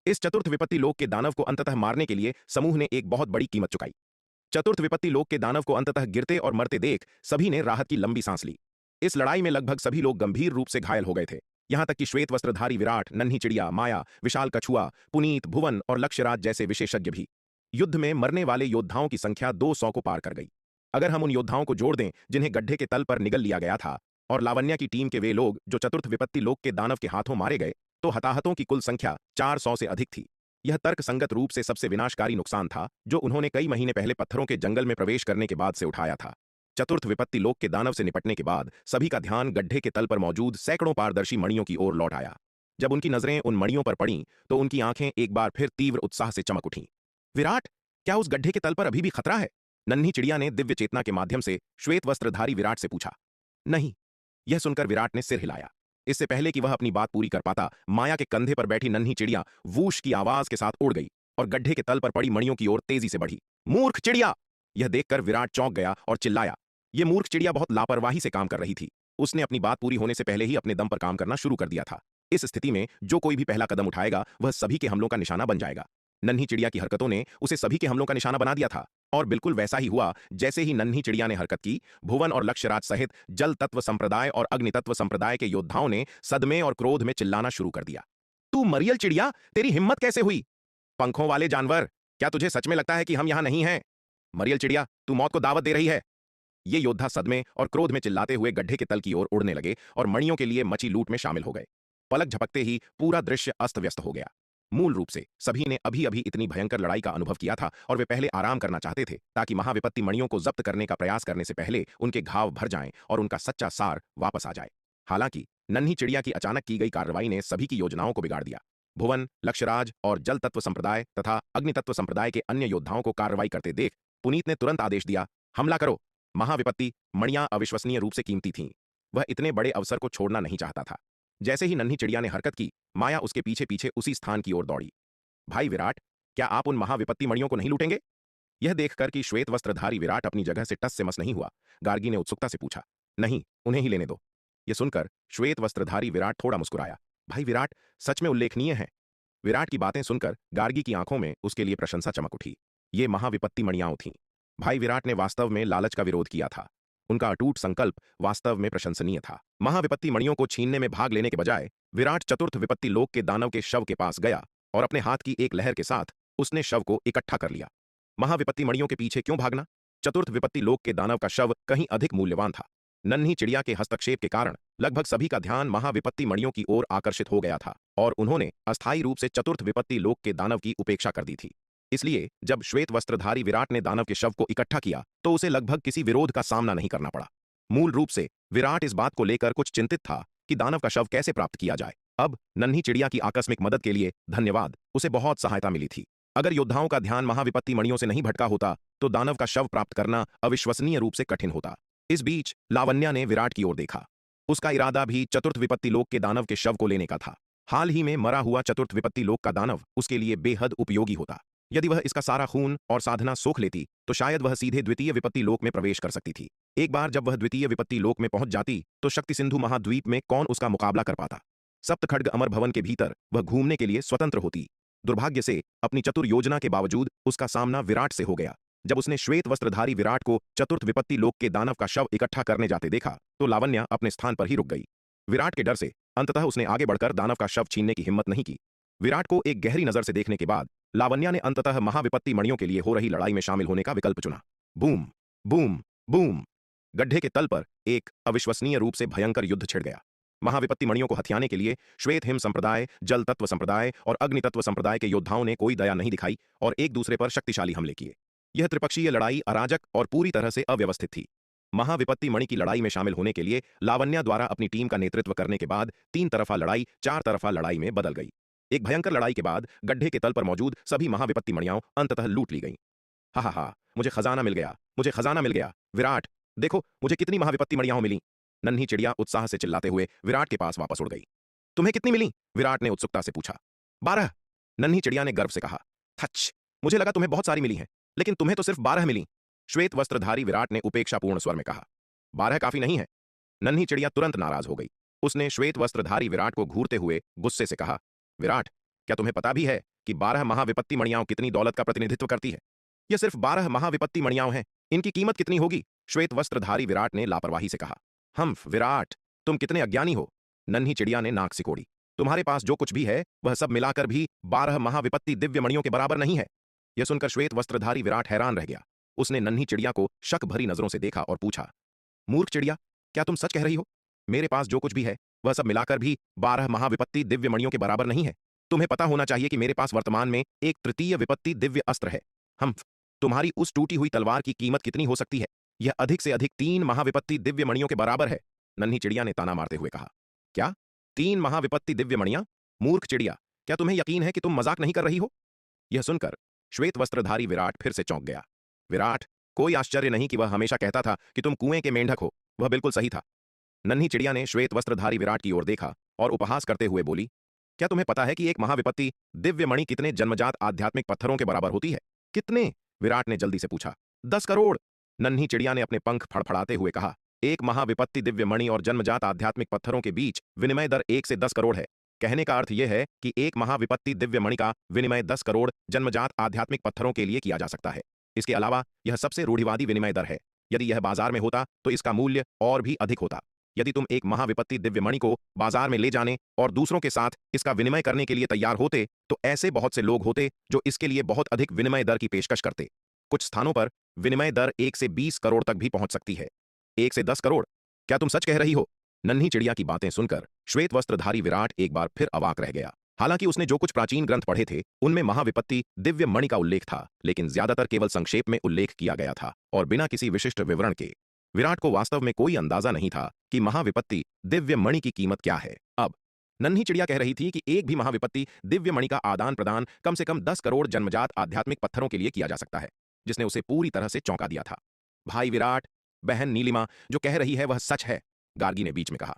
इस चतुर्थ विपत्ति लोक के दानव को अंततः मारने के लिए समूह ने एक बहुत बड़ी कीमत चुकाई। चतुर्थ विपत्ति लोक के दानव को अंततः गिरते और मरते देख सभी ने राहत की लंबी सांस ली। इस लड़ाई में लगभग सभी लोग गंभीर रूप से घायल हो गए थे, यहां तक कि श्वेत वस्त्रधारी विराट, नन्ही चिड़िया, माया, विशाल कछुआ, पुनीत, भुवन और लक्ष्यराज जैसे विशेषज्ञ भी। युद्ध में मरने वाले योद्धाओं की संख्या 200 को पार कर गई। अगर हम उन योद्धाओं को जोड़ दें जिन्हें गड्ढे के तल पर निगल लिया गया था और लावण्या की टीम के वे लोग जो चतुर्थ विपत्ति लोक के दानव के हाथों मारे गए, तो हताहतों की कुल संख्या 400 से अधिक थी। यह तर्कसंगत रूप से सबसे विनाशकारी नुकसान था जो उन्होंने कई महीने पहले पत्थरों के जंगल में प्रवेश करने के बाद से उठाया था। चतुर्थ विपत्ति लोक के दानव से निपटने के बाद सभी का ध्यान गड्ढे के तल पर मौजूद सैकड़ों पारदर्शी मणियों की ओर लौट आया। जब उनकी नजरें उन मणियों पर पड़ीं तो उनकी आंखें एक बार फिर तीव्र उत्साह से चमक उठीं। विराट, क्या उस गड्ढे के तल पर अभी भी खतरा है? नन्ही चिड़िया ने दिव्य चेतना के माध्यम से श्वेत वस्त्रधारी विराट से पूछा। नहीं, यह सुनकर विराट ने सिर हिलाया। इससे पहले कि वह अपनी बात पूरी कर पाता, माया के कंधे पर बैठी नन्ही चिड़िया वूश की आवाज के साथ उड़ गई और गड्ढे के तल पर पड़ी मणियों की ओर तेजी से बढ़ी। मूर्ख चिड़िया! यह देखकर विराट चौंक गया और चिल्लाया। यह मूर्ख चिड़िया बहुत लापरवाही से काम कर रही थी। उसने अपनी बात पूरी होने से पहले ही अपने दम पर काम करना शुरू कर दिया था। इस स्थिति में जो कोई भी पहला कदम उठाएगा वह सभी के हमलों का निशाना बन जाएगा। नन्ही चिड़िया की हरकतों ने उसे सभी के हमलों का निशाना बना दिया था और बिल्कुल वैसा ही हुआ जैसे ही नन्ही चिड़िया ने हरकत की। भुवन और लक्ष्यराज सहित जल तत्व संप्रदाय और अग्नि तत्व संप्रदाय के योद्धाओं ने सदमे और क्रोध में चिल्लाना शुरू कर दिया। तू मरियल चिड़िया, तेरी हिम्मत कैसे हुई? पंखों वाले जानवर, क्या तुझे सच में लगता है कि हम यहां नहीं हैं? मरियल चिड़िया, तू मौत को दावत दे रही है। ये योद्धा सदमे और क्रोध में चिल्लाते हुए गड्ढे के तल की ओर उड़ने लगे और मणियों के लिए मची लूट में शामिल हो गए। पलक झपकते ही पूरा दृश्य अस्त व्यस्त हो गया। मूल रूप से सभी ने अभी अभी इतनी भयंकर लड़ाई का अनुभव किया था और वे पहले आराम करना चाहते थे ताकि महाविपत्ति मणियों को जब्त करने का प्रयास करने से पहले उनके घाव भर जाएं और उनका सच्चा सार वापस आ जाए। हालांकि नन्ही चिड़िया की अचानक की गई कार्रवाई ने सभी की योजनाओं को बिगाड़ दिया। भुवन, लक्ष्यराज और जल तत्व संप्रदाय तथा अग्नि तत्व संप्रदाय के अन्य योद्धाओं को कार्रवाई करते देख पुनीत ने तुरंत आदेश दिया, हमला करो। महाविपत्ति मणियां अविश्वसनीय रूप से कीमती थीं। वह इतने बड़े अवसर को छोड़ना नहीं चाहता था। जैसे ही नन्ही चिड़िया ने हरकत की, माया उसके पीछे पीछे उसी स्थान की ओर दौड़ी। भाई विराट, क्या आप उन महाविपत्ति मणियों को नहीं लूटेंगे? यह देखकर कि श्वेत वस्त्रधारी विराट अपनी जगह से टस से मस नहीं हुआ, गार्गी ने उत्सुकता से पूछा। नहीं, उन्हें ही लेने दो। यह सुनकर श्वेत वस्त्रधारी विराट थोड़ा मुस्कुराया। भाई विराट, सच में उल्लेखनीय है। विराट की बातें सुनकर गार्गी की आंखों में उसके लिए प्रशंसा चमक उठी। ये महाविपत्ति मणियां थीं। भाई विराट ने वास्तव में लालच का विरोध किया था। उनका अटूट संकल्प वास्तव में प्रशंसनीय था। महाविपत्ति मणियों को छीनने में भाग लेने के बजाय विराट चतुर्थ विपत्ति लोक के दानव के शव के पास गया और अपने हाथ की एक लहर के साथ उसने शव को इकट्ठा कर लिया। महाविपत्ति मणियों के पीछे क्यों भागना? चतुर्थ विपत्ति लोक के दानव का शव कहीं अधिक मूल्यवान था। नन्ही चिड़िया के हस्तक्षेप के कारण लगभग सभी का ध्यान महाविपत्ति मणियों की ओर आकर्षित हो गया था और उन्होंने अस्थायी रूप से चतुर्थ विपत्ति लोक के दानव की उपेक्षा कर दी थी। इसलिए जब श्वेत वस्त्रधारी विराट ने दानव के शव को इकट्ठा किया तो उसे लगभग किसी विरोध का सामना नहीं करना पड़ा। मूल रूप से विराट इस बात को लेकर कुछ चिंतित था कि दानव का शव कैसे प्राप्त किया जाए। अब नन्ही चिड़िया की आकस्मिक मदद के लिए धन्यवाद, उसे बहुत सहायता मिली थी। अगर योद्धाओं का ध्यान महाविपत्ति मणियों से नहीं भटका होता तो दानव का शव प्राप्त करना अविश्वसनीय रूप से कठिन होता। इस बीच लावण्या ने विराट की ओर देखा। उसका इरादा भी चतुर्थ विपत्ति लोक के दानव के शव को लेने का था। हाल ही में मरा हुआ चतुर्थ विपत्ति लोक का दानव उसके लिए बेहद उपयोगी होता। यदि वह इसका सारा खून और साधना सोख लेती तो शायद वह सीधे द्वितीय विपत्ति लोक में प्रवेश कर सकती थी। एक बार जब वह द्वितीय विपत्ति लोक में पहुंच जाती तो शक्ति सिंधु महाद्वीप में कौन उसका मुकाबला कर पाता। सप्तखड्ग अमर भवन के भीतर वह घूमने के लिए स्वतंत्र होती। दुर्भाग्य से अपनी चतुर योजना के बावजूद उसका सामना विराट से हो गया। जब उसने श्वेत वस्त्रधारी विराट को चतुर्थ विपत्ति लोक के दानव का शव इकट्ठा करने जाते देखा तो लावण्या अपने स्थान पर ही रुक गई। विराट के डर से अंततः उसने आगे बढ़कर दानव का शव छीनने की हिम्मत नहीं की। विराट को एक गहरी नजर से देखने के बाद लावण्या ने अंततः महाविपत्ति मणियों के लिए हो रही लड़ाई में शामिल होने का विकल्प चुना। Boom boom boom. गड्ढे के तल पर एक अविश्वसनीय रूप से भयंकर युद्ध छिड़ गया। महाविपत्ति मणियों को हथियाने के लिए श्वेत हिम संप्रदाय, जल तत्व संप्रदाय और अग्नि तत्व संप्रदाय के योद्धाओं ने कोई दया नहीं दिखाई और एक दूसरे पर शक्तिशाली हमले किए। यह त्रिपक्षीय लड़ाई अराजक और पूरी तरह से अव्यवस्थित थी। महाविपत्ति मणि की लड़ाई में शामिल होने के लिए लावण्या द्वारा अपनी टीम का नेतृत्व करने के बाद 3 तरफा लड़ाई 4 तरफा लड़ाई में बदल गई। एक भयंकर लड़ाई के बाद गड्ढे के तल पर मौजूद सभी महाविपत्ति मणियां अंततः लूट ली गईं। हा हा हा, मुझे खजाना मिल गया, मुझे खजाना मिल गया। विराट, देखो मुझे कितनी महाविपत्ति मणियां मिली। नन्ही चिड़िया उत्साह से चिल्लाते हुए विराट के पास वापस उड़ गई। तुम्हें कितनी मिली? विराट ने उत्सुकता से पूछा। 12। नन्ही चिड़िया ने गर्व से कहा। थच, मुझे लगा तुम्हें बहुत सारी मिली हैं, लेकिन तुम्हें तो सिर्फ 12 मिली। श्वेत वस्त्रधारी विराट ने उपेक्षापूर्ण स्वर में कहा। 12 काफी नहीं है। नन्ही चिड़िया तुरंत नाराज हो गई। उसने श्वेत वस्त्रधारी विराट को घूरते हुए गुस्से से कहा, विराट, क्या तुम्हें पता भी है कि 12 महाविपत्ति मणियां कितनी दौलत का प्रतिनिधित्व करती है? यह सिर्फ 12 महाविपत्ति मणियां हैं, इनकी कीमत कितनी होगी? श्वेत वस्त्रधारी विराट ने लापरवाही से कहा। विराट, तुम कितने अज्ञानी हो। नन्ही चिड़िया ने नाक सिकोड़ी। तुम्हारे पास जो कुछ भी है वह सब मिलाकर भी 12 महाविपत्ति दिव्य मणियों के बराबर नहीं है। यह सुनकर श्वेत वस्त्रधारी विराट हैरान रह गया। उसने नन्ही चिड़िया को शक भरी नजरों से देखा और पूछा, मूर्ख चिड़िया, क्या तुम सच कह रही हो? मेरे पास जो कुछ भी है वह सब मिलाकर भी 12 महाविपत्ति दिव्य मणियों के बराबर नहीं है। तुम्हें पता होना चाहिए कि मेरे पास वर्तमान में एक तृतीय विपत्ति दिव्य अस्त्र है। तुम्हारी उस टूटी हुई तलवार की कीमत कितनी हो सकती है? यह अधिक से अधिक 3 महाविपत्ति दिव्य मणियों के बराबर है। नन्ही चिड़िया ने ताना मारते हुए कहा। क्या? 3 महाविपत्ति दिव्य मणियां? मूर्ख चिड़िया, क्या तुम्हें यकीन है कि तुम मजाक नहीं कर रही हो? यह सुनकर श्वेत वस्त्रधारी विराट फिर से चौंक गया। विराट, कोई आश्चर्य नहीं कि वह हमेशा कहता था कि तुम कुएं के मेंढक हो। वह बिल्कुल सही था। नन्ही चिड़िया ने श्वेत वस्त्रधारी विराट की ओर देखा और उपहास करते हुए बोली, क्या तुम्हें पता है कि एक महाविपत्ति दिव्य मणि कितने जन्मजात आध्यात्मिक पत्थरों के बराबर होती है? कितने? विराट ने जल्दी से पूछा। 10 करोड़। नन्ही चिड़िया ने अपने पंख फड़फड़ाते हुए कहा। एक महाविपत्ति दिव्य मणि और जन्मजात आध्यात्मिक पत्थरों के बीच विनिमय दर 1 से 10 करोड़ है। कहने का अर्थ यह है कि एक महाविपत्ति दिव्य मणि का विनिमय 10 करोड़ जन्मजात आध्यात्मिक पत्थरों के लिए किया जा सकता है। इसके अलावा यह सबसे रूढ़िवादी विनिमय दर है। यदि यह बाजार में होता तो इसका मूल्य और भी अधिक होता। यदि तुम एक महाविपत्ति दिव्य मणि को बाजार में ले जाने और दूसरों के साथ इसका विनिमय करने के लिए तैयार होते तो ऐसे बहुत से लोग होते जो इसके लिए बहुत अधिक विनिमय दर की पेशकश करते। कुछ स्थानों पर विनिमय दर 1 से 20 करोड़ तक भी पहुंच सकती है। 1 से 10 करोड़? क्या तुम सच कह रही हो? नन्ही चिड़िया की बातें सुनकर श्वेत वस्त्रधारी विराट एक बार फिर अवाक रह गया। हालांकि उसने जो कुछ प्राचीन ग्रंथ पढ़े थे उनमें महाविपत्ति दिव्य मणि का उल्लेख था, लेकिन ज्यादातर केवल संक्षेप में उल्लेख किया गया था और बिना किसी विशिष्ट विवरण के। विराट को वास्तव में कोई अंदाजा नहीं था कि महाविपत्ति दिव्य मणि की कीमत क्या है। अब नन्ही चिड़िया कह रही थी कि एक भी महाविपत्ति दिव्य मणि का आदान प्रदान कम से कम 10 करोड़ जन्मजात आध्यात्मिक पत्थरों के लिए किया जा सकता है, जिसने उसे पूरी तरह से चौंका दिया था। भाई विराट, बहन नीलिमा, जो कह रही है वह सच है, गार्गी ने बीच में कहा।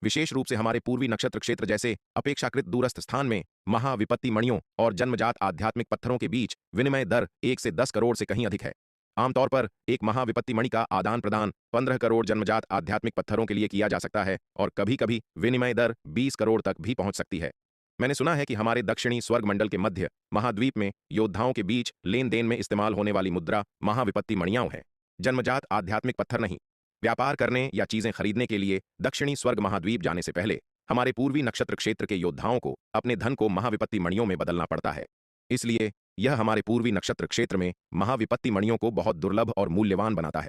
विशेष रूप से हमारे पूर्वी नक्षत्र क्षेत्र जैसे अपेक्षाकृत दूरस्थ स्थान में महाविपत्ति मणियों और जन्मजात आध्यात्मिक पत्थरों के बीच विनिमय दर 1 से 10 करोड़ से कहीं अधिक है। आमतौर पर एक महाविपत्ति मणि का आदान प्रदान 15 करोड़ जन्मजात आध्यात्मिक पत्थरों के लिए किया जा सकता है और कभी कभी विनिमय दर 20 करोड़ तक भी पहुंच सकती है। मैंने सुना है कि हमारे दक्षिणी स्वर्ग मंडल के मध्य महाद्वीप में योद्धाओं के बीच लेन देन में इस्तेमाल होने वाली मुद्रा महाविपत्ति मणियां है, जन्मजात आध्यात्मिक पत्थर नहीं। व्यापार करने या चीजें खरीदने के लिए दक्षिणी स्वर्ग महाद्वीप जाने से पहले हमारे पूर्वी नक्षत्र क्षेत्र के योद्धाओं को अपने धन को महाविपत्ति मणियों में बदलना पड़ता है। इसलिए यह हमारे पूर्वी नक्षत्र क्षेत्र में महाविपत्ति मणियों को बहुत दुर्लभ और मूल्यवान बनाता है।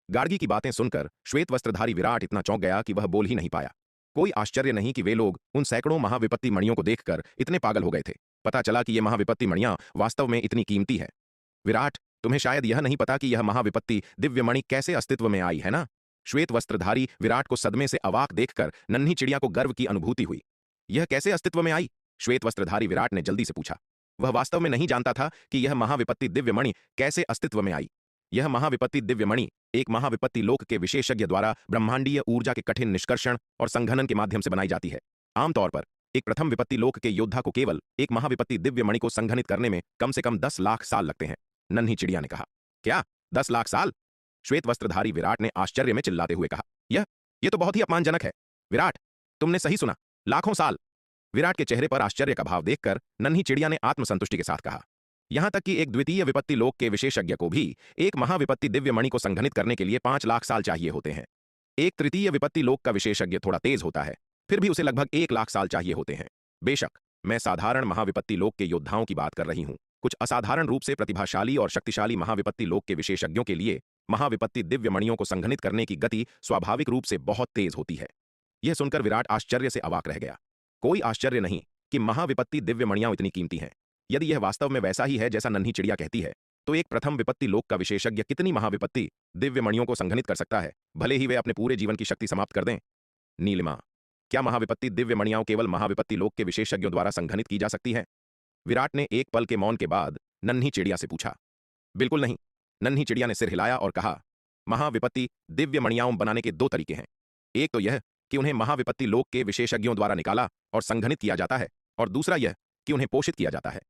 गार्गी की बातें सुनकर श्वेत वस्त्रधारी विराट इतना चौंक गया कि वह बोल ही नहीं पाया। कोई आश्चर्य नहीं कि वे लोग उन सैकड़ों महाविपत्ति मणियों को देखकर इतने पागल हो गए थे। पता चला कि ये महाविपत्ति मणियां वास्तव में इतनी कीमती है। विराट, तुम्हें शायद यह नहीं पता कि यह महाविपत्ति दिव्य मणि कैसे अस्तित्व में आई है ना? श्वेत वस्त्रधारी विराट को सदमे से अवाक देखकर नन्ही चिड़िया को गर्व की अनुभूति हुई। यह कैसे अस्तित्व में आई? श्वेत वस्त्रधारी विराट ने जल्दी से पूछा। वह वास्तव में नहीं जानता था कि यह महाविपत्ति दिव्य मणि कैसे अस्तित्व में आई। यह महाविपत्ति दिव्य मणि एक महाविपत्ति लोक के विशेषज्ञ द्वारा ब्रह्मांडीय ऊर्जा के कठिन निष्कर्षण और संघनन के माध्यम से बनाई जाती है। आमतौर पर एक प्रथम विपत्ति लोक के योद्धा को केवल एक महाविपत्ति दिव्य मणि को संघनित करने में कम से कम 10 लाख साल लगते हैं। नन्ही चिड़िया ने कहा। क्या 10 लाख साल? श्वेत वस्त्रधारी विराट ने आश्चर्य में चिल्लाते हुए कहा। यह तो बहुत ही अपमानजनक है। विराट, तुमने सही सुना, लाखों साल। विराट के चेहरे पर आश्चर्य का भाव देखकर नन्ही चिड़िया ने आत्मसंतुष्टि के साथ कहा। यहां तक कि एक द्वितीय विपत्ति लोक के विशेषज्ञ को भी एक महाविपत्ति दिव्य मणि को संघनित करने के लिए 5 लाख साल चाहिए होते हैं। एक तृतीय विपत्ति लोक का विशेषज्ञ थोड़ा तेज होता है, फिर भी उसे लगभग 1 लाख साल चाहिए होते हैं। बेशक मैं साधारण महाविपत्ति लोक के योद्धाओं की बात कर रही हूं। कुछ असाधारण रूप से प्रतिभाशाली और शक्तिशाली महाविपत्ति लोक के विशेषज्ञों के लिए महाविपत्ति दिव्य मणियों को संघनित करने की गति स्वाभाविक रूप से बहुत तेज होती है। यह सुनकर विराट आश्चर्य से अवाक रह गया। कोई आश्चर्य नहीं कि महाविपत्ति दिव्य मणियां इतनी कीमती हैं। यदि यह वास्तव में वैसा ही है जैसा नन्ही चिड़िया कहती है, तो एक प्रथम विपत्ति लोक का विशेषज्ञ कितनी महाविपत्ति दिव्य मणियों को संघनित कर सकता है, भले ही वे अपने पूरे जीवन की शक्ति समाप्त कर दें। नीलिमा, क्या महाविपत्ति दिव्य मणियां केवल महाविपत्ति लोक के विशेषज्ञों द्वारा संघनित की जा सकती है? विराट ने एक पल के मौन के बाद नन्ही चिड़िया से पूछा। बिल्कुल नहीं, नन्ही चिड़िया ने सिर हिलाया और कहा। महाविपत्ति दिव्य मणियां बनाने के 2 तरीके हैं। एक तो यह कि उन्हें महाविपत्ति लोक के विशेषज्ञों द्वारा निकाला और संघनित किया जाता है, और दूसरा यह कि उन्हें पोषित किया जाता है।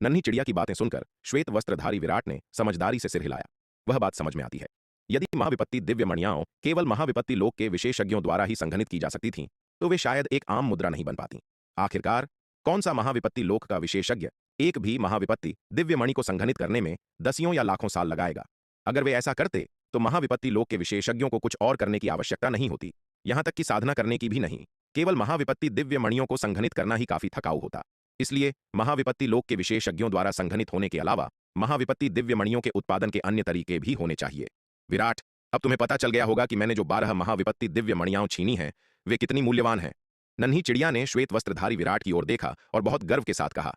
नन्ही चिड़िया की बातें सुनकर श्वेत वस्त्रधारी विराट ने समझदारी से सिर हिलाया। वह बात समझ में आती है। यदि महाविपत्ति दिव्य मणियां केवल महाविपत्ति लोक के विशेषज्ञों द्वारा ही संघनित की जा सकती थीं, तो वे शायद एक आम मुद्रा नहीं बन पाती। आखिरकार कौन सा महाविपत्ति लोक का विशेषज्ञ एक भी महाविपत्ति दिव्य मणि को संघनित करने में दसियों या लाखों साल लगाएगा? अगर वे ऐसा करते तो महाविपत्ति लोक के विशेषज्ञों को कुछ और करने की आवश्यकता नहीं होती, यहां तक कि साधना करने की भी नहीं। केवल महाविपत्ति दिव्य मणियों को संघनित करना ही काफी थकाऊ होता। इसलिए महाविपत्ति लोक के विशेषज्ञों द्वारा संघनित होने के अलावा महाविपत्ति दिव्य मणियों के उत्पादन के अन्य तरीके भी होने चाहिए। विराट, अब तुम्हें पता चल गया होगा कि मैंने जो 12 महाविपत्ति दिव्य मणियां छीनी हैं वे कितनी मूल्यवान हैं। नन्ही चिड़िया ने श्वेत वस्त्रधारी विराट की ओर देखा और बहुत गर्व के साथ कहा।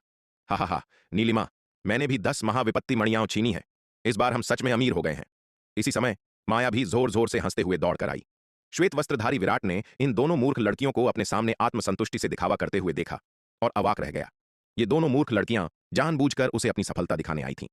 हा, नीलिमा, मैंने भी 10 महाविपत्ति मणियां छीनी है। इस बार हम सच में अमीर हो गए हैं। इसी समय माया भी जोर जोर से हंसते हुए दौड़ कर आई। श्वेत वस्त्रधारी विराट ने इन दोनों मूर्ख लड़कियों को अपने सामने आत्मसंतुष्टि से दिखावा करते हुए देखा और अवाक रह गया। ये दोनों मूर्ख लड़कियां जानबूझकर उसे अपनी सफलता दिखाने आई थीं।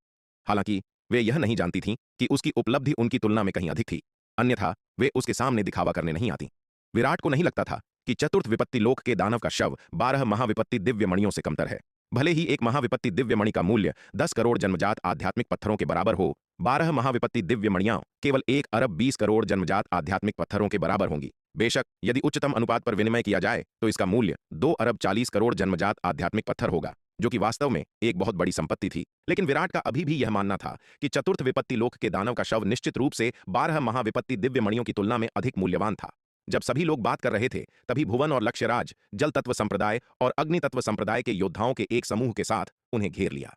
हालांकि वे यह नहीं जानती थीं कि उसकी उपलब्धि उनकी तुलना में कहीं अधिक थी, अन्यथा वे उसके सामने दिखावा करने नहीं आती। विराट को नहीं लगता था कि चतुर्थ विपत्ति लोक के दानव का शव 12 महाविपत्ति दिव्य मणियों से कमतर है। भले ही एक महाविपत्ति दिव्य मणि का मूल्य 10 करोड़ जन्मजात आध्यात्मिक पत्थरों के बराबर हो, 12 महाविपत्ति दिव्य मणियां केवल 1 अरब 20 करोड़ जन्मजात आध्यात्मिक पत्थरों के बराबर होंगी। बेशक यदि उच्चतम अनुपात पर विनिमय किया जाए तो इसका मूल्य 2 अरब 40 करोड़ जन्मजात आध्यात्मिक पत्थर होगा, जो कि वास्तव में एक बहुत बड़ी संपत्ति थी। लेकिन विराट का अभी भी यह मानना था कि चतुर्थ विपत्ति लोक के दानव का शव निश्चित रूप से 12 महाविपत्ति दिव्य मणियों की तुलना में अधिक मूल्यवान था। जब सभी लोग बात कर रहे थे तभी भुवन और लक्ष्यराज जल तत्व संप्रदाय और अग्नि तत्व संप्रदाय के योद्धाओं के एक समूह के साथ उन्हें घेर लिया।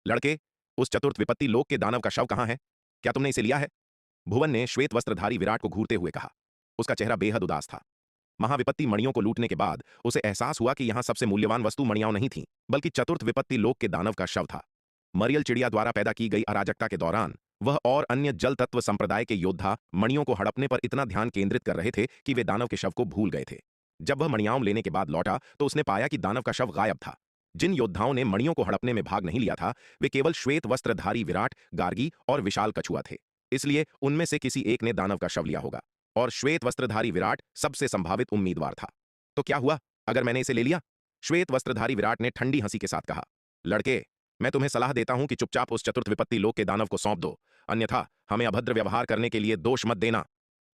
लड़के, उस चतुर्थ विपत्ति लोक के दानव का शव कहां है? क्या तुमने इसे लिया है? भुवन ने श्वेत वस्त्रधारी विराट को घूरते हुए कहा। उसका चेहरा बेहद उदास था। महाविपत्ति मणियों को लूटने के बाद उसे एहसास हुआ कि यहां सबसे मूल्यवान वस्तु मणियां नहीं थीं, बल्कि चतुर्थ विपत्ति लोक के दानव का शव था। मरियल चिड़िया द्वारा पैदा की गई अराजकता के दौरान वह और अन्य जल तत्व संप्रदाय के योद्धा मणियों को हड़पने पर इतना ध्यान केंद्रित कर रहे थे कि वे दानव के शव को भूल गए थे। जब वह मणियां लेने के बाद लौटा तो उसने पाया कि दानव का शव गायब था। जिन योद्धाओं ने मणियों को हड़पने में भाग नहीं लिया था वे केवल श्वेत वस्त्रधारी विराट, गार्गी और विशाल कछुआ थे। इसलिए उनमें से किसी एक ने दानव का शव लिया होगा और श्वेत वस्त्रधारी विराट सबसे संभावित उम्मीदवार था। तो क्या हुआ अगर मैंने इसे ले लिया? श्वेत वस्त्रधारी विराट ने ठंडी हंसी के साथ कहा। लड़के, मैं तुम्हें सलाह देता हूं कि चुपचाप उस चतुर्थ विपत्ति लोक के दानव को सौंप दो, अन्यथा हमें अभद्र व्यवहार करने के लिए दोष मत देना।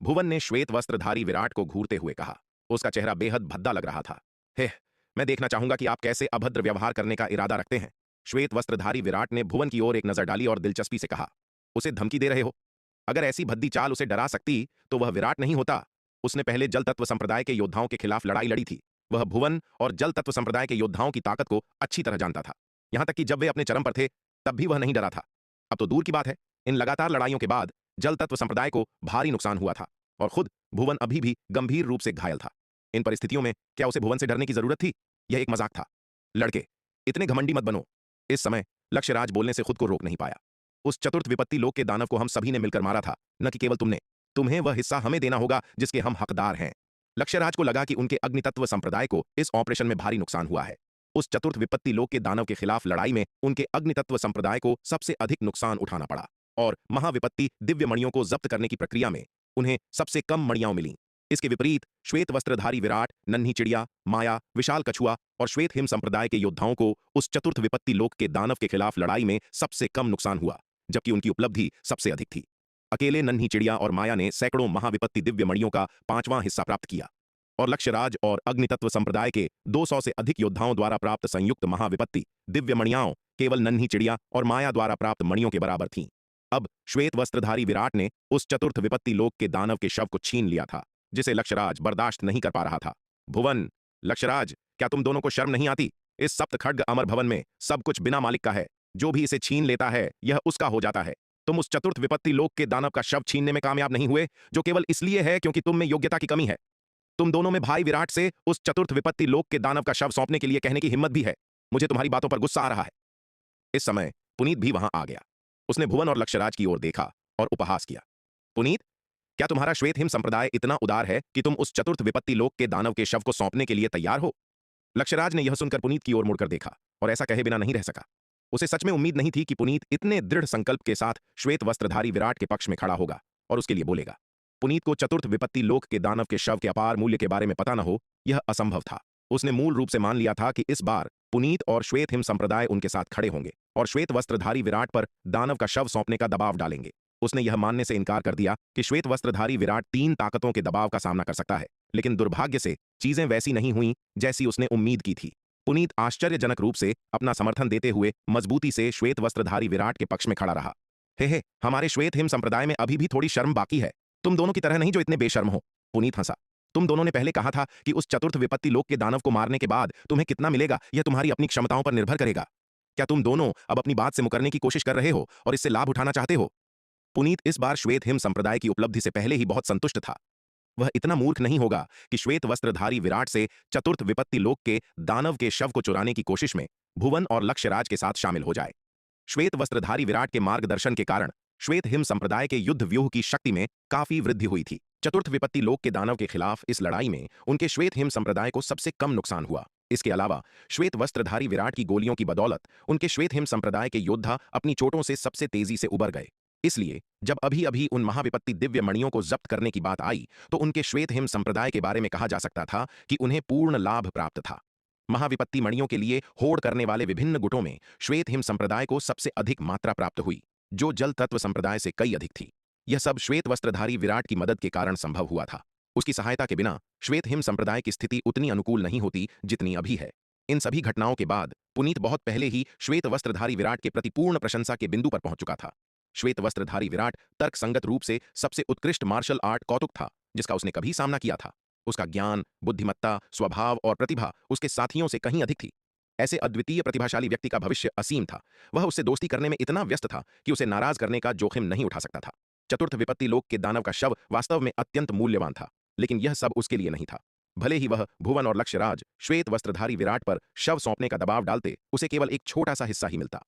भुवन ने श्वेत वस्त्रधारी विराट को घूरते हुए कहा। उसका चेहरा बेहद भद्दा लग रहा था। हे, मैं देखना चाहूंगा कि आप कैसे अभद्र व्यवहार करने का इरादा रखते हैं। श्वेत वस्त्रधारी विराट ने भुवन की ओर एक नजर डाली और दिलचस्पी से कहा। उसे धमकी दे रहे हो? अगर ऐसी भद्दी चाल उसे डरा सकती तो वह विराट नहीं होता। उसने पहले जल तत्व संप्रदाय के योद्धाओं के खिलाफ लड़ाई लड़ी थी। वह भुवन और जल तत्व संप्रदाय के योद्धाओं की ताकत को अच्छी तरह जानता था। यहां तक कि जब वे अपने चरम पर थे तब भी वह नहीं डरा था। अब तो दूर की बात है, इन लगातार लड़ाइयों के बाद जल तत्व संप्रदाय को भारी नुकसान हुआ था और खुद भुवन अभी भी गंभीर रूप से घायल था। इन परिस्थितियों में क्या उसे भुवन से डरने की जरूरत थी? यह एक मजाक था। लड़के, इतने घमंडी मत बनो। इस समय लक्ष्यराज बोलने से खुद को रोक नहीं पाया। उस चतुर्थ विपत्ति लोक के दानव को हम सभी ने मिलकर मारा था, न कि केवल तुमने। तुम्हें वह हिस्सा हमें देना होगा जिसके हम हकदार हैं। लक्ष्यराज को लगा कि उनके अग्नितत्व संप्रदाय को इस ऑपरेशन में भारी नुकसान हुआ है। उस चतुर्थ विपत्ति लोक के दानव के खिलाफ लड़ाई में उनके अग्नितत्व संप्रदाय को सबसे अधिक नुकसान उठाना पड़ा और महाविपत्ति दिव्य मणियों को जब्त करने की प्रक्रिया में उन्हें सबसे कम मणियां मिलीं। इसके विपरीत श्वेत वस्त्रधारी विराट, नन्ही चिड़िया, माया, विशाल कछुआ और श्वेत हिम संप्रदाय के योद्धाओं को उस चतुर्थ विपत्ति लोक के दानव के खिलाफ लड़ाई में सबसे कम नुकसान हुआ, जबकि उनकी उपलब्धि सबसे अधिक थी। अकेले नन्ही चिड़िया और माया ने सैकड़ों महाविपत्ति दिव्य मणियों का 5वां हिस्सा प्राप्त किया और लक्ष्यराज और अग्नितत्व संप्रदाय के 200 से अधिक योद्धाओं द्वारा प्राप्त संयुक्त महाविपत्ति दिव्य मणियां केवल नन्ही चिड़िया और माया द्वारा प्राप्त मणियों के बराबर थीं। अब श्वेत वस्त्रधारी विराट ने उस चतुर्थ विपत्ति लोक के दानव के शव को छीन लिया था, जिसे लक्ष्यराज बर्दाश्त नहीं कर पा रहा था। भुवन, लक्ष्यराज, क्या तुम दोनों को शर्म नहीं आती? इस सप्त खड्ग अमर भवन में सब कुछ बिना मालिक का है। जो भी इसे छीन लेता है यह उसका हो जाता है। तुम उस चतुर्थ विपत्ति लोक के दानव का शव छीनने में कामयाब नहीं हुए, जो केवल इसलिए है क्योंकि तुम में योग्यता की कमी है। तुम दोनों में भाई विराट से उस चतुर्थ विपत्ति लोक के दानव का शव सौंपने के लिए कहने की हिम्मत भी है। मुझे तुम्हारी बातों पर गुस्सा आ रहा है। इस समय पुनीत भी वहां आ गया। उसने भुवन और लक्ष्यराज की ओर देखा और उपहास किया। पुनीत, क्या तुम्हारा श्वेत हिम संप्रदाय इतना उदार है कि तुम उस चतुर्थ विपत्ति लोक के दानव के शव को सौंपने के लिए तैयार हो? लक्ष्यराज ने यह सुनकर पुनीत की ओर मुड़कर देखा और ऐसा कहे बिना नहीं रह सका। उसे सच में उम्मीद नहीं थी कि पुनीत इतने दृढ़ संकल्प के साथ श्वेत वस्त्रधारी विराट के पक्ष में खड़ा होगा और उसके लिए बोलेगा। पुनीत को चतुर्थ विपत्ति लोक के दानव के शव के अपार मूल्य के बारे में पता न हो, यह असंभव था। उसने मूल रूप से मान लिया था कि इस बार पुनीत और श्वेत हिम संप्रदाय उनके साथ खड़े होंगे और श्वेत वस्त्रधारी विराट पर दानव का शव सौंपने का दबाव डालेंगे। उसने यह मानने से इनकार कर दिया कि श्वेत वस्त्रधारी विराट 3 ताकतों के दबाव का सामना कर सकता है, लेकिन दुर्भाग्य से चीजें वैसी नहीं हुई जैसी उसने उम्मीद की थी। पुनीत आश्चर्यजनक रूप से अपना समर्थन देते हुए मजबूती से श्वेत वस्त्रधारी विराट के पक्ष में खड़ा रहा। हे, हमारे श्वेत हिम संप्रदाय में अभी भी थोड़ी शर्म बाकी है। तुम दोनों की तरह नहीं जो इतने बेशर्म हो। पुनीत हंसा। तुम दोनों ने पहले कहा था कि उस चतुर्थ विपत्ति लोक के दानव को मारने के बाद तुम्हें कितना मिलेगा यह तुम्हारी अपनी क्षमताओं पर निर्भर करेगा। क्या तुम दोनों अब अपनी बात से मुकरने की कोशिश कर रहे हो और इससे लाभ उठाना चाहते हो? पुनीत इस बार श्वेत हिम संप्रदाय की उपलब्धि से पहले ही बहुत संतुष्ट था। वह इतना मूर्ख नहीं होगा कि श्वेत वस्त्रधारी विराट से चतुर्थ विपत्ति लोक के दानव के शव को चुराने की कोशिश में भुवन और लक्ष्यराज के साथ शामिल हो जाए। श्वेत वस्त्रधारी विराट के मार्गदर्शन के कारण श्वेत हिम संप्रदाय के युद्ध व्यूह की शक्ति में काफी वृद्धि हुई थी। चतुर्थ विपत्ति लोक के दानव के खिलाफ इस लड़ाई में उनके श्वेत हिम संप्रदाय को सबसे कम नुकसान हुआ। इसके अलावा श्वेत वस्त्रधारी विराट की गोलियों की बदौलत उनके श्वेत हिम संप्रदाय के योद्धा अपनी चोटों से सबसे तेजी से उबर गए। इसलिए जब अभी अभी उन महाविपत्ति दिव्य मणियों को जब्त करने की बात आई तो उनके श्वेत हिम संप्रदाय के बारे में कहा जा सकता था कि उन्हें पूर्ण लाभ प्राप्त था। महाविपत्ति मणियों के लिए होड़ करने वाले विभिन्न गुटों में श्वेत हिम संप्रदाय को सबसे अधिक मात्रा प्राप्त हुई, जो जल तत्व संप्रदाय से कई अधिक थी। यह सब श्वेत वस्त्रधारी विराट की मदद के कारण संभव हुआ था। उसकी सहायता के बिना श्वेत हिम संप्रदाय की स्थिति उतनी अनुकूल नहीं होती जितनी अभी है। इन सभी घटनाओं के बाद पुनीत बहुत पहले ही श्वेत वस्त्रधारी विराट के प्रति पूर्ण प्रशंसा के बिंदु पर पहुंच चुका था। श्वेत वस्त्रधारी विराट तर्कसंगत रूप से सबसे उत्कृष्ट मार्शल आर्ट कौतुक था जिसका उसने कभी सामना किया था। उसका ज्ञान, बुद्धिमत्ता, स्वभाव और प्रतिभा उसके साथियों से कहीं अधिक थी। ऐसे अद्वितीय प्रतिभाशाली व्यक्ति का भविष्य असीम था। वह उससे दोस्ती करने में इतना व्यस्त था कि उसे नाराज करने का जोखिम नहीं उठा सकता था। चतुर्थ विपत्ति लोक के दानव का शव वास्तव में अत्यंत मूल्यवान था, लेकिन यह सब उसके लिए नहीं था। भले ही वह भुवन और लक्ष्यराज श्वेत वस्त्रधारी विराट पर शव सौंपने का दबाव डालते, उसे केवल एक छोटा सा हिस्सा ही मिलता।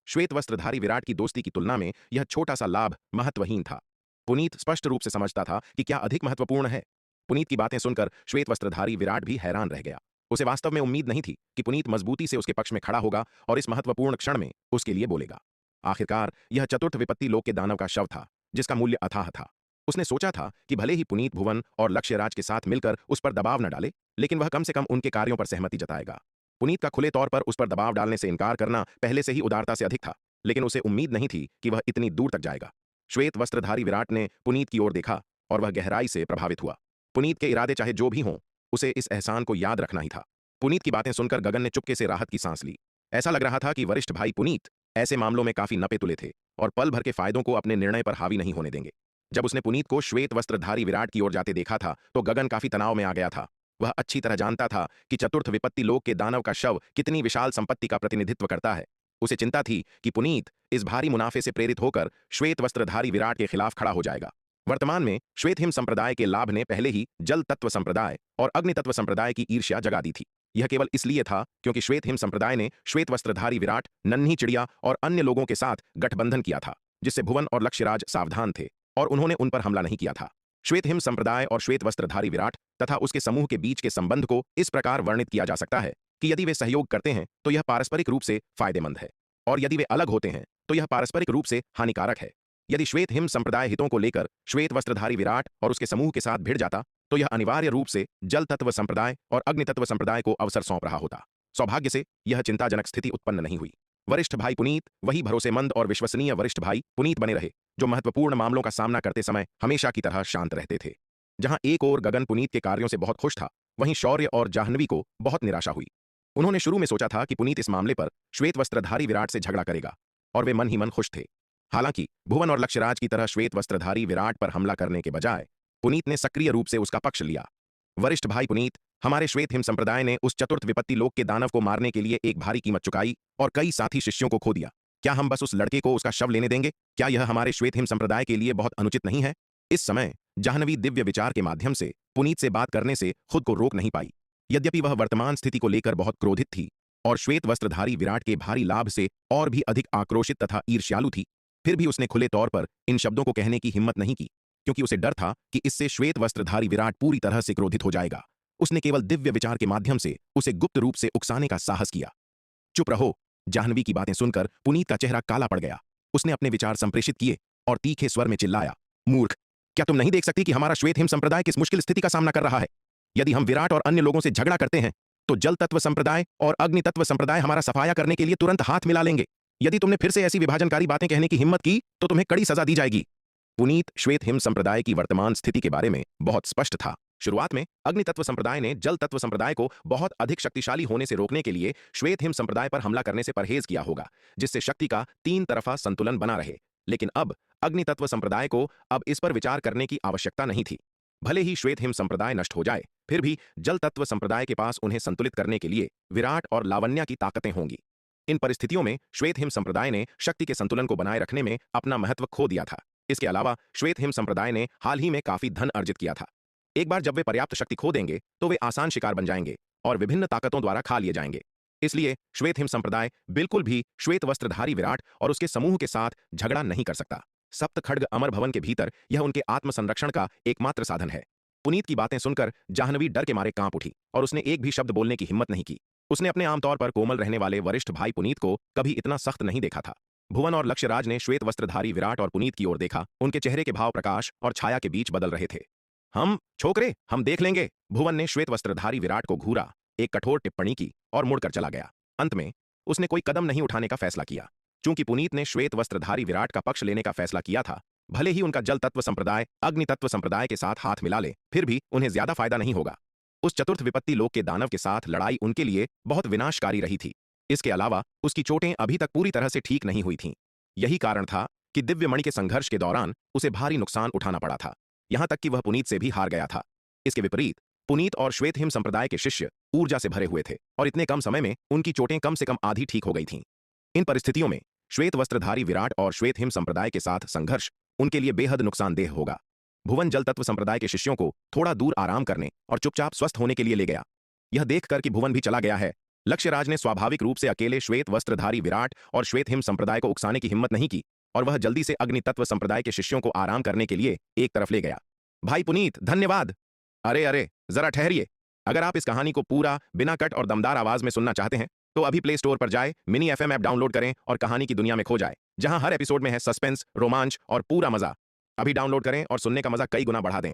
श्वेत वस्त्रधारी विराट की दोस्ती की तुलना में यह छोटा सा लाभ महत्वहीन था। पुनीत स्पष्ट रूप से समझता था कि क्या अधिक महत्वपूर्ण है। पुनीत की बातें सुनकर श्वेत वस्त्रधारी विराट भी हैरान रह गया। उसे वास्तव में उम्मीद नहीं थी कि पुनीत मजबूती से उसके पक्ष में खड़ा होगा और इस महत्वपूर्ण क्षण में उसके लिए बोलेगा। आखिरकार यह चतुर्थ विपत्ति लोक के दानव का शव था जिसका मूल्य अथाह था। उसने सोचा था कि भले ही पुनीत भुवन और लक्ष्यराज के साथ मिलकर उस पर दबाव न डाले, लेकिन वह कम से कम उनके कार्यों पर सहमति जताएगा। पुनीत का खुले तौर पर उस पर दबाव डालने से इनकार करना पहले से ही उदारता से अधिक था, लेकिन उसे उम्मीद नहीं थी कि वह इतनी दूर तक जाएगा। श्वेत वस्त्रधारी विराट ने पुनीत की ओर देखा और वह गहराई से प्रभावित हुआ। पुनीत के इरादे चाहे जो भी हों, उसे इस एहसान को याद रखना ही था। पुनीत की बातें सुनकर गगन ने चुपके से राहत की सांस ली। ऐसा लग रहा था कि वरिष्ठ भाई पुनीत ऐसे मामलों में काफी नपे तुले थे और पल भर के फायदों को अपने निर्णय पर हावी नहीं होने देंगे। जब उसने पुनीत को श्वेत वस्त्रधारी विराट की ओर जाते देखा था तो गगन काफी तनाव में आ गया था। वह अच्छी तरह जानता था कि चतुर्थ विपत्ति लोक के दानव का शव कितनी विशाल संपत्ति का प्रतिनिधित्व करता है। उसे चिंता थी कि पुनीत इस भारी मुनाफे से प्रेरित होकर श्वेत वस्त्रधारी विराट के खिलाफ खड़ा हो जाएगा। वर्तमान में श्वेत हिम संप्रदाय के लाभ ने पहले ही जल तत्व संप्रदाय और अग्नि तत्व संप्रदाय की ईर्ष्या जगा दी थी। यह केवल इसलिए था क्योंकि श्वेत हिम संप्रदाय ने श्वेत वस्त्रधारी विराट, नन्ही चिड़िया और अन्य लोगों के साथ गठबंधन किया था, जिससे भुवन और लक्ष्यराज सावधान थे और उन्होंने उन पर हमला नहीं किया था। श्वेत हिम संप्रदाय और श्वेत वस्त्रधारी विराट तथा उसके समूह के बीच के संबंध को इस प्रकार वर्णित किया जा सकता है कि यदि वे सहयोग करते हैं तो यह पारस्परिक रूप से फायदेमंद है, और यदि वे अलग होते हैं तो यह पारस्परिक रूप से हानिकारक है। यदि श्वेत हिम संप्रदाय हितों को लेकर श्वेत वस्त्रधारी विराट और उसके समूह के साथ भिड़ जाता तो यह अनिवार्य रूप से जल तत्व संप्रदाय और अग्नि तत्व संप्रदाय को अवसर सौंप रहा होता। सौभाग्य से यह चिंताजनक स्थिति उत्पन्न नहीं हुई। वरिष्ठ भाई पुनीत वही भरोसेमंद और विश्वसनीय वरिष्ठ भाई पुनीत बने रहे जो महत्वपूर्ण मामलों का सामना करते समय हमेशा की तरह शांत रहते थे। जहां एक ओर गगन पुनीत के कार्यों से बहुत खुश था, वहीं शौर्य और जाह्नवी को बहुत निराशा हुई। उन्होंने शुरू में सोचा था कि पुनीत इस मामले पर श्वेत वस्त्रधारी विराट से झगड़ा करेगा, और वे मन ही मन खुश थे। हालांकि भुवन और लक्ष्यराज की तरह श्वेत वस्त्रधारी विराट पर हमला करने के बजाय पुनीत ने सक्रिय रूप से उसका पक्ष लिया। वरिष्ठ भाई पुनीत, हमारे श्वेत हिम संप्रदाय ने उस चतुर्थ विपत्ति लोक के दानव को मारने के लिए एक भारी कीमत चुकाई और कई साथी शिष्यों को खो दिया। क्या हम बस उस लड़के को उसका शव लेने देंगे? क्या यह हमारे श्वेत हिम संप्रदाय के लिए बहुत अनुचित नहीं है? इस समय जाह्नवी दिव्य विचार के माध्यम से पुनीत से बात करने से खुद को रोक नहीं पाई। यद्यपि वह वर्तमान स्थिति को लेकर बहुत क्रोधित थी और श्वेत वस्त्रधारी विराट के भारी लाभ से और भी अधिक आक्रोशित तथा ईर्ष्यालु थी, फिर भी उसने खुले तौर पर इन शब्दों को कहने की हिम्मत नहीं की, क्योंकि उसे डर था कि इससे श्वेत वस्त्रधारी विराट पूरी तरह से क्रोधित हो जाएगा। उसने केवल दिव्य विचार के माध्यम से उसे गुप्त रूप से उकसाने का साहस किया। चुप रहो। जाह्नवी की बातें सुनकर पुनीत का चेहरा काला पड़ गया। उसने अपने विचार संप्रेषित किए और तीखे स्वर में चिल्लाया, मूर्ख, क्या तुम नहीं देख सकती कि हमारा श्वेत हिम संप्रदाय किस मुश्किल स्थिति का सामना कर रहा है? यदि हम विराट और अन्य लोगों से झगड़ा करते हैं तो जल तत्व संप्रदाय और अग्नि तत्व संप्रदाय हमारा सफाया करने के लिए तुरंत हाथ मिला लेंगे। यदि तुमने फिर से ऐसी विभाजनकारी बातें कहने की हिम्मत की तो तुम्हें कड़ी सजा दी जाएगी। पुनीत श्वेत हिम संप्रदाय की वर्तमान स्थिति के बारे में बहुत स्पष्ट था। शुरुआत में अग्नि तत्व संप्रदाय ने जल तत्व संप्रदाय को बहुत अधिक शक्तिशाली होने से रोकने के लिए श्वेत हिम संप्रदाय पर हमला करने से परहेज किया होगा, जिससे शक्ति का तीन तरफा संतुलन बना रहे। लेकिन अब अग्नि तत्व संप्रदाय को अब इस पर विचार करने की आवश्यकता नहीं थी। भले ही श्वेत हिम संप्रदाय नष्ट हो जाए, फिर भी जल तत्व संप्रदाय के पास उन्हें संतुलित करने के लिए विराट और लावण्या की ताकतें होंगी। इन परिस्थितियों में श्वेत हिम संप्रदाय ने शक्ति के संतुलन को बनाए रखने में अपना महत्व खो दिया था। इसके अलावा श्वेत हिम संप्रदाय ने हाल ही में काफी धन अर्जित किया था। एक बार जब वे पर्याप्त शक्ति खो देंगे तो वे आसान शिकार बन जाएंगे और विभिन्न ताकतों द्वारा खा लिए जाएंगे। इसलिए श्वेत हिम संप्रदाय बिल्कुल भी श्वेत वस्त्रधारी विराट और उसके समूह के साथ झगड़ा नहीं कर सकता। सप्त खड्ग अमर भवन के भीतर यह उनके आत्मसंरक्षण का एकमात्र साधन है। पुनीत की बातें सुनकर जाह्नवी डर के मारे कांप उठी और उसने एक भी शब्द बोलने की हिम्मत नहीं की। उसने अपने आमतौर पर कोमल रहने वाले वरिष्ठ भाई पुनीत को कभी इतना सख्त नहीं देखा था। भुवन और लक्ष्यराज ने श्वेत वस्त्रधारी विराट और पुनीत की ओर देखा। उनके चेहरे के भाव प्रकाश और छाया के बीच बदल रहे थे। हम छोकरे, हम देख लेंगे। भुवन ने श्वेत वस्त्रधारी विराट को घूरा एक कठोर टिप्पणी की और मुड़कर चला गया। अंत में उसने कोई कदम नहीं उठाने का फैसला किया। चूंकि पुनीत ने श्वेत वस्त्रधारी विराट का पक्ष लेने का फैसला किया था, भले ही उनका जल तत्व संप्रदाय अग्नि तत्व संप्रदाय के साथ हाथ मिला ले, फिर भी उन्हें ज्यादा फायदा नहीं होगा। उस चतुर्थ विपत्ति लोक के दानव के साथ लड़ाई उनके लिए बहुत विनाशकारी रही थी। इसके अलावा उसकी चोटें अभी तक पूरी तरह से ठीक नहीं हुई थीं। यही कारण था कि दिव्यमणि के संघर्ष के दौरान उसे भारी नुकसान उठाना पड़ा था, यहां तक कि वह पुनीत से भी हार गया था। इसके विपरीत पुनीत और श्वेत हिम संप्रदाय के शिष्य ऊर्जा से भरे हुए थे और इतने कम समय में उनकी चोटें कम से कम आधी ठीक हो गई थीं। इन परिस्थितियों में श्वेत वस्त्रधारी विराट और श्वेत हिम संप्रदाय के साथ संघर्ष उनके लिए बेहद नुकसानदेह होगा। भुवन जल तत्व संप्रदाय के शिष्यों को थोड़ा दूर आराम करने और चुपचाप स्वस्थ होने के लिए ले गया। यह देखकर कि भुवन भी चला गया है, लक्ष्यराज ने स्वाभाविक रूप से अकेले श्वेत वस्त्रधारी विराट और श्वेत हिम संप्रदाय को उकसाने की हिम्मत नहीं की और वह जल्दी से अग्नि तत्व संप्रदाय के शिष्यों को आराम करने के लिए एक तरफ ले गया। भाई पुनीत, धन्यवाद। अरे अरे, जरा ठहरिए। अगर आप इस कहानी को पूरा बिना कट और दमदार आवाज में सुनना चाहते हैं तो अभी प्ले स्टोर पर जाए, मिनी एफएम ऐप डाउनलोड करें और कहानी की दुनिया में खो जाए, जहां हर एपिसोड में है सस्पेंस, रोमांच और पूरा मजा। अभी डाउनलोड करें और सुनने का मजा कई गुना बढ़ा दें।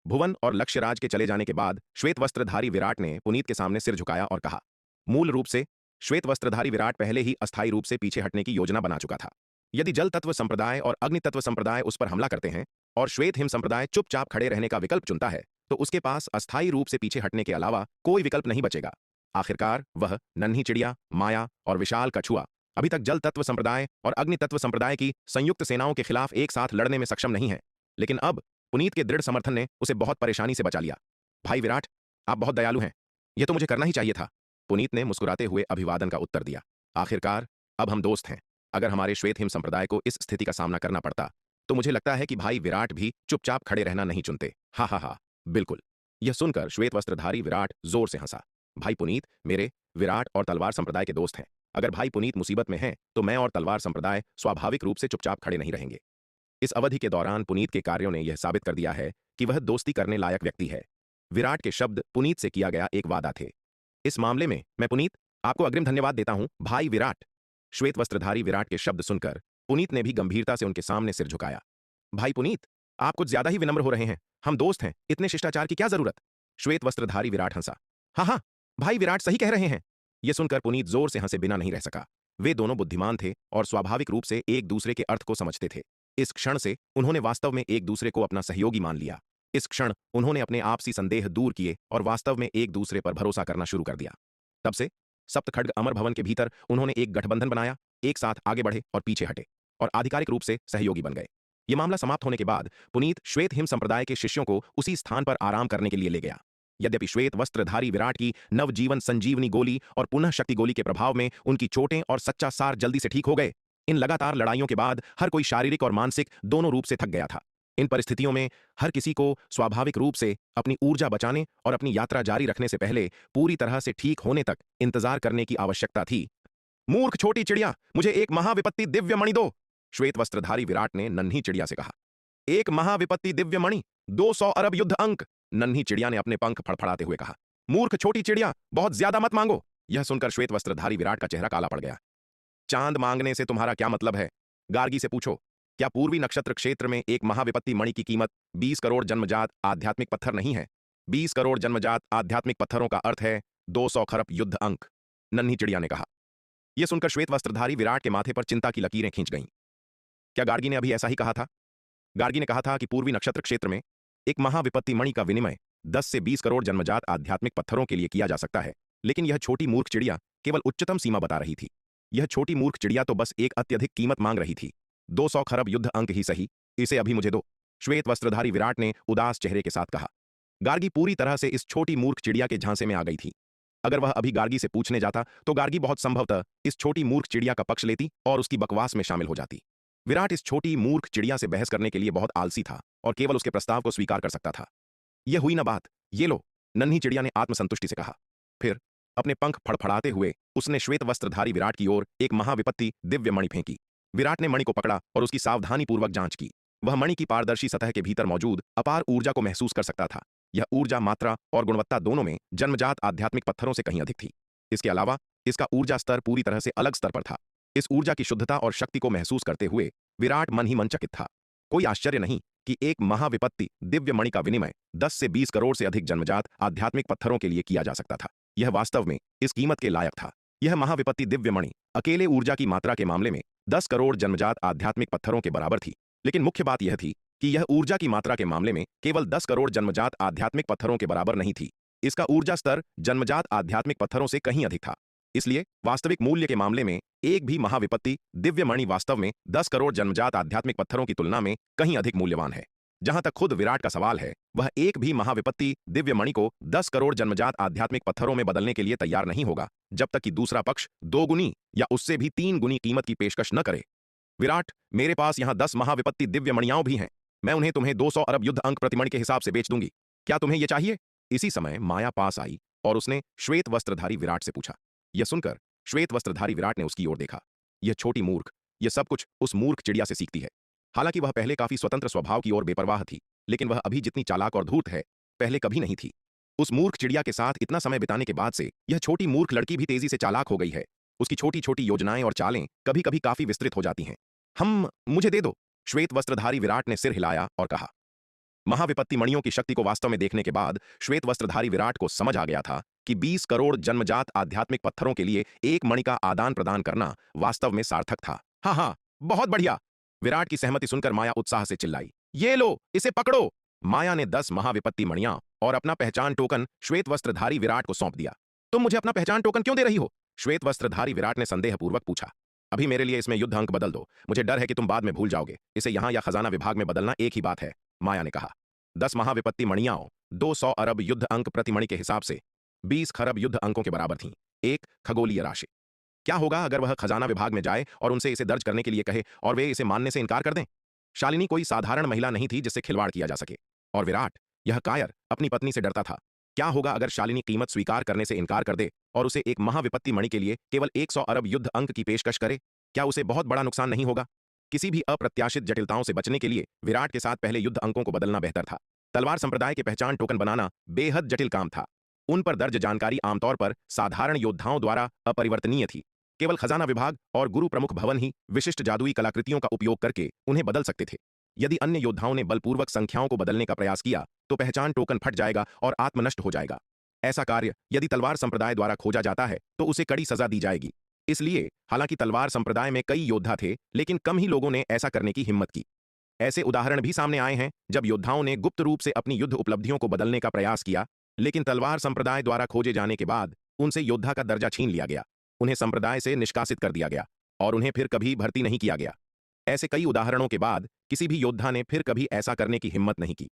भुवन और लक्ष्यराज के चले जाने के बाद श्वेत वस्त्रधारी विराट ने पुनीत के सामने सिर झुकाया और कहा, मूल रूप से श्वेत वस्त्रधारी विराट पहले ही अस्थायी रूप से पीछे हटने की योजना बना चुका था। यदि जल तत्व संप्रदाय और अग्नि तत्व संप्रदाय उस पर हमला करते हैं और श्वेत हिम संप्रदाय चुपचाप खड़े रहने का विकल्प चुनता है, तो उसके पास अस्थायी रूप से पीछे हटने के अलावा कोई विकल्प नहीं बचेगा। आखिरकार वह नन्ही चिड़िया, माया और विशाल कछुआ अभी तक जल तत्व संप्रदाय और अग्नि तत्व संप्रदाय की संयुक्त सेनाओं के खिलाफ एक साथ लड़ने में सक्षम नहीं है। लेकिन अब पुनीत के दृढ़ समर्थन ने उसे बहुत परेशानी से बचा लिया। भाई विराट, आप बहुत दयालु हैं। यह तो मुझे करना ही चाहिए था। पुनीत ने मुस्कुराते हुए अभिवादन का उत्तर दिया। आखिरकार अब हम दोस्त हैं। अगर हमारे श्वेत हिम संप्रदाय को इस स्थिति का सामना करना पड़ता तो मुझे लगता है कि भाई विराट भी चुपचाप खड़े रहना नहीं चुनते। हा हा हा, बिल्कुल। यह सुनकर श्वेत वस्त्रधारी विराट जोर से हंसा। भाई पुनीत मेरे, विराट और तलवार संप्रदाय के दोस्त हैं। अगर भाई पुनीत मुसीबत में हैं तो मैं और तलवार संप्रदाय स्वाभाविक रूप से चुपचाप खड़े नहीं रहेंगे। इस अवधि के दौरान पुनीत के कार्यों ने यह साबित कर दिया है कि वह दोस्ती करने लायक व्यक्ति है। विराट के शब्द पुनीत से किया गया एक वादा थे। इस मामले में मैं पुनीत आपको अग्रिम धन्यवाद देता हूं, भाई विराट। श्वेत वस्त्रधारी विराट के शब्द सुनकर पुनीत ने भी गंभीरता से उनके सामने सिर झुकाया। भाई पुनीत, आप कुछ ज्यादा ही विनम्र हो रहे हैं। हम दोस्त हैं, इतने शिष्टाचार की क्या जरूरत? श्वेत वस्त्रधारी विराट हंसा। हाँ हाँ, भाई विराट सही कह रहे हैं। यह सुनकर पुनीत जोर से हंसे बिना नहीं रह सका। वे दोनों बुद्धिमान थे और स्वाभाविक रूप से एक दूसरे के अर्थ को समझते थे। इस क्षण से उन्होंने वास्तव में एक दूसरे को अपना सहयोगी मान लिया। इस क्षण उन्होंने अपने आपसी संदेह दूर किए और वास्तव में एक दूसरे पर भरोसा करना शुरू कर दिया। तब से सप्तखड्ग अमर भवन के भीतर उन्होंने एक गठबंधन बनाया, एक साथ आगे बढ़े और पीछे हटे और आधिकारिक रूप से सहयोगी बन गए। यह मामला समाप्त होने के बाद पुनीत श्वेत हिम संप्रदाय के शिष्यों को उसी स्थान पर आराम करने के लिए ले गया। यद्यपि श्वेत वस्त्रधारी विराट की नवजीवन संजीवनी गोली और पुनः शक्ति गोली के प्रभाव में उनकी चोटें और सच्चा सार जल्दी से ठीक हो गए, इन लगातार लड़ाइयों के बाद हर कोई शारीरिक और मानसिक दोनों रूप से थक गया था। इन परिस्थितियों में हर किसी को स्वाभाविक रूप से अपनी ऊर्जा बचाने और अपनी यात्रा जारी रखने से पहले पूरी तरह से ठीक होने तक इंतजार करने की आवश्यकता थी। मूर्ख छोटी चिड़िया, मुझे एक महाविपत्ति दिव्य मणि दो, श्वेत वस्त्रधारी विराट ने नन्ही चिड़िया से कहा। एक महाविपत्ति दिव्य मणि, 200 अरब युद्ध अंक, नन्ही चिड़िया ने अपने पंख फड़फड़ाते हुए कहा। मूर्ख छोटी चिड़िया, बहुत ज्यादा मत मांगो। यह सुनकर श्वेत वस्त्रधारी विराट का चेहरा काला पड़ गया। चांद मांगने से तुम्हारा क्या मतलब है? गार्गी से पूछो। क्या पूर्वी नक्षत्र क्षेत्र में एक महाविपत्ति मणि की कीमत 20 करोड़ जन्मजात आध्यात्मिक पत्थर नहीं है? 20 करोड़ जन्मजात आध्यात्मिक पत्थरों का अर्थ है 200 खरब युद्ध अंक, नन्ही चिड़िया ने कहा। यह सुनकर श्वेत वस्त्रधारी विराट के माथे पर चिंता की लकीरें खींच गईं। क्या गार्गी ने अभी ऐसा ही कहा था? गार्गी ने कहा था कि पूर्वी नक्षत्र क्षेत्र में एक महाविपत्ति मणि का विनिमय 10 से 20 करोड़ जन्मजात आध्यात्मिक पत्थरों के लिए किया जा सकता है, लेकिन यह छोटी मूर्ख चिड़िया केवल उच्चतम सीमा बता रही थी। यह छोटी मूर्ख चिड़िया तो बस एक अत्यधिक कीमत मांग रही थी। 200 खरब युद्ध अंक ही सही, इसे अभी मुझे दो, श्वेत वस्त्रधारी विराट ने उदास चेहरे के साथ कहा। गार्गी पूरी तरह से इस छोटी मूर्ख चिड़िया के झांसे में आ गई थी। अगर वह अभी गार्गी से पूछने जाता तो गार्गी बहुत संभवतः इस छोटी मूर्ख चिड़िया का पक्ष लेती और उसकी बकवास में शामिल हो जाती। विराट इस छोटी मूर्ख चिड़िया से बहस करने के लिए बहुत आलसी था और केवल उसके प्रस्ताव को स्वीकार कर सकता था। यह हुई ना बात, ये लो, नन्ही चिड़िया ने आत्मसंतुष्टि से कहा। फिर अपने पंख फड़फड़ाते हुए उसने श्वेत वस्त्रधारी विराट की ओर एक महाविपत्ति दिव्य मणि फेंकी। विराट ने मणि को पकड़ा और उसकी सावधानीपूर्वक जांच की। वह मणि की पारदर्शी सतह के भीतर मौजूद अपार ऊर्जा को महसूस कर सकता था। यह ऊर्जा मात्रा और गुणवत्ता दोनों में जन्मजात आध्यात्मिक पत्थरों से कहीं अधिक थी। इसके अलावा इसका ऊर्जा स्तर पूरी तरह से अलग स्तर पर था। इस ऊर्जा की शुद्धता और शक्ति को महसूस करते हुए विराट मन ही मन चकित था। कोई आश्चर्य नहीं कि एक महाविपत्ति दिव्य मणि का विनिमय 10 से 20 करोड़ से अधिक जन्मजात आध्यात्मिक पत्थरों के लिए किया जा सकता था। यह वास्तव में इस कीमत के लायक था। यह महाविपत्ति दिव्य मणि अकेले ऊर्जा की मात्रा के मामले में 10 करोड़ जन्मजात आध्यात्मिक पत्थरों के बराबर थी। लेकिन मुख्य बात यह थी कि यह ऊर्जा की मात्रा के मामले में केवल 10 करोड़ जन्मजात आध्यात्मिक पत्थरों के बराबर नहीं थी। इसका ऊर्जा स्तर जन्मजात आध्यात्मिक पत्थरों से कहीं अधिक था। इसलिए वास्तविक मूल्य के मामले में एक भी महाविपत्ति दिव्य मणि वास्तव में 10 करोड़ जन्मजात आध्यात्मिक पत्थरों की तुलना में कहीं अधिक मूल्यवान है। जहां तक खुद विराट का सवाल है, वह एक भी महाविपत्ति दिव्य मणि को 10 करोड़ जन्मजात आध्यात्मिक पत्थरों में बदलने के लिए तैयार नहीं होगा जब तक कि दूसरा पक्ष 2 गुनी या उससे भी 3 गुनी कीमत की पेशकश न करे। विराट, मेरे पास यहां 10 महाविपत्ति दिव्य मणियां भी हैं। मैं उन्हें तुम्हें 200 अरब युद्ध अंक प्रतिमणि के हिसाब से बेच दूंगी। क्या तुम्हें यह चाहिए? इसी समय माया पास आई और उसने श्वेत वस्त्रधारी विराट से पूछा। यह सुनकर श्वेत वस्त्रधारी विराट ने उसकी ओर देखा। यह छोटी मूर्ख, यह सब कुछ उस मूर्ख चिड़िया से सीखती है। हालांकि वह पहले काफी स्वतंत्र स्वभाव की ओर बेपरवाह थी, लेकिन वह अभी जितनी चालाक और धूर्त है, पहले कभी नहीं थी। उस मूर्ख चिड़िया के साथ इतना समय बिताने के बाद से यह छोटी मूर्ख लड़की भी तेजी से चालाक हो गई है। उसकी छोटी छोटी योजनाएं और चालें कभी कभी काफी विस्तृत हो जाती हैं। मुझे दे दो। श्वेत वस्त्रधारी विराट ने सिर हिलाया और कहा। महाविपत्ति मणियों की शक्ति को वास्तव में देखने के बाद श्वेत वस्त्रधारी विराट को समझ आ गया था कि 20 करोड़ जन्मजात आध्यात्मिक पत्थरों के लिए एक मणि का आदान प्रदान करना वास्तव में सार्थक था। हाँ हाँ, बहुत बढ़िया। विराट की सहमति सुनकर माया उत्साह से चिल्लाई, ये लो, इसे पकड़ो। माया ने 10 महाविपत्ति मणियां और अपना पहचान टोकन श्वेत वस्त्रधारी विराट को सौंप दिया। तुम मुझे अपना पहचान टोकन क्यों दे रही हो? श्वेत वस्त्रधारी विराट ने संदेहपूर्वक पूछा। अभी मेरे लिए इसमें युद्ध अंक बदल दो। मुझे डर है कि तुम बाद में भूल जाओगे। इसे यहां या खजाना विभाग में बदलना एक ही बात है, माया ने कहा। 10 महाविपत्ति मणियां 200 अरब युद्ध अंक प्रति मणि के हिसाब से 20 खरब युद्ध अंकों के बराबर थीं। एक खगोलीय राशि। क्या होगा अगर वह खजाना विभाग में जाए और उनसे इसे दर्ज करने के लिए कहे और वे इसे मानने से इनकार कर दें? शालिनी कोई साधारण महिला नहीं थी जिससे खिलवाड़ किया जा सके, और विराट, यह कायर, अपनी पत्नी से डरता था। क्या होगा अगर शालिनी कीमत स्वीकार करने से इनकार कर दे और उसे एक महाविपत्ति मणि के लिए केवल 100 अरब युद्ध अंक की पेशकश करे? क्या उसे बहुत बड़ा नुकसान नहीं होगा? किसी भी अप्रत्याशित जटिलताओं से बचने के लिए विराट के साथ पहले युद्ध अंकों को बदलना बेहतर था। तलवार संप्रदाय के पहचान टोकन बनाना बेहद जटिल काम था। उन पर दर्ज जानकारी आमतौर पर साधारण योद्धाओं द्वारा अपरिवर्तनीय थी। केवल खजाना विभाग और गुरु प्रमुख भवन ही विशिष्ट जादुई कलाकृतियों का उपयोग करके उन्हें बदल सकते थे। यदि अन्य योद्धाओं ने बलपूर्वक संख्याओं को बदलने का प्रयास किया तो पहचान टोकन फट जाएगा और आत्मनष्ट हो जाएगा। ऐसा कार्य यदि तलवार संप्रदाय द्वारा खोजा जाता है तो उसे कड़ी सजा दी जाएगी। इसलिए हालांकि तलवार संप्रदाय में कई योद्धा थे, लेकिन कम ही लोगों ने ऐसा करने की हिम्मत की। ऐसे उदाहरण भी सामने आए हैं जब योद्धाओं ने गुप्त रूप से अपनी युद्ध उपलब्धियों को बदलने का प्रयास किया, लेकिन तलवार संप्रदाय द्वारा खोजे जाने के बाद उनसे योद्धा का दर्जा छीन लिया गया, उन्हें संप्रदाय से निष्कासित कर दिया गया और उन्हें फिर कभी भर्ती नहीं किया गया। ऐसे कई उदाहरणों के बाद किसी भी योद्धा ने फिर कभी ऐसा करने की हिम्मत नहीं की।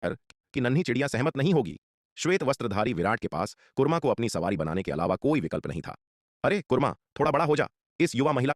कि नन्ही चिड़िया सहमत नहीं होगी। श्वेत वस्त्रधारी विराट के पास कुर्मा को अपनी सवारी बनाने के अलावा कोई विकल्प नहीं था। अरे कुर्मा, थोड़ा बड़ा हो जा। इस युवा महिला